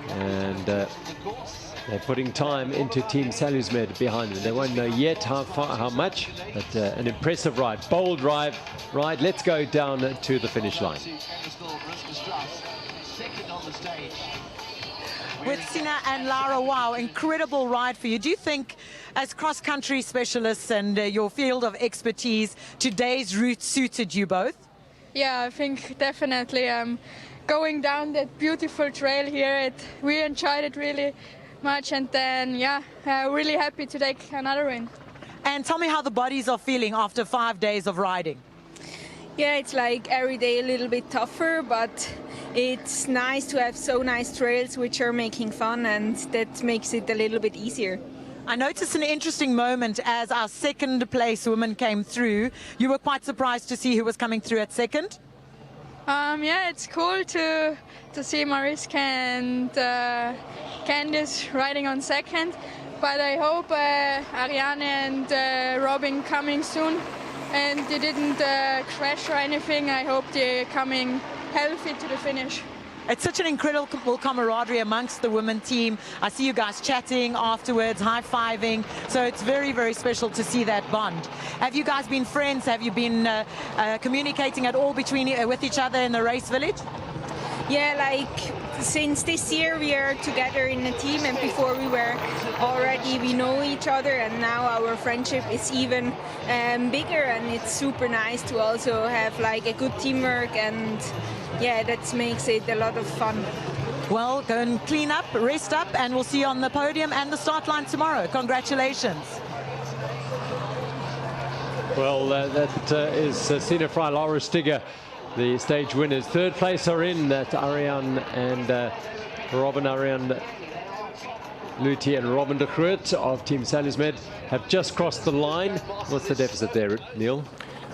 and they're putting time into Team Salusmed behind them. They won't know yet how much, but an impressive ride, bold ride. Let's go down to the finish line. With Sina and Lara, wow, incredible ride for you. Do you think, as cross-country specialists and your field of expertise, today's route suited you both? Yeah, I think definitely. Going down that beautiful trail here, we enjoyed it really much, and then really happy to take another win. And tell me how the bodies are feeling after 5 days of riding. Yeah, it's like every day a little bit tougher, but it's nice to have so nice trails which are making fun, and that makes it a little bit easier. I noticed an interesting moment as our second place woman came through. You were quite surprised to see who was coming through at second? Yeah, it's cool to see Mariska and Candice riding on second, but I hope Ariane and Robin coming soon, and they didn't crash or anything. I hope they're coming healthy to the finish. It's such an incredible camaraderie amongst the women team. I see you guys chatting afterwards, high-fiving. So it's very, very special to see that bond. Have you guys been friends? Have you been communicating at all with each other in the race village? Yeah, like since this year we are together in a team, and before we know each other, and now our friendship is even bigger, and it's super nice to also have like a good teamwork, and yeah, that makes it a lot of fun. Well, go and clean up, rest up, and we'll see you on the podium and the start line tomorrow. Congratulations. Well, that is Sina Fry, Laura Stigger, the stage winners. Third place are in that Ariane and Robin Ariane Luthi and Robin de Groot of Team Saronsberg have just crossed the line. What's the deficit there, Neil?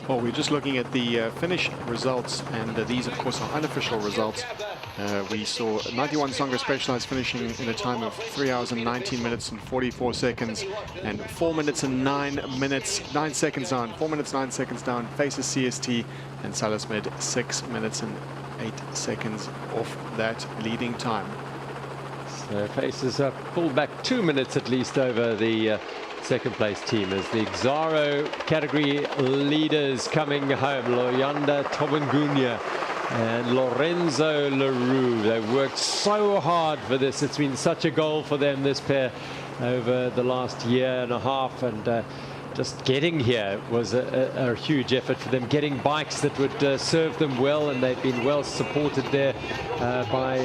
Well, we're just looking at the finish results, and these, of course, are unofficial results. We saw 91 Songo Specialized finishing in a time of 3 hours and 19 minutes and 44 seconds, and 4 minutes and 9 seconds down. 4 minutes, 9 seconds down. Faces CST and Saronsberg 6 minutes and 8 seconds off that leading time. So Faces pulled back 2 minutes at least over the second place team as the Xaro category leaders coming home. Loyanda Tobangunya and Lorenzo Leroux. They've worked so hard for this. It's been such a goal for them, this pair, over the last year and a half, and just getting here was a huge effort for them, getting bikes that would serve them well, and they've been well supported there by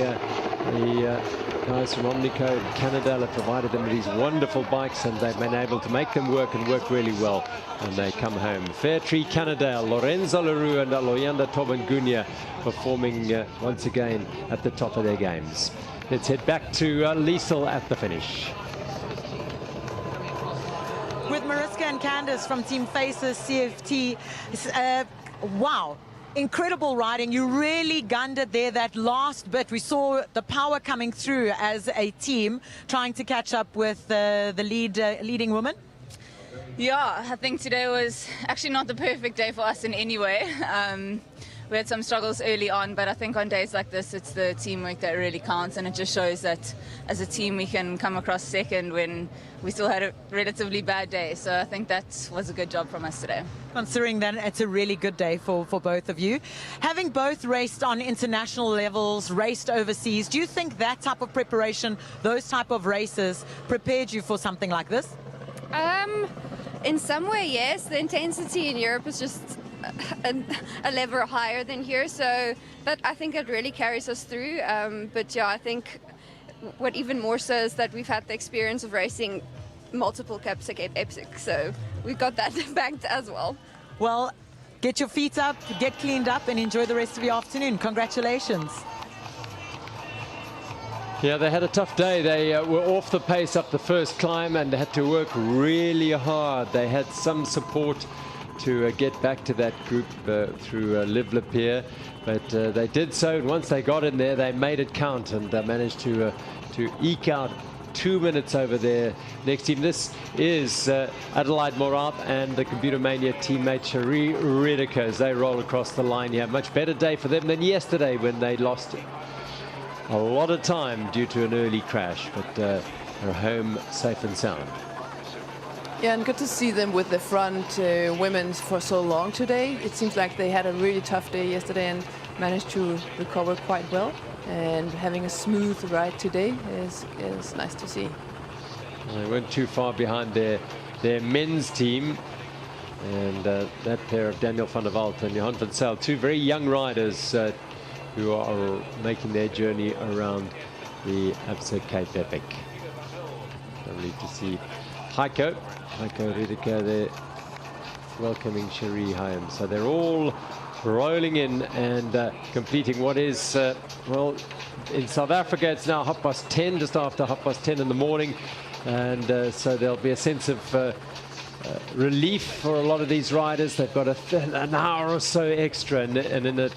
the guys from Omnico in Canada have provided them with these wonderful bikes, and they've been able to make them work and work really well, and they come home. Fairtree Canada, Lorenzo Leroux and Loyanda Tobangunya performing once again at the top of their games. Let's head back to Liesel at the finish. With Mariska and Candice from Team Faces CFT, wow. Incredible riding. You really gunned it there, that last bit. We saw the power coming through as a team, trying to catch up with the leading woman. Yeah, I think today was actually not the perfect day for us in any way. We had some struggles early on, but I think on days like this, it's the teamwork that really counts, and it just shows that as a team we can come across second when we still had a relatively bad day. So I think that was a good job from us today. Considering that it's a really good day for both of you. Having both raced on international levels, raced overseas, do you think that type of preparation, those type of races, prepared you for something like this? In some way, yes. The intensity in Europe is just a level higher than here, so that I think it really carries us through. But yeah, I think what even more so is that we've had the experience of racing multiple Caps at Cape Epic, so we've got that backed as well. Well, get your feet up, get cleaned up, and enjoy the rest of your afternoon. Congratulations. Yeah, they had a tough day. They were off the pace up the first climb and had to work really hard. They had some support to get back to that group through Liv Lapierre, but they did so, and once they got in there, they made it count and managed to eke out 2 minutes over their next team. This is Adelaide Morat and the Computer Mania teammate Cherie Redeker as they roll across the line here. Much better day for them than yesterday when they lost a lot of time due to an early crash, but they're home safe and sound. Yeah, and good to see them with the front women for so long today. It seems like they had a really tough day yesterday and managed to recover quite well. And having a smooth ride today is nice to see. They weren't too far behind their men's team. And that pair of Daniel van der Walt and Johan van Zyl, two very young riders who are making their journey around the Absa Cape Epic. Lovely to see Heiko Redeker there welcoming Cherie home. So they're all rolling in and completing what is, well, in South Africa it's now 10:30, just after 10:30 in the morning, and so there'll be a sense of relief for a lot of these riders. They've got an hour or so extra, and in an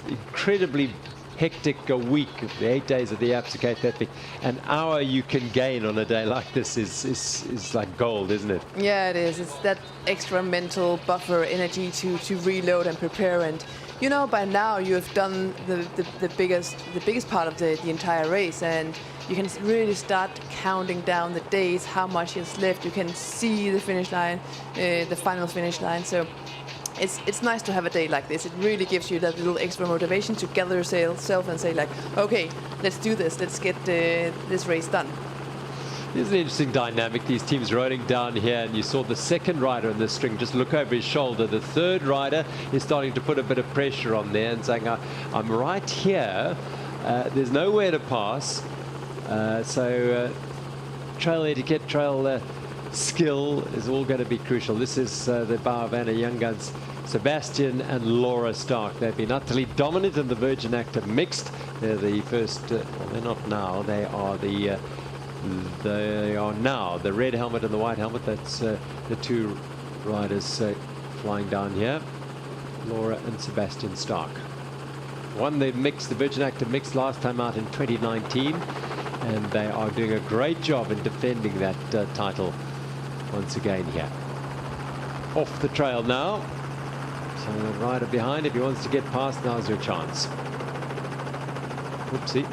incredibly hectic week, the 8 days of the Absa Cape Epic, an hour you can gain on a day like this is like gold, isn't it? Yeah, it is. It's that extra mental buffer energy to reload and prepare, and you know by now you have done the biggest part of the entire race, and you can really start counting down the days, how much is left. You can see the finish line, the final finish line. So it's nice to have a day like this. It really gives you that little extra motivation to gather yourself and say like, okay, let's do this. Let's get this race done. There's an interesting dynamic, these teams riding down here, and you saw the second rider in the string just look over his shoulder. The third rider is starting to put a bit of pressure on there and saying, I'm right here, there's nowhere to pass. So trail etiquette, trail skill is all going to be crucial. This is the Bauervanner Young Guns, Sebastian and Laura Stark. They've been utterly dominant in the Virgin Active mixed. They're the first, well, they're not now, they are now the red helmet and the white helmet. That's the two riders flying down here, Laura and Sebastian Stark. Won the Virgin Active mix last time out in 2019, and they are doing a great job in defending that title once again here. Off the trail now, so the rider behind, if he wants to get past, now's your chance. Oopsie.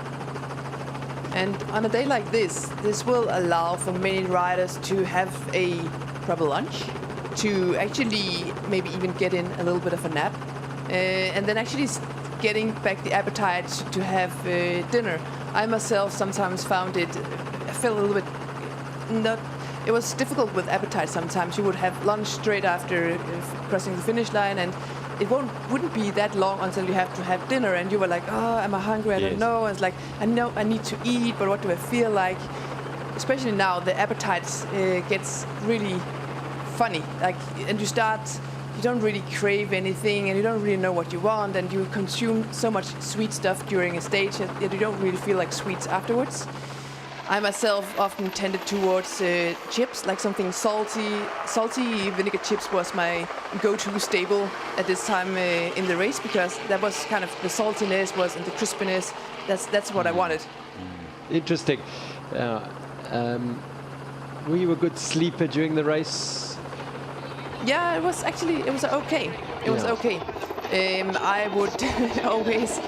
And on a day like this will allow for many riders to have a proper lunch, to actually maybe even get in a little bit of a nap, and then actually getting back the appetite to have dinner. I myself sometimes found I felt a little bit it was difficult with appetite sometimes. You would have lunch straight after crossing the finish line, and it wouldn't be that long until you have to have dinner, and you were like, oh, am I hungry? I don't know. And it's like, I know I need to eat, but what do I feel like? Especially now, the appetite gets really funny. Like, and you don't really crave anything, and you don't really know what you want, and you consume so much sweet stuff during a stage that you don't really feel like sweets afterwards. I myself often tended towards chips, like something salty. Salty vinegar chips was my go-to staple at this time in the race, because that was kind of the saltiness and the crispiness. That's what I wanted. Interesting. Were you a good sleeper during the race? Yeah, it was okay. It was okay. I would always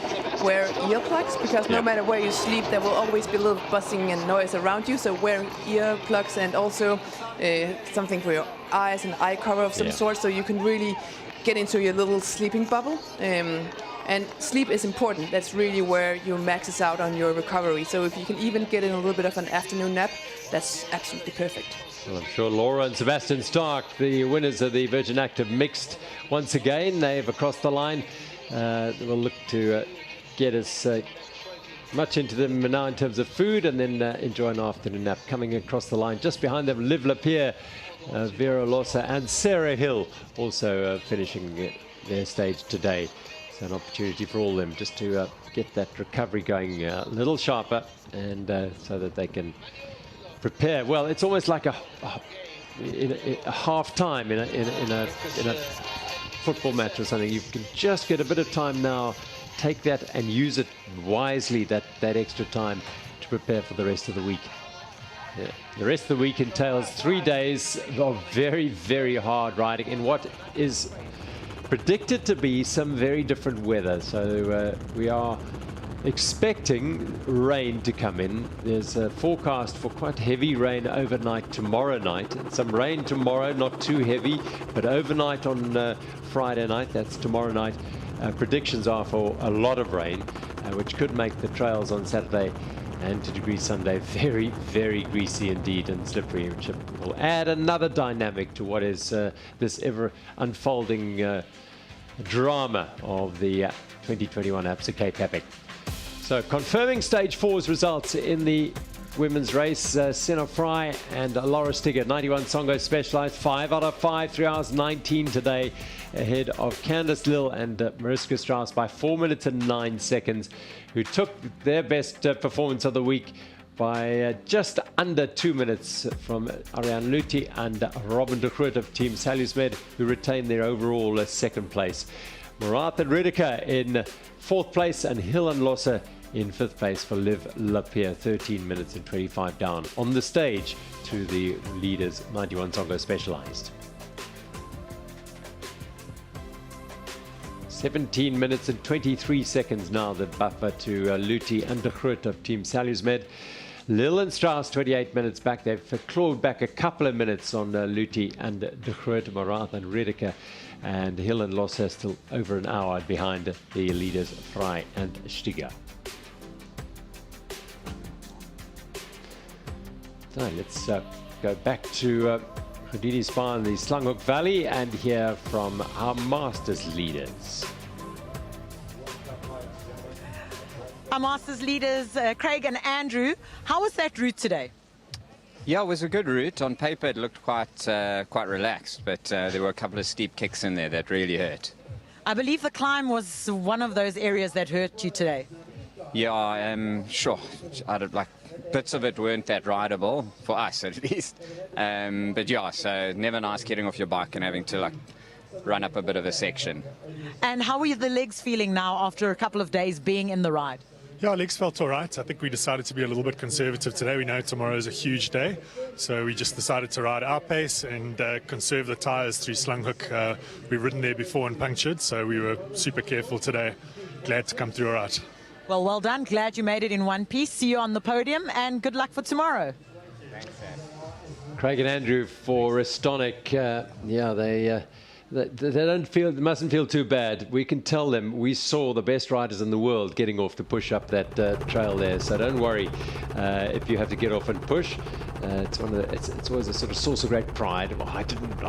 wear earplugs, because no matter where you sleep, there will always be a little buzzing and noise around you. So wear earplugs, and also something for your eyes, an eye cover of some sort, so you can really get into your little sleeping bubble. And sleep is important. That's really where you maxes out on your recovery. So if you can even get in a little bit of an afternoon nap, that's absolutely perfect. Well, I'm sure Laura and Sebastian Stark, the winners of the Virgin Active mixed, once again, they've across the line. We'll look to get us much into them now in terms of food, and then enjoy an afternoon nap. Coming across the line just behind them, Liv Lapierre, Vera Lossa and Sarah Hill also finishing their stage today. So an opportunity for all of them just to get that recovery going a little sharper, and so that they can prepare. Well, it's almost like a half time in a football match or something. You can just get a bit of time now, take that and use it wisely, that extra time, to prepare for the rest of the week. Yeah. The rest of the week entails 3 days of very, very hard riding in what is predicted to be some very different weather. So we are expecting rain to come in. There's a forecast for quite heavy rain overnight tomorrow night. Some rain tomorrow, not too heavy, but overnight on Friday night, that's tomorrow night. Predictions are for a lot of rain, which could make the trails on Saturday and to degree Sunday very, very greasy indeed and slippery, which will add another dynamic to what is this ever unfolding drama of the 2021 Absa Cape Epic. So confirming stage 4's results in the women's race, Senna Fry and Laura Stigger, 91 Songo Specialized, 5 out of 5, 3 hours 19 today, ahead of Candice Lill and Mariska Strauss by 4 minutes and 9 seconds, who took their best performance of the week by just under 2 minutes from Ariane Luthi and Robin de Groot of Team Salusmed, who retained their overall second place. Murat and Rüdiger in 4th place, and Hill and Lossa in 5th place for Liv Lapierre, 13 minutes and 25 down on the stage to the leaders, 91 Songo Specialized. 17 minutes and 23 seconds now, the buffer to Luti and De Groot of Team Saronsberg. Lil and Strauss, 28 minutes back. They've clawed back a couple of minutes on Luti and De Groot, Marath and Redeker. And Hill and Loss are still over an hour behind the leaders, Frey and Stiger. So let's go back to Goudini Spa in the Slanghoek Valley and hear from our Masters leaders. Our Masters leaders, Craig and Andrew, how was that route today? Yeah, it was a good route. On paper, it looked quite relaxed, but there were a couple of steep kicks in there that really hurt. I believe the climb was one of those areas that hurt you today. Yeah, sure. Bits of it weren't that rideable, for us at least. But yeah, so never nice getting off your bike and having to run up a bit of a section. And how are the legs feeling now after a couple of days being in the ride? Yeah, legs felt all right. I think we decided to be a little bit conservative today. We know tomorrow is a huge day, so we just decided to ride our pace and conserve the tyres through Slanghoek. We've ridden there before and punctured, so we were super careful today. Glad to come through all right. Well done. Glad you made it in one piece. See you on the podium, and good luck for tomorrow. Thanks, Craig and Andrew for Estonic. They mustn't feel too bad. We can tell them we saw the best riders in the world getting off to push up that trail there. So don't worry if you have to get off and push. It's always a sort of source of great pride. Oh, I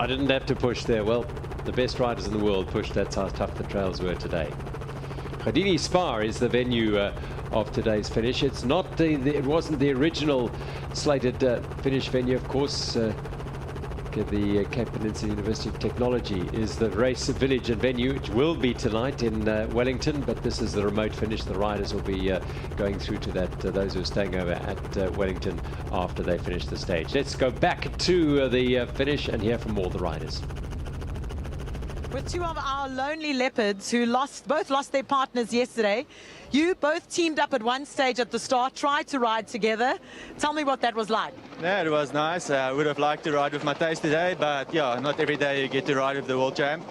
didn't have to push there. Well, the best riders in the world pushed. That's how tough the trails were today. Goudini Spa is the venue of today's finish. It's not it wasn't the original slated finish venue, of course. The Cape Peninsula University of Technology is the race village and venue. It will be tonight in Wellington, but this is the remote finish. The riders will be going through to that, those who are staying over at Wellington after they finish the stage. Let's go back to the finish and hear from all the riders. With two of our lonely leopards who both lost their partners yesterday. You both teamed up at one stage at the start, tried to ride together. Tell me what that was like. Yeah, it was nice. I would have liked to ride with Matthijs today, but yeah, not every day you get to ride with the world champ.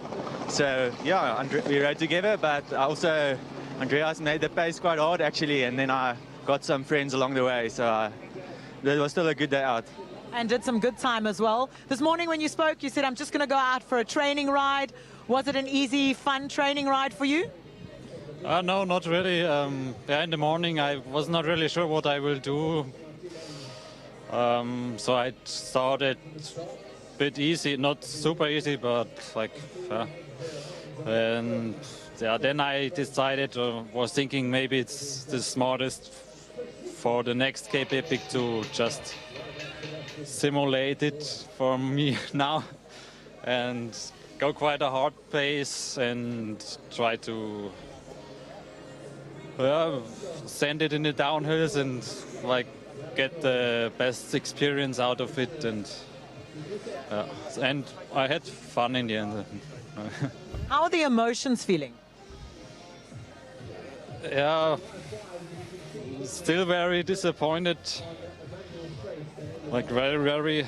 So yeah, we rode together, but also Andreas made the pace quite hard actually, and then I got some friends along the way, so it was still a good day out. And did some good time as well. This morning when you spoke, you said, I'm just going to go out for a training ride. Was it an easy, fun training ride for you? No, not really. In the morning I was not really sure what I will do. So I started a bit easy, not super easy, but and then I decided, was thinking maybe it's the smartest for the next Cape Epic to just simulate it for me now and go quite a hard pace and try to send it in the downhills and get the best experience out of it, and I had fun in the end. How are the emotions feeling? Yeah, still very disappointed, very,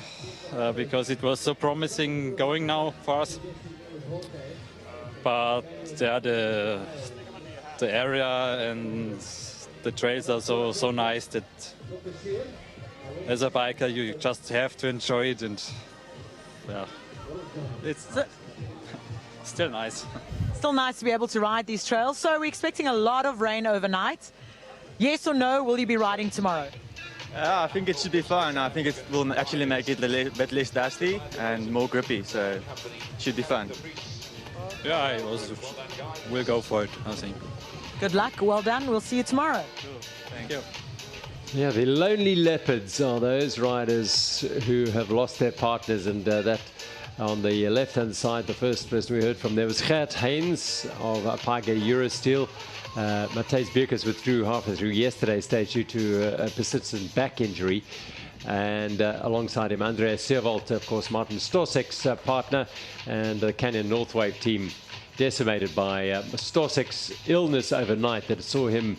because it was so promising going now for us. But the area and the trails are so nice that as a biker you just have to enjoy it, and it's still nice. Still nice to be able to ride these trails. So we're expecting a lot of rain overnight. Yes or no, will you be riding tomorrow? I think it should be fun. I think it will actually make it a bit less dusty and more grippy, so it should be fun. Yeah, I also will go for it, I think. Good luck, well done. We'll see you tomorrow. Thank you. Yeah, the lonely leopards are those riders who have lost their partners, and that on the left-hand side, the first person we heard from there was Gert Haynes of Apage Eurosteel. Matthijs Birkers withdrew halfway through yesterday's stage due to a persistent back injury. And alongside him, Andreas Seerwald, of course, Martin Stosek's partner, and the Canyon Northwave team decimated by Stosek's illness overnight that saw him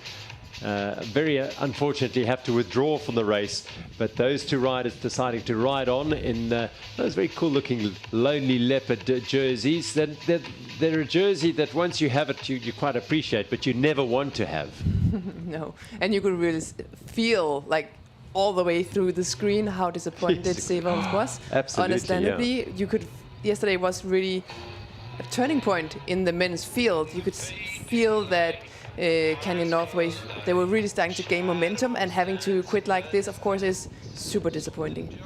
very unfortunately have to withdraw from the race, but those two riders deciding to ride on in those very cool looking lonely leopard jerseys. They're a jersey that once you have it you quite appreciate, but you never want to have. No, and you could really feel like all the way through the screen how disappointed Sevald was. Absolutely, understandably. yeah. You could, yesterday was really a turning point in the men's field. You could feel that Canyon Northway, they were really starting to gain momentum, and having to quit like this, of course, is super disappointing.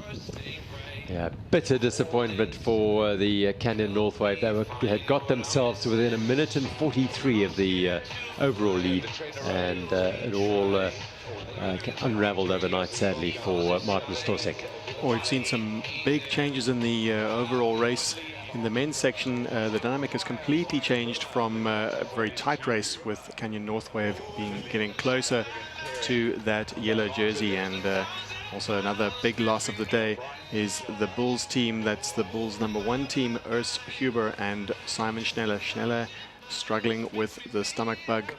Yeah, bitter disappointment for the Canyon Northway. They had got themselves to within 1 minute and 43 of the overall lead, and it all unraveled overnight, sadly, for Martin Stosek. Well, we've seen some big changes in the overall race. In the men's section, the dynamic has completely changed from a very tight race with Canyon Northway getting closer to that yellow jersey. And also another big loss of the day is the Bulls team. That's the Bulls #1 team, Urs Huber and Simon Schneller. Schneller struggling with the stomach bug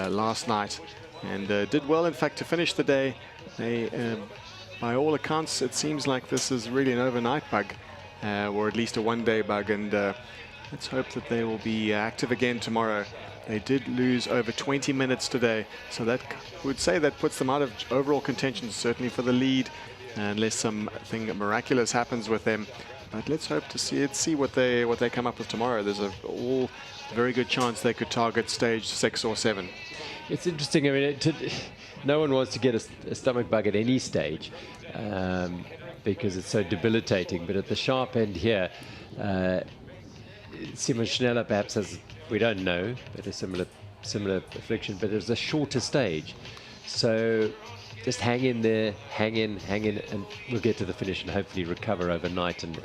last night, and did well, in fact, to finish the day. They, by all accounts, it seems like this is really an overnight bug. Or at least a one-day bug, and let's hope that they will be active again tomorrow. They did lose over 20 minutes today, so that would say that puts them out of overall contention, certainly for the lead, unless something miraculous happens with them. But let's hope to see what they come up with tomorrow. There's a very good chance they could target stage 6 or 7. It's interesting. I mean, no one wants to get a stomach bug at any stage. Because it's so debilitating, but at the sharp end here, Simon Schneller perhaps has, we don't know, but a similar affliction, but it's a shorter stage. So just hang in there, hang in, and we'll get to the finish and hopefully recover overnight, and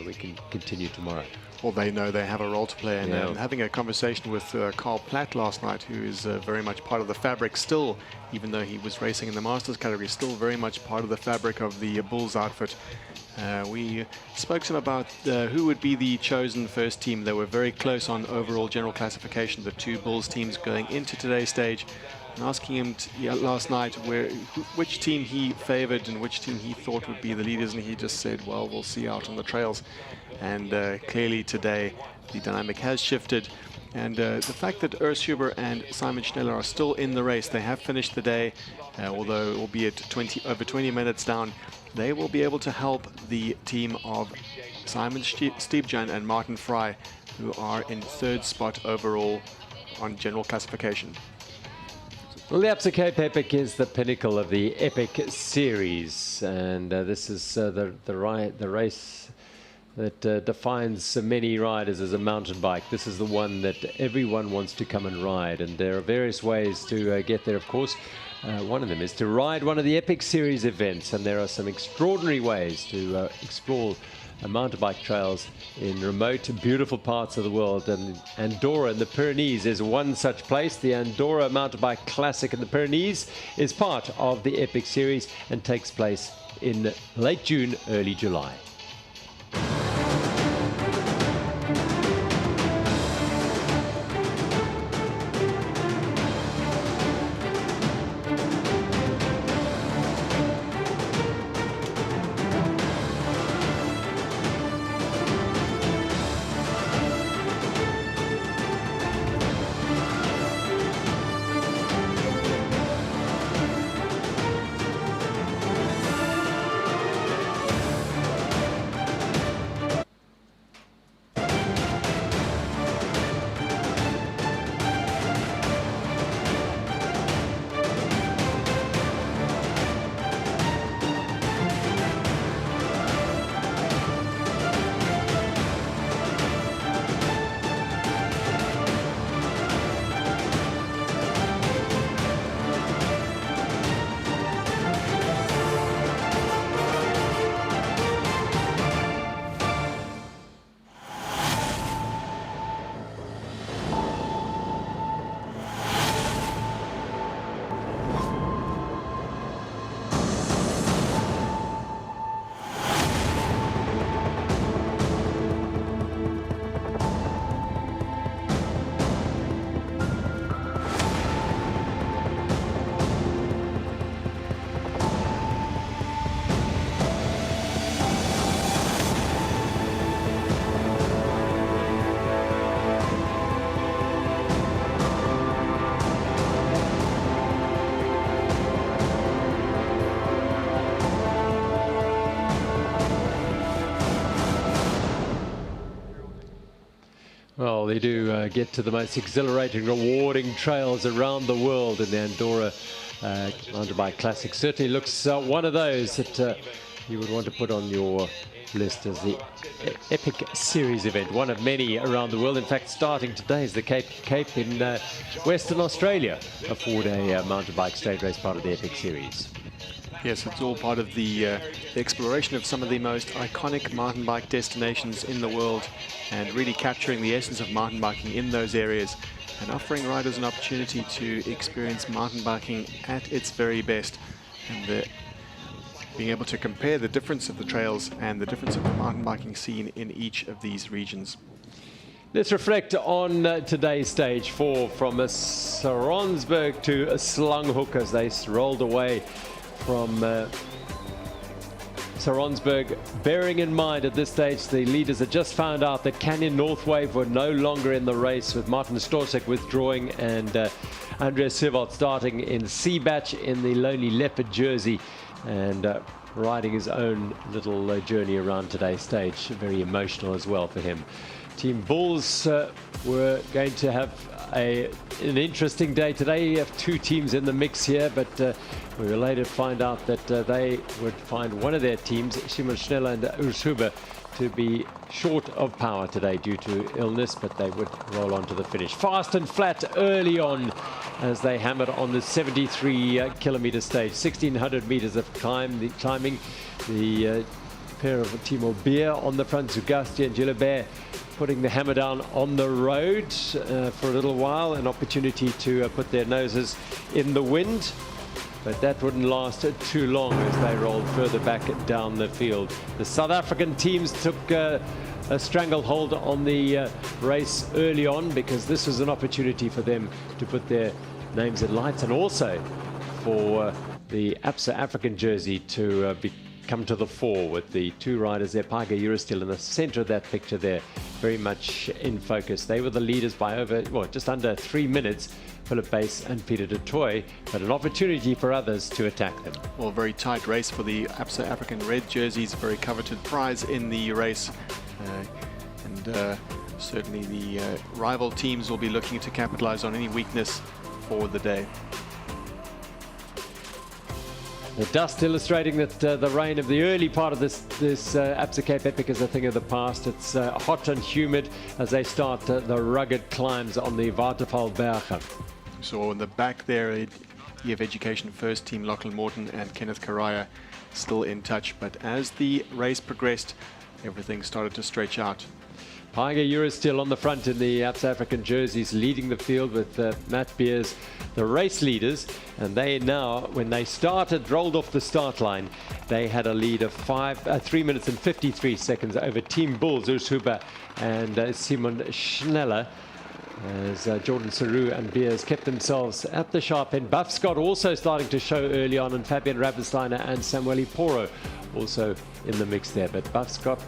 we can continue tomorrow. Well, they know they have a role to play, and having a conversation with Carl Platt last night, who is very much part of the fabric still, even though he was racing in the Masters category, still very much part of the fabric of the Bulls outfit. We spoke to him about who would be the chosen first team. They were very close on overall general classification, the two Bulls teams going into today's stage, and asking him last night which team he favored and which team he thought would be the leaders, and he just said, well, we'll see out on the trails. And clearly today the dynamic has shifted, and the fact that Urs Huber and Simon Schneller are still in the race, they have finished the day, although albeit over 20 minutes down, they will be able to help the team of Simon Stiebjan and Martin Fry, who are in 3rd spot overall on general classification. Well, the Absa Cape Epic is the pinnacle of the Epic series, and this is the race that defines many riders as a mountain bike. This is the one that everyone wants to come and ride, and there are various ways to get there, of course. One of them is to ride one of the Epic Series events, and there are some extraordinary ways to explore mountain bike trails in remote and beautiful parts of the world, and Andorra in the Pyrenees is one such place. The Andorra Mountain Bike Classic in the Pyrenees is part of the Epic Series and takes place in late June, early July. Well, they do get to the most exhilarating, rewarding trails around the world, in the Andorra Mountain Bike Classic certainly looks one of those that you would want to put on your list as the epic series event, one of many around the world. In fact, starting today is the Cape in Western Australia, a 4-day mountain bike stage race, part of the epic series. Yes, it's all part of the exploration of some of the most iconic mountain bike destinations in the world, and really capturing the essence of mountain biking in those areas, and offering riders an opportunity to experience mountain biking at its very best, and being able to compare the difference of the trails and the difference of the mountain biking scene in each of these regions. Let's reflect on today's stage 4 from Saronsberg to Slanghoek as they rolled away from Saronsberg, bearing in mind at this stage the leaders had just found out that Canyon North Wave were no longer in the race, with Martin Storsek withdrawing and Andreas Sewald starting in C-Batch in the Lonely Leopard jersey and riding his own little journey around today's stage. Very emotional as well for him. Team Bulls were going to have an interesting day today. You have 2 teams in the mix here, but we were later to find out that they would find one of their teams, Simon Schneller and Urs Huber, to be short of power today due to illness, but they would roll on to the finish. Fast and flat early on as they hammered on the 73-kilometer stage. 1,600 meters of climbing. The pair of Timo Beer on the front, Zugasti and Gilbert putting the hammer down on the road for a little while, an opportunity to put their noses in the wind. But that wouldn't last too long as they rolled further back down the field. The South African teams took a stranglehold on the race early on, because this was an opportunity for them to put their names in lights, and also for the Absa African jersey to come to the fore, with the 2 riders there, Paiga Eurostil in the center of that picture there, very much in focus. They were the leaders by over, well, just under 3 minutes, Philip Bass and Peter de Toy, but an opportunity for others to attack them. Well, very tight race for the Absa African red jerseys, very coveted prize in the race, and certainly the rival teams will be looking to capitalize on any weakness for the day. The dust illustrating that the rain of the early part of this Absa Cape Epic is a thing of the past. It's hot and humid as they start the rugged climbs on the Watervalberge. So in the back there, EF Education first team, Lachlan Morton and Kenneth Karaya still in touch. But as the race progressed, everything started to stretch out. Paiga Eurostil on the front in the Absa African jerseys, leading the field with Matt Beers, the race leaders. And they now, when they started, rolled off the start line, they had a lead of 3 minutes and 53 seconds over Team Bulls, Urs Huber and Simon Schneller, as Jordan Saru and Beers kept themselves at the sharp end. Buff Scott also starting to show early on, and Fabian Rabensteiner and Samuel Poro also in the mix there. But Buff Scott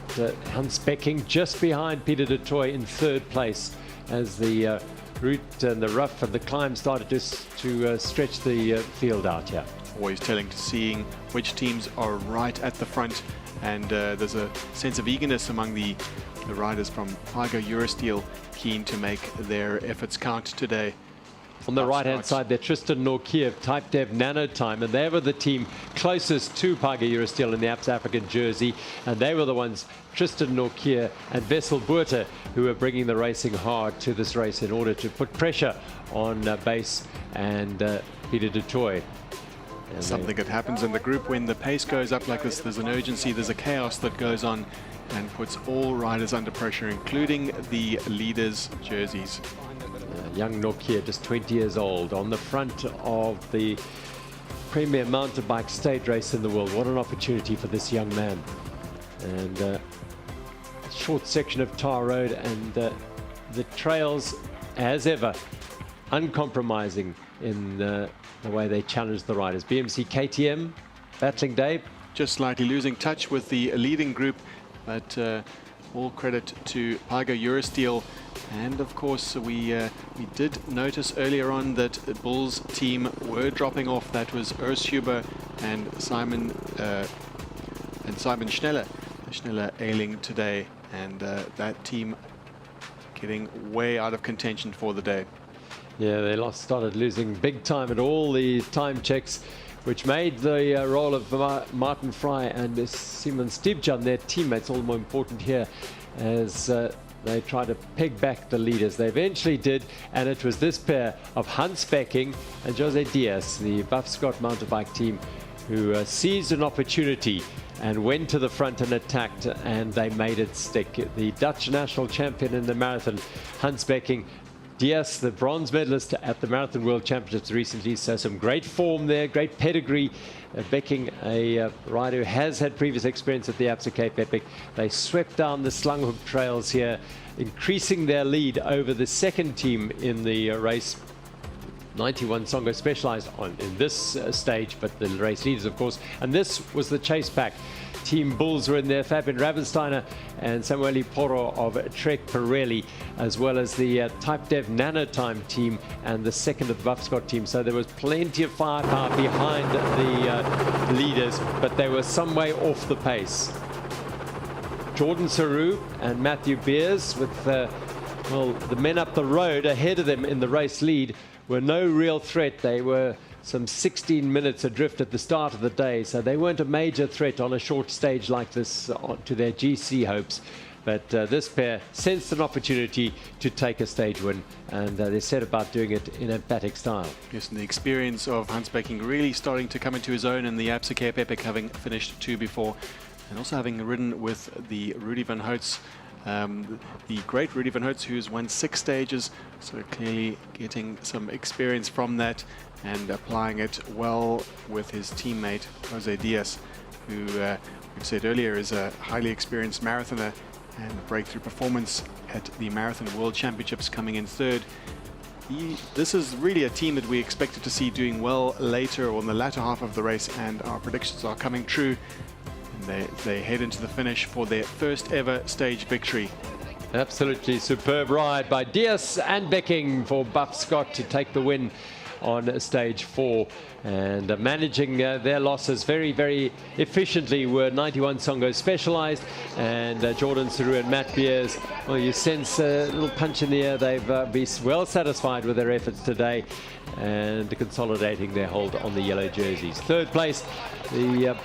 handspecking just behind Peter de Toy in 3rd place as the route and the rough and the climb started to stretch the field out here. Always telling to seeing which teams are right at the front, and there's a sense of eagerness among the riders from Paiga Eurostil, keen to make their efforts count today. On the right-hand side there, Tristan Norkiev, Type Dev Nano Time, and they were the team closest to Paiga Eurostil in the Absa African jersey, and they were the ones, Tristan Norkiev and Wessel Buerter, who were bringing the racing hard to this race in order to put pressure on Bass and Peter de Toy. Something that happens in the group when the pace goes up like this, there's an urgency, there's a chaos that goes on and puts all riders under pressure, including the leaders' jerseys. Young Nokia, just 20 years old, on the front of the premier mountain bike stage race in the world. What an opportunity for this young man. And short section of tar road, and the trails, as ever, uncompromising in the way they challenge the riders. BMC KTM, battling Dave. Just slightly losing touch with the leading group, but all credit to Paiga Eurostil. And of course, we did notice earlier on that the Bulls team were dropping off. That was Urs Huber and Simon Schneller. Schneller ailing today, and that team getting way out of contention for the day. Yeah, they started losing big time at all the time checks, which made the role of Martin Fry and Simon Stibjan, their teammates, all the more important here as they tried to peg back the leaders. They eventually did, and it was this pair of Hansbecking and Jose Diaz, the Buff Scott mountain bike team, who seized an opportunity and went to the front and attacked, and they made it stick. The Dutch national champion in the marathon, Hansbecking, Diaz, the bronze medalist at the Marathon World Championships recently, so some great form there, great pedigree. Becking, a rider who has had previous experience at the Absa Cape Epic. They swept down the Slanghoek trails here, increasing their lead over the second team in the race. 91 Songo specialized in this stage, but the race leaders, of course. And this was the chase pack. Team Bulls were in there, Fabian Ravensteiner and Samueli Porro of Trek Pirelli, as well as the Type Dev Nanotime team and the second of the Buff Scott team. So there was plenty of firepower behind the leaders, but they were some way off the pace. Jordan Saru and Matthew Beers with well, the men up the road ahead of them in the race lead were no real threat. They were some 16 minutes adrift at the start of the day, so they weren't a major threat on a short stage like this to their GC hopes. But this pair sensed an opportunity to take a stage win, and they set about doing it in emphatic style. Yes, and the experience of Hansbecking really starting to come into his own in the Absa Cape Epic, having finished 2 before, and also having ridden with the Rudy van Hoots. The great Rudy van Hoots, who's won 6 stages, so clearly getting some experience from that and applying it well with his teammate Jose Diaz, who we've said earlier is a highly experienced marathoner and a breakthrough performance at the Marathon World Championships, coming in 3rd. This is really a team that we expected to see doing well later or in the latter half of the race, and our predictions are coming true. They head into the finish for their first ever stage victory. Absolutely superb ride by Diaz and Becking for Buff Scott to take the win on stage 4, and managing their losses very, very efficiently were 91 Songo Specialized and Jordan Saru and Matt Beers. Well, you sense a little punch in the air. They've been well satisfied with their efforts today and consolidating their hold on the yellow jerseys. 3rd place, the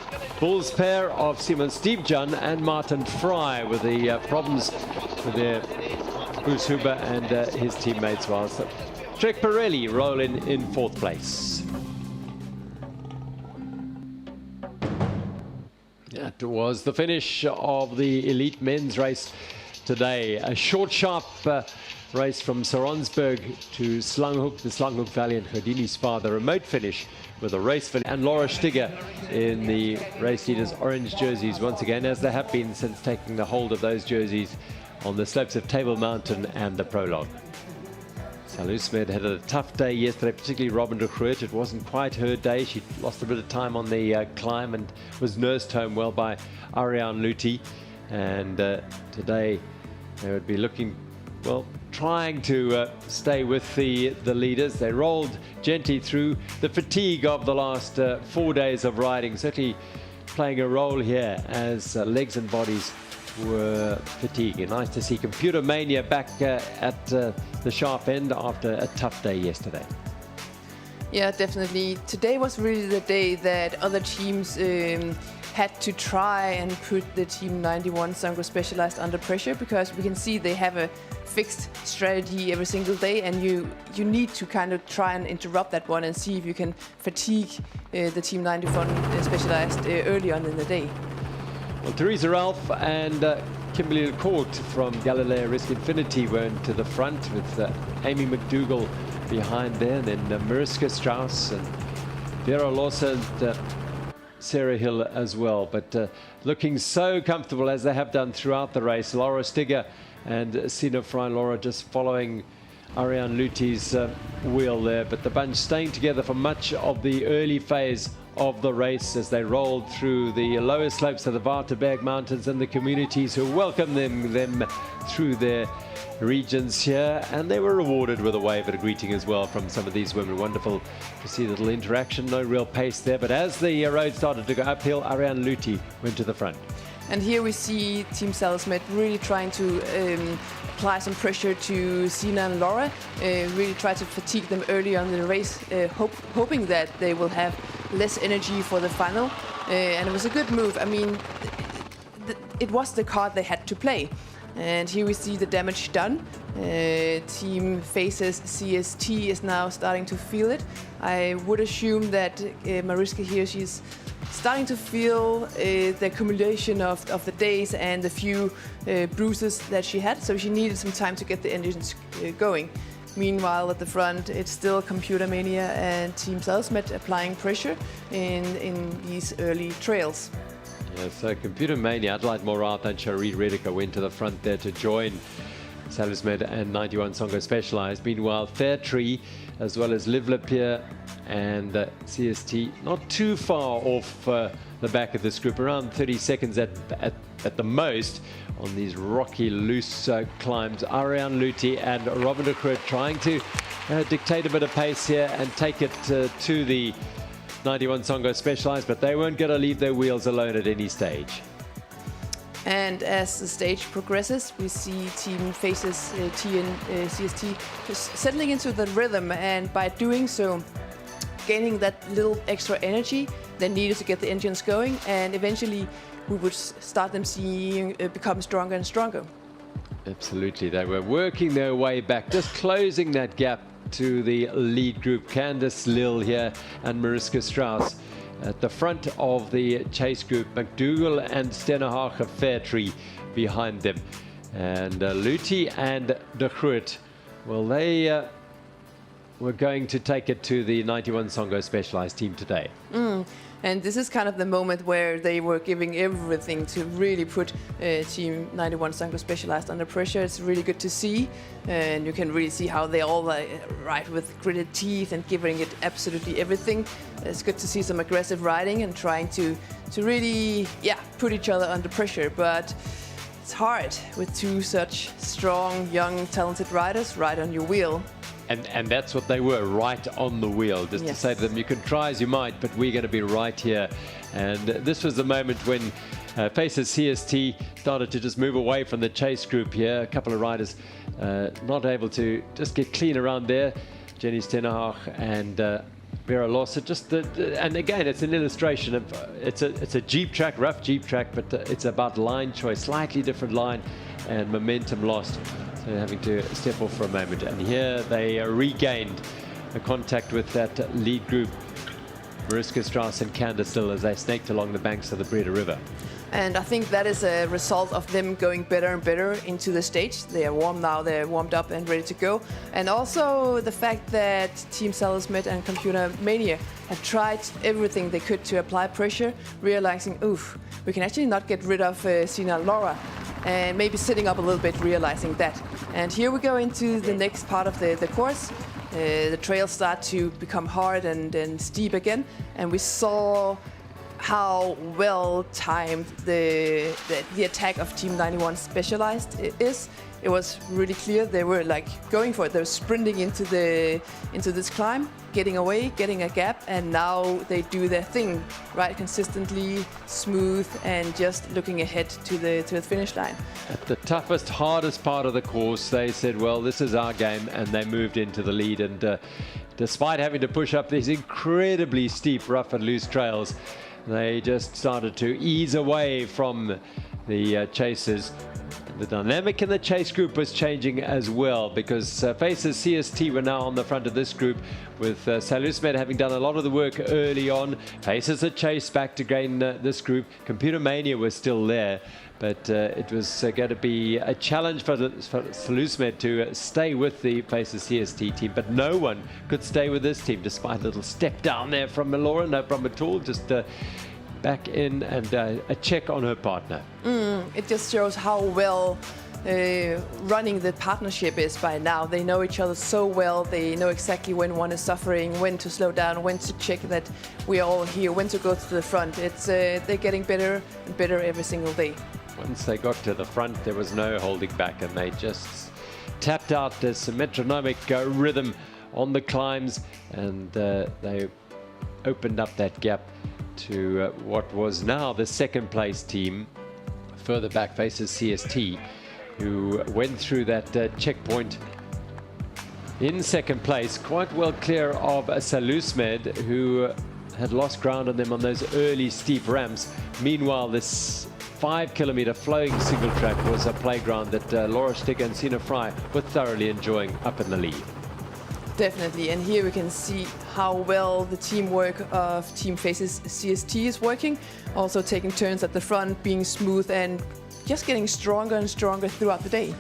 Bulls pair of Simon Stibjan and Martin Fry, with the problems with their Bruce Huber and his teammates, whilst Trek Pirelli roll in 4th place. That was the finish of the elite men's race today. A short, sharp race from Saronsberg to Slanghoek, the Slanghoek Valley and Goudini Spa, the remote finish with a race finish. And Laura Stigger in the race leaders' orange jerseys once again, as they have been since taking the hold of those jerseys on the slopes of Table Mountain and the prologue. Salusmed had a tough day yesterday, particularly Robin de Groot. It wasn't quite her day. She lost a bit of time on the climb and was nursed home well by Ariane Luti. And today they would be looking, well, trying to stay with the leaders. They rolled gently through. The fatigue of the last 4 days of riding certainly playing a role here, as legs and bodies were fatiguing. Nice to see Computer Mania back at the sharp end after a tough day yesterday. Yeah, definitely. Today was really the day that other teams had to try and put the Team 91 Songo Specialized under pressure, because we can see they have a fixed strategy every single day, and you need to kind of try and interrupt that one and see if you can fatigue the Team 91 Specialized early on in the day. Well, Teresa Ralph and Kimberly LeCourt from Galileo Risk Infinity went to the front, with Amy McDougall behind there, and then Mariska Strauss and Vera Lawson and Sarah Hill as well. But looking so comfortable as they have done throughout the race. Laura Stigger and Sina Fry Laura just following Ariane Luti's wheel there, but the bunch staying together for much of the early phase of the race as they rolled through the lower slopes of the Limietberg Mountains and the communities who welcomed them through their regions here, and they were rewarded with a wave and a greeting as well from some of these women. Wonderful to see a little interaction, no real pace there, but as the road started to go uphill, Ariane Luti went to the front. And here we see Team Saronsberg really trying to apply some pressure to Sina and Laura, really try to fatigue them early on in the race, hoping that they will have less energy for the final. And it was a good move. I mean, it was the card they had to play. And here we see the damage done. Team Faces CST is now starting to feel it. I would assume that Mariska here, she's starting to feel the accumulation of the days and the few bruises that she had. So she needed some time to get the engines going. Meanwhile, at the front, it's still Computer Mania and Team Saronsberg applying pressure in these early trails. Yeah, so Computer Mania, Adelaide Morat and Cherie Rediker went to the front there to join Saronsberg and 91 Songo Specialized. Meanwhile, Fairtree, as well as Liv Lapierre and CST, not too far off the back of this group, around 30 seconds at the most on these rocky, loose climbs. Ariane Luthi and Robin de Groot trying to dictate a bit of pace here and take it to the 91 Songo Specialized, but they weren't going to leave their wheels alone at any stage. And as the stage progresses, we see Team Faces T and CST just settling into the rhythm, and by doing so, gaining that little extra energy they needed to get the engines going, and eventually we would start them seeing become stronger and stronger. Absolutely, they were working their way back, just closing that gap to the lead group. Candice Lill here and Mariska Strauss at the front of the chase group. McDougall and Stennehagen Fairtree behind them. And Luthi and de Groot, well, they were going to take it to the 91 Songo Specialized team today. And this is kind of the moment where they were giving everything to really put Team 91 Songo Specialized under pressure. It's really good to see, and you can really see how they all ride with gritted teeth and giving it absolutely everything. It's good to see some aggressive riding and trying to really, put each other under pressure. But it's hard with two such strong, young, talented riders right on your wheel. And that's what they were, right on the wheel, just to say to them, you can try as you might, but we're going to be right here. And this was the moment when Faces CST started to just move away from the chase group here. A couple of riders not able to just get clean around there. Jenny Stennehagen and Vera Losse. And again, it's an illustration of, it's a Jeep track, rough Jeep track, but it's about line choice, slightly different line and momentum lost. Having to step off for a moment, and here they regained the contact with that lead group, Mariska Strauss and Candice Lill, as they snaked along the banks of the Breede River. And I think that is a result of them going better and better into the stage. They are warm now, they're warmed up and ready to go. And also the fact that Team Saronsberg and Computer Mania have tried everything they could to apply pressure, realizing, oof, we can actually not get rid of Sina and Laura. And maybe sitting up a little bit, realizing that. And here we go into the next part of the course. The trails start to become hard and steep again. And we saw how well timed the attack of Team 91 Specialized is. It was really clear they were like going for it. They were sprinting into this climb, getting away, getting a gap, and now they do their thing, right? Consistently, smooth, and just looking ahead to the finish line. At the toughest, hardest part of the course, they said, well, this is our game, and they moved into the lead. And despite having to push up these incredibly steep, rough and loose trails, they just started to ease away from the chasers. The dynamic in the chase group was changing as well, because Faces CST were now on the front of this group, with Saronsberg having done a lot of the work early on. Faces had chased back to gain this group. Computer Mania was still there, but it was going to be a challenge for Saronsberg to stay with the Faces CST team, but no one could stay with this team, despite a little step down there from Laura. No problem at all, just back in and a check on her partner. It just shows how well running the partnership is by now. They know each other so well. They know exactly when one is suffering, when to slow down, when to check that we are all here, when to go to the front. It's they're getting better and better every single day. Once they got to the front, there was no holding back, and they just tapped out this metronomic rhythm on the climbs, and they opened up that gap to what was now the second place team, further back faces CST, who went through that checkpoint in second place, quite well clear of Saronsberg, who had lost ground on them on those early steep ramps. Meanwhile, this 5-kilometer flowing single track was a playground that Laura Stigger and Sina Fry were thoroughly enjoying up in the lead. Definitely, and here we can see how well the teamwork of Team Faces CST is working. Also taking turns at the front, being smooth and just getting stronger and stronger throughout the day.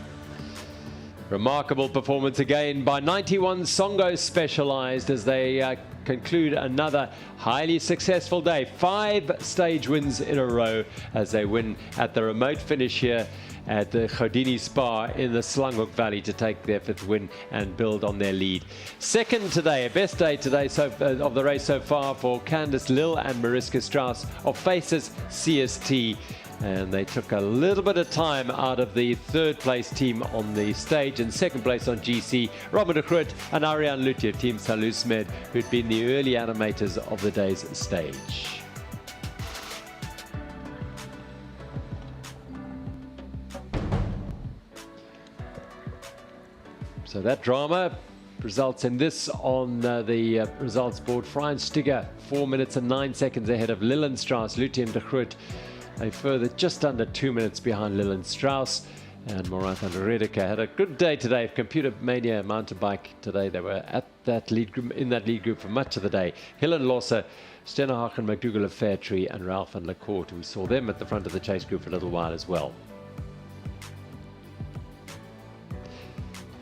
Remarkable performance again by 91 Songo Specialized as they conclude another highly successful day. 5 stage wins in a row as they win at the remote finish here at the Goudini Spa in the Slanghoek Valley to take their 5th win and build on their lead. Second today, best day today of the race so far for Candice Lill and Mariska Strauss of Faces CST. And they took a little bit of time out of the 3rd place team on the stage, and 2nd place on GC, Robin de Groot and Ariane Luthier, Team Saronsberg, who'd been the early animators of the day's stage. So that drama results in this on the results board. Brian Stigger, 4 minutes and 9 seconds ahead of Lilian Strauss, Luthier and de Groot. A further just under 2 minutes behind Lilian Strauss, and Morat and Redeka had a good day today. Computer Mania mountain bike today. They were at that lead group, in that lead group for much of the day. Helen Losser, Stennehagen, McDougall of Fairtree, and Ralph and Lacourt. We saw them at the front of the chase group for a little while as well.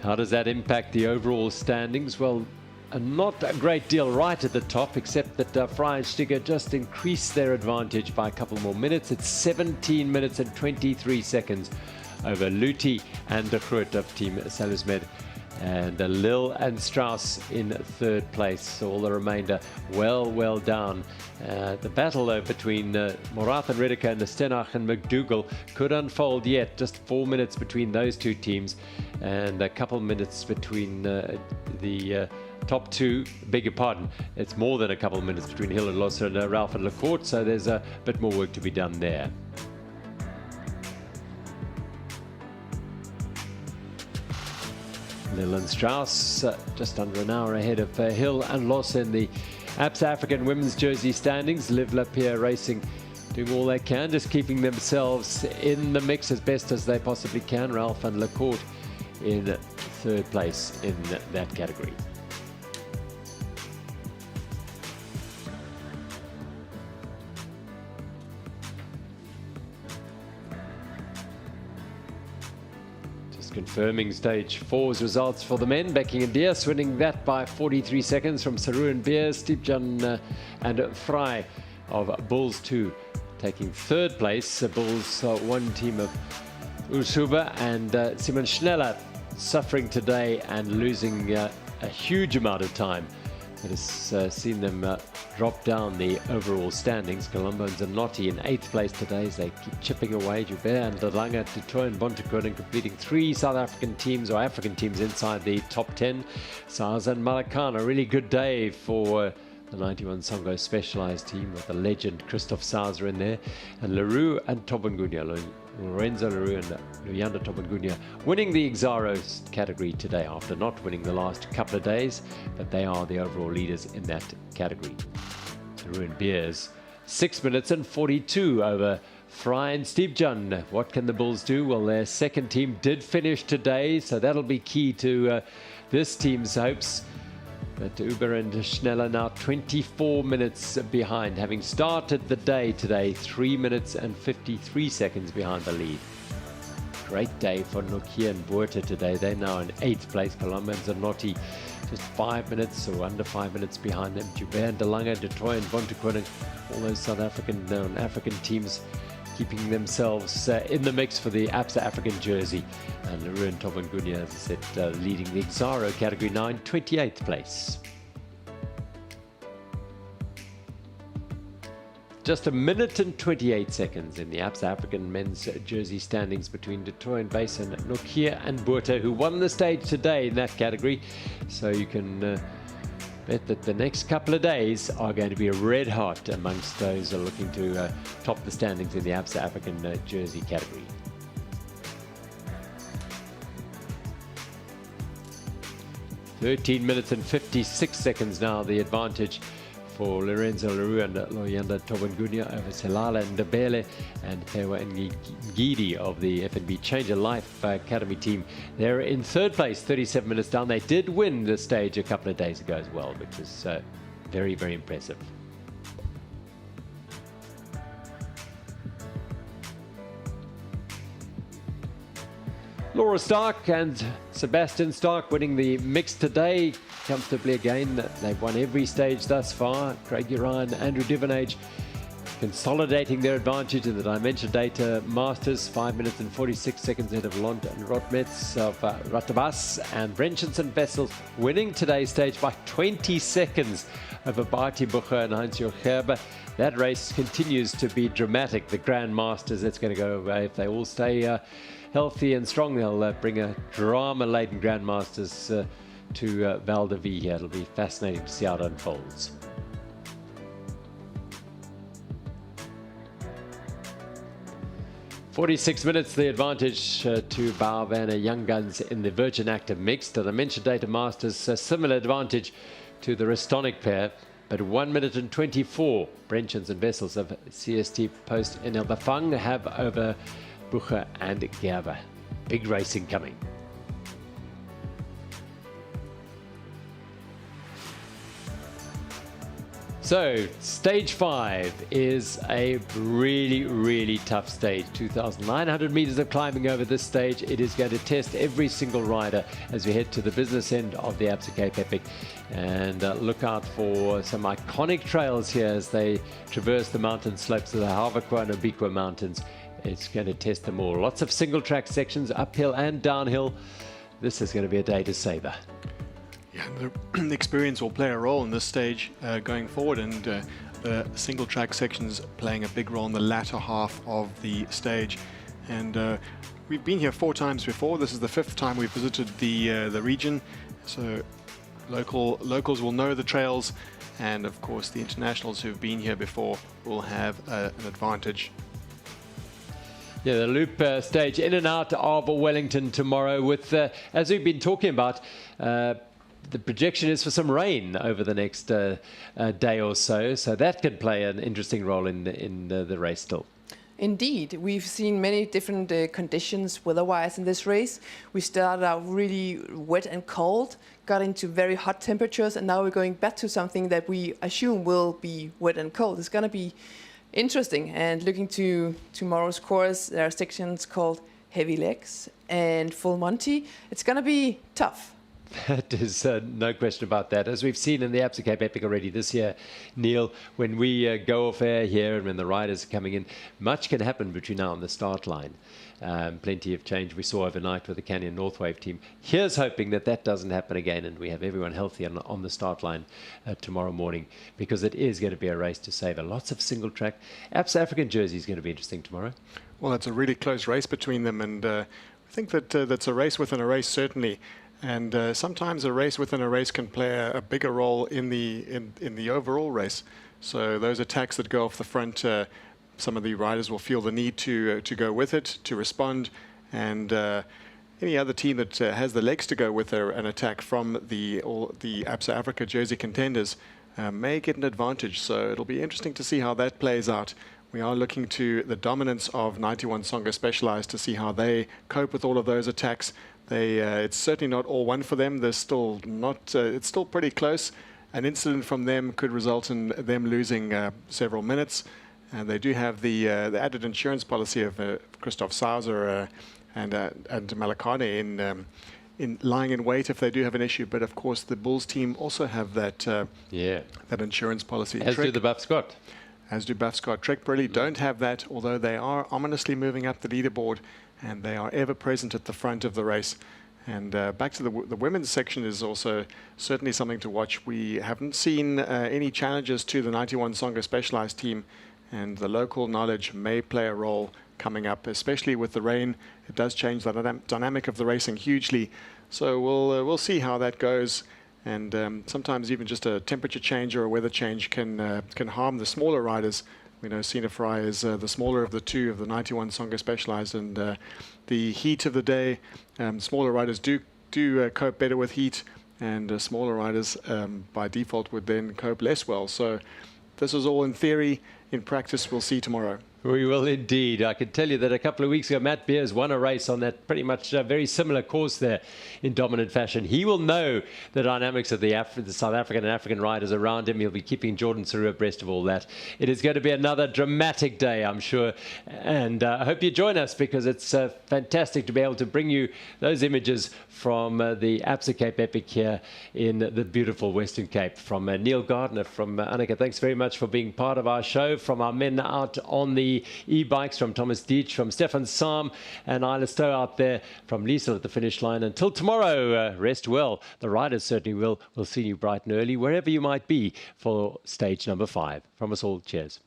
How does that impact the overall standings? Well, not a great deal right at the top, except that Fry and Stigger just increased their advantage by a couple more minutes. It's 17 minutes and 23 seconds over Luthi and de Groot of Team Saronsberg, and Lill and Strauss in 3rd place. So all the remainder well down. The battle though between Morat and Redeka and Stenach and McDougall could unfold yet. Just 4 minutes between those two teams, and a couple minutes between the top two. Beg your pardon, it's more than a couple of minutes between Hill and Losser and Ralph and Lacourt, so there's a bit more work to be done there. Lilian Strauss just under an hour ahead of Hill and Losser in the Absa African Women's Jersey standings. Liv Lapierre Racing doing all they can, just keeping themselves in the mix as best as they possibly can. Ralph and Lacourt in 3rd place in that category. Confirming stage 4's results for the men. Becking and Diaz winning that by 43 seconds from Saru and Beers. Stipjan and Fry of Bulls 2 taking 3rd place. Bulls 1 team of Usuba and Simon Schneller suffering today and losing a huge amount of time. It has seen them drop down the overall standings. Colombo and Zanotti in 8th place today as they keep chipping away. Joubert and De Lange, Dutoy and Bontekoning completing 3 South African teams or African teams inside the top 10. Sars and Malakana, a really good day for the 91 Songo Specialized team with the legend Christoph Sauser in there. And Leroux and Tobangunya, Lorenzo Leroux and Luyanda Tobangunya winning the Exaros category today after not winning the last couple of days, but they are the overall leaders in that category. Leroux and Beers 6 minutes and 42 over Fry and Stipjan. What can the Bulls do? Well, their 2nd team did finish today, so that'll be key to this team's hopes. But Uber and Schneller now 24 minutes behind, having started the day today 3 minutes and 53 seconds behind the lead. Great day for Nokia and Buerta today. They're now in 8th place. Colombo and Zanotti just 5 minutes or under 5 minutes behind them. Joubert and De Lange, Dutoy and Bontekoning, all those South African African teams keeping themselves in the mix for the Absa African jersey. And Leroux and Tobangunya, as I said, leading the Exaro category now in 28th place. Just 1 minute and 28 seconds in the Absa African men's jersey standings between Dutoy and Base and Nokia and Buerta, who won the stage today in that category. So you can Bet that the next couple of days are going to be red hot amongst those who are looking to top the standings in the Absa African jersey category. (13 minutes and 56 seconds now, the advantage for Lorenzo Leroux and Loyanda Tobangunia over Selala and Ndebele and Pewa Ngidi of the FNB Change a Life Academy team. They're in third place, 37 minutes down. They did win the stage a couple of days ago as well, which was very, very impressive. Laura Stark and Sebastian Stark winning the mix today comfortably again. They've won every stage thus far. Craig Uran, Andrew Divenage consolidating their advantage in the Dimension Data Masters, 5 minutes and 46 seconds ahead of Lont and Rotmetz of Ratabas, and Brenchensen Vessels winning today's stage by 20 seconds over Barty Bucher and Heinz-Jörg Gerber. That race continues to be dramatic. The Grand Masters, that's going to go away if they all stay healthy and strong. They'll bring a drama-laden Grand Masters to Val de Vie here. It'll be fascinating to see how it unfolds. (46 minutes, the advantage to Bauerner Young Guns in the Virgin Active Mixed. The Dimension Data Masters, a similar advantage to the Restonic pair, but 1 minute and 24. Brenchens and Vessels of CST Post in El Bafang have over Bucher and Gerber. Big racing coming. So, stage 5 is a really, really tough stage. 2,900 meters of climbing over this stage. It is going to test every single rider as we head to the business end of the Absa Cape Epic. And look out for some iconic trails here as they traverse the mountain slopes of the Havakwa and Obikwa Mountains. It's going to test them all. Lots of single track sections, uphill and downhill. This is going to be a day to savor. Yeah, the experience will play a role in this stage going forward, and the single track sections playing a big role in the latter half of the stage. And we've been here 4 times before. This is the 5th time we've visited the region, so locals will know the trails, and of course the internationals who've been here before will have an advantage. Yeah, the loop stage in and out of Wellington tomorrow with, as we've been talking about, the projection is for some rain over the next day or so, so that could play an interesting role in the race still. Indeed, we've seen many different conditions weather-wise in this race. We started out really wet and cold, got into very hot temperatures, and now we're going back to something that we assume will be wet and cold. It's going to be interesting, and looking to tomorrow's course, there are sections called Heavy Legs and Full Monty. It's going to be tough. That is no question about that. As we've seen in the Absa Cape Epic already this year, Neil, when we go off air here and when the riders are coming in, much can happen between now and the start line. Plenty of change we saw overnight with the Canyon Northwave team. Here's hoping that that doesn't happen again and we have everyone healthy on the start line tomorrow morning, because it is going to be a race to savor. Lots of single track. Absa African jersey is going to be interesting tomorrow. Well, it's a really close race between them, and I think that that's a race within a race, certainly. And sometimes a race within a race can play a bigger role in the overall race. So those attacks that go off the front, some of the riders will feel the need to go with it, to respond. And any other team that has the legs to go with an attack from the Absa Africa jersey contenders may get an advantage. So it'll be interesting to see how that plays out. We are looking to the dominance of 91 Songa Specialized to see how they cope with all of those attacks. It's certainly not all one for them. They're still not. It's still pretty close. An incident from them could result in them losing several minutes. And they do have the added insurance policy of Christoph Sauser and Malakane in lying in wait if they do have an issue. But of course, the Bulls team also have that that insurance policy. As do the Buff Scott. As do Buff Scott. Trek Burley don't have that, although they are ominously moving up the leaderboard, and they are ever present at the front of the race. And back to the women's section is also certainly something to watch. We haven't seen any challenges to the 91 Songa Specialized team, and the local knowledge may play a role coming up, especially with the rain. It does change the dynamic of the racing hugely. So we'll see how that goes. And sometimes even just a temperature change or a weather change can harm the smaller riders. We know Sina Fry is the smaller of the two of the 91 Songa Specialized, and the heat of the day, smaller riders do cope better with heat, and smaller riders by default would then cope less well. So this is all in theory. In practice, we'll see tomorrow. We will indeed. I can tell you that a couple of weeks ago, Matt Beers won a race on that pretty much very similar course there in dominant fashion. He will know the dynamics of the South African and African riders around him. He'll be keeping Jordan Saru abreast of all that. It is going to be another dramatic day, I'm sure. And I hope you join us, because it's fantastic to be able to bring you those images from the Absa Cape Epic here in the beautiful Western Cape. From Neil Gardner, from Annika, thanks very much for being part of our show. From our men out on the e-bikes, from Thomas Deitch, from Stefan Sam and Isla Stowe out there, from Liesel at the finish line. Until tomorrow, rest well. The riders certainly will. We'll see you bright and early, wherever you might be, for stage number 5. From us all, cheers.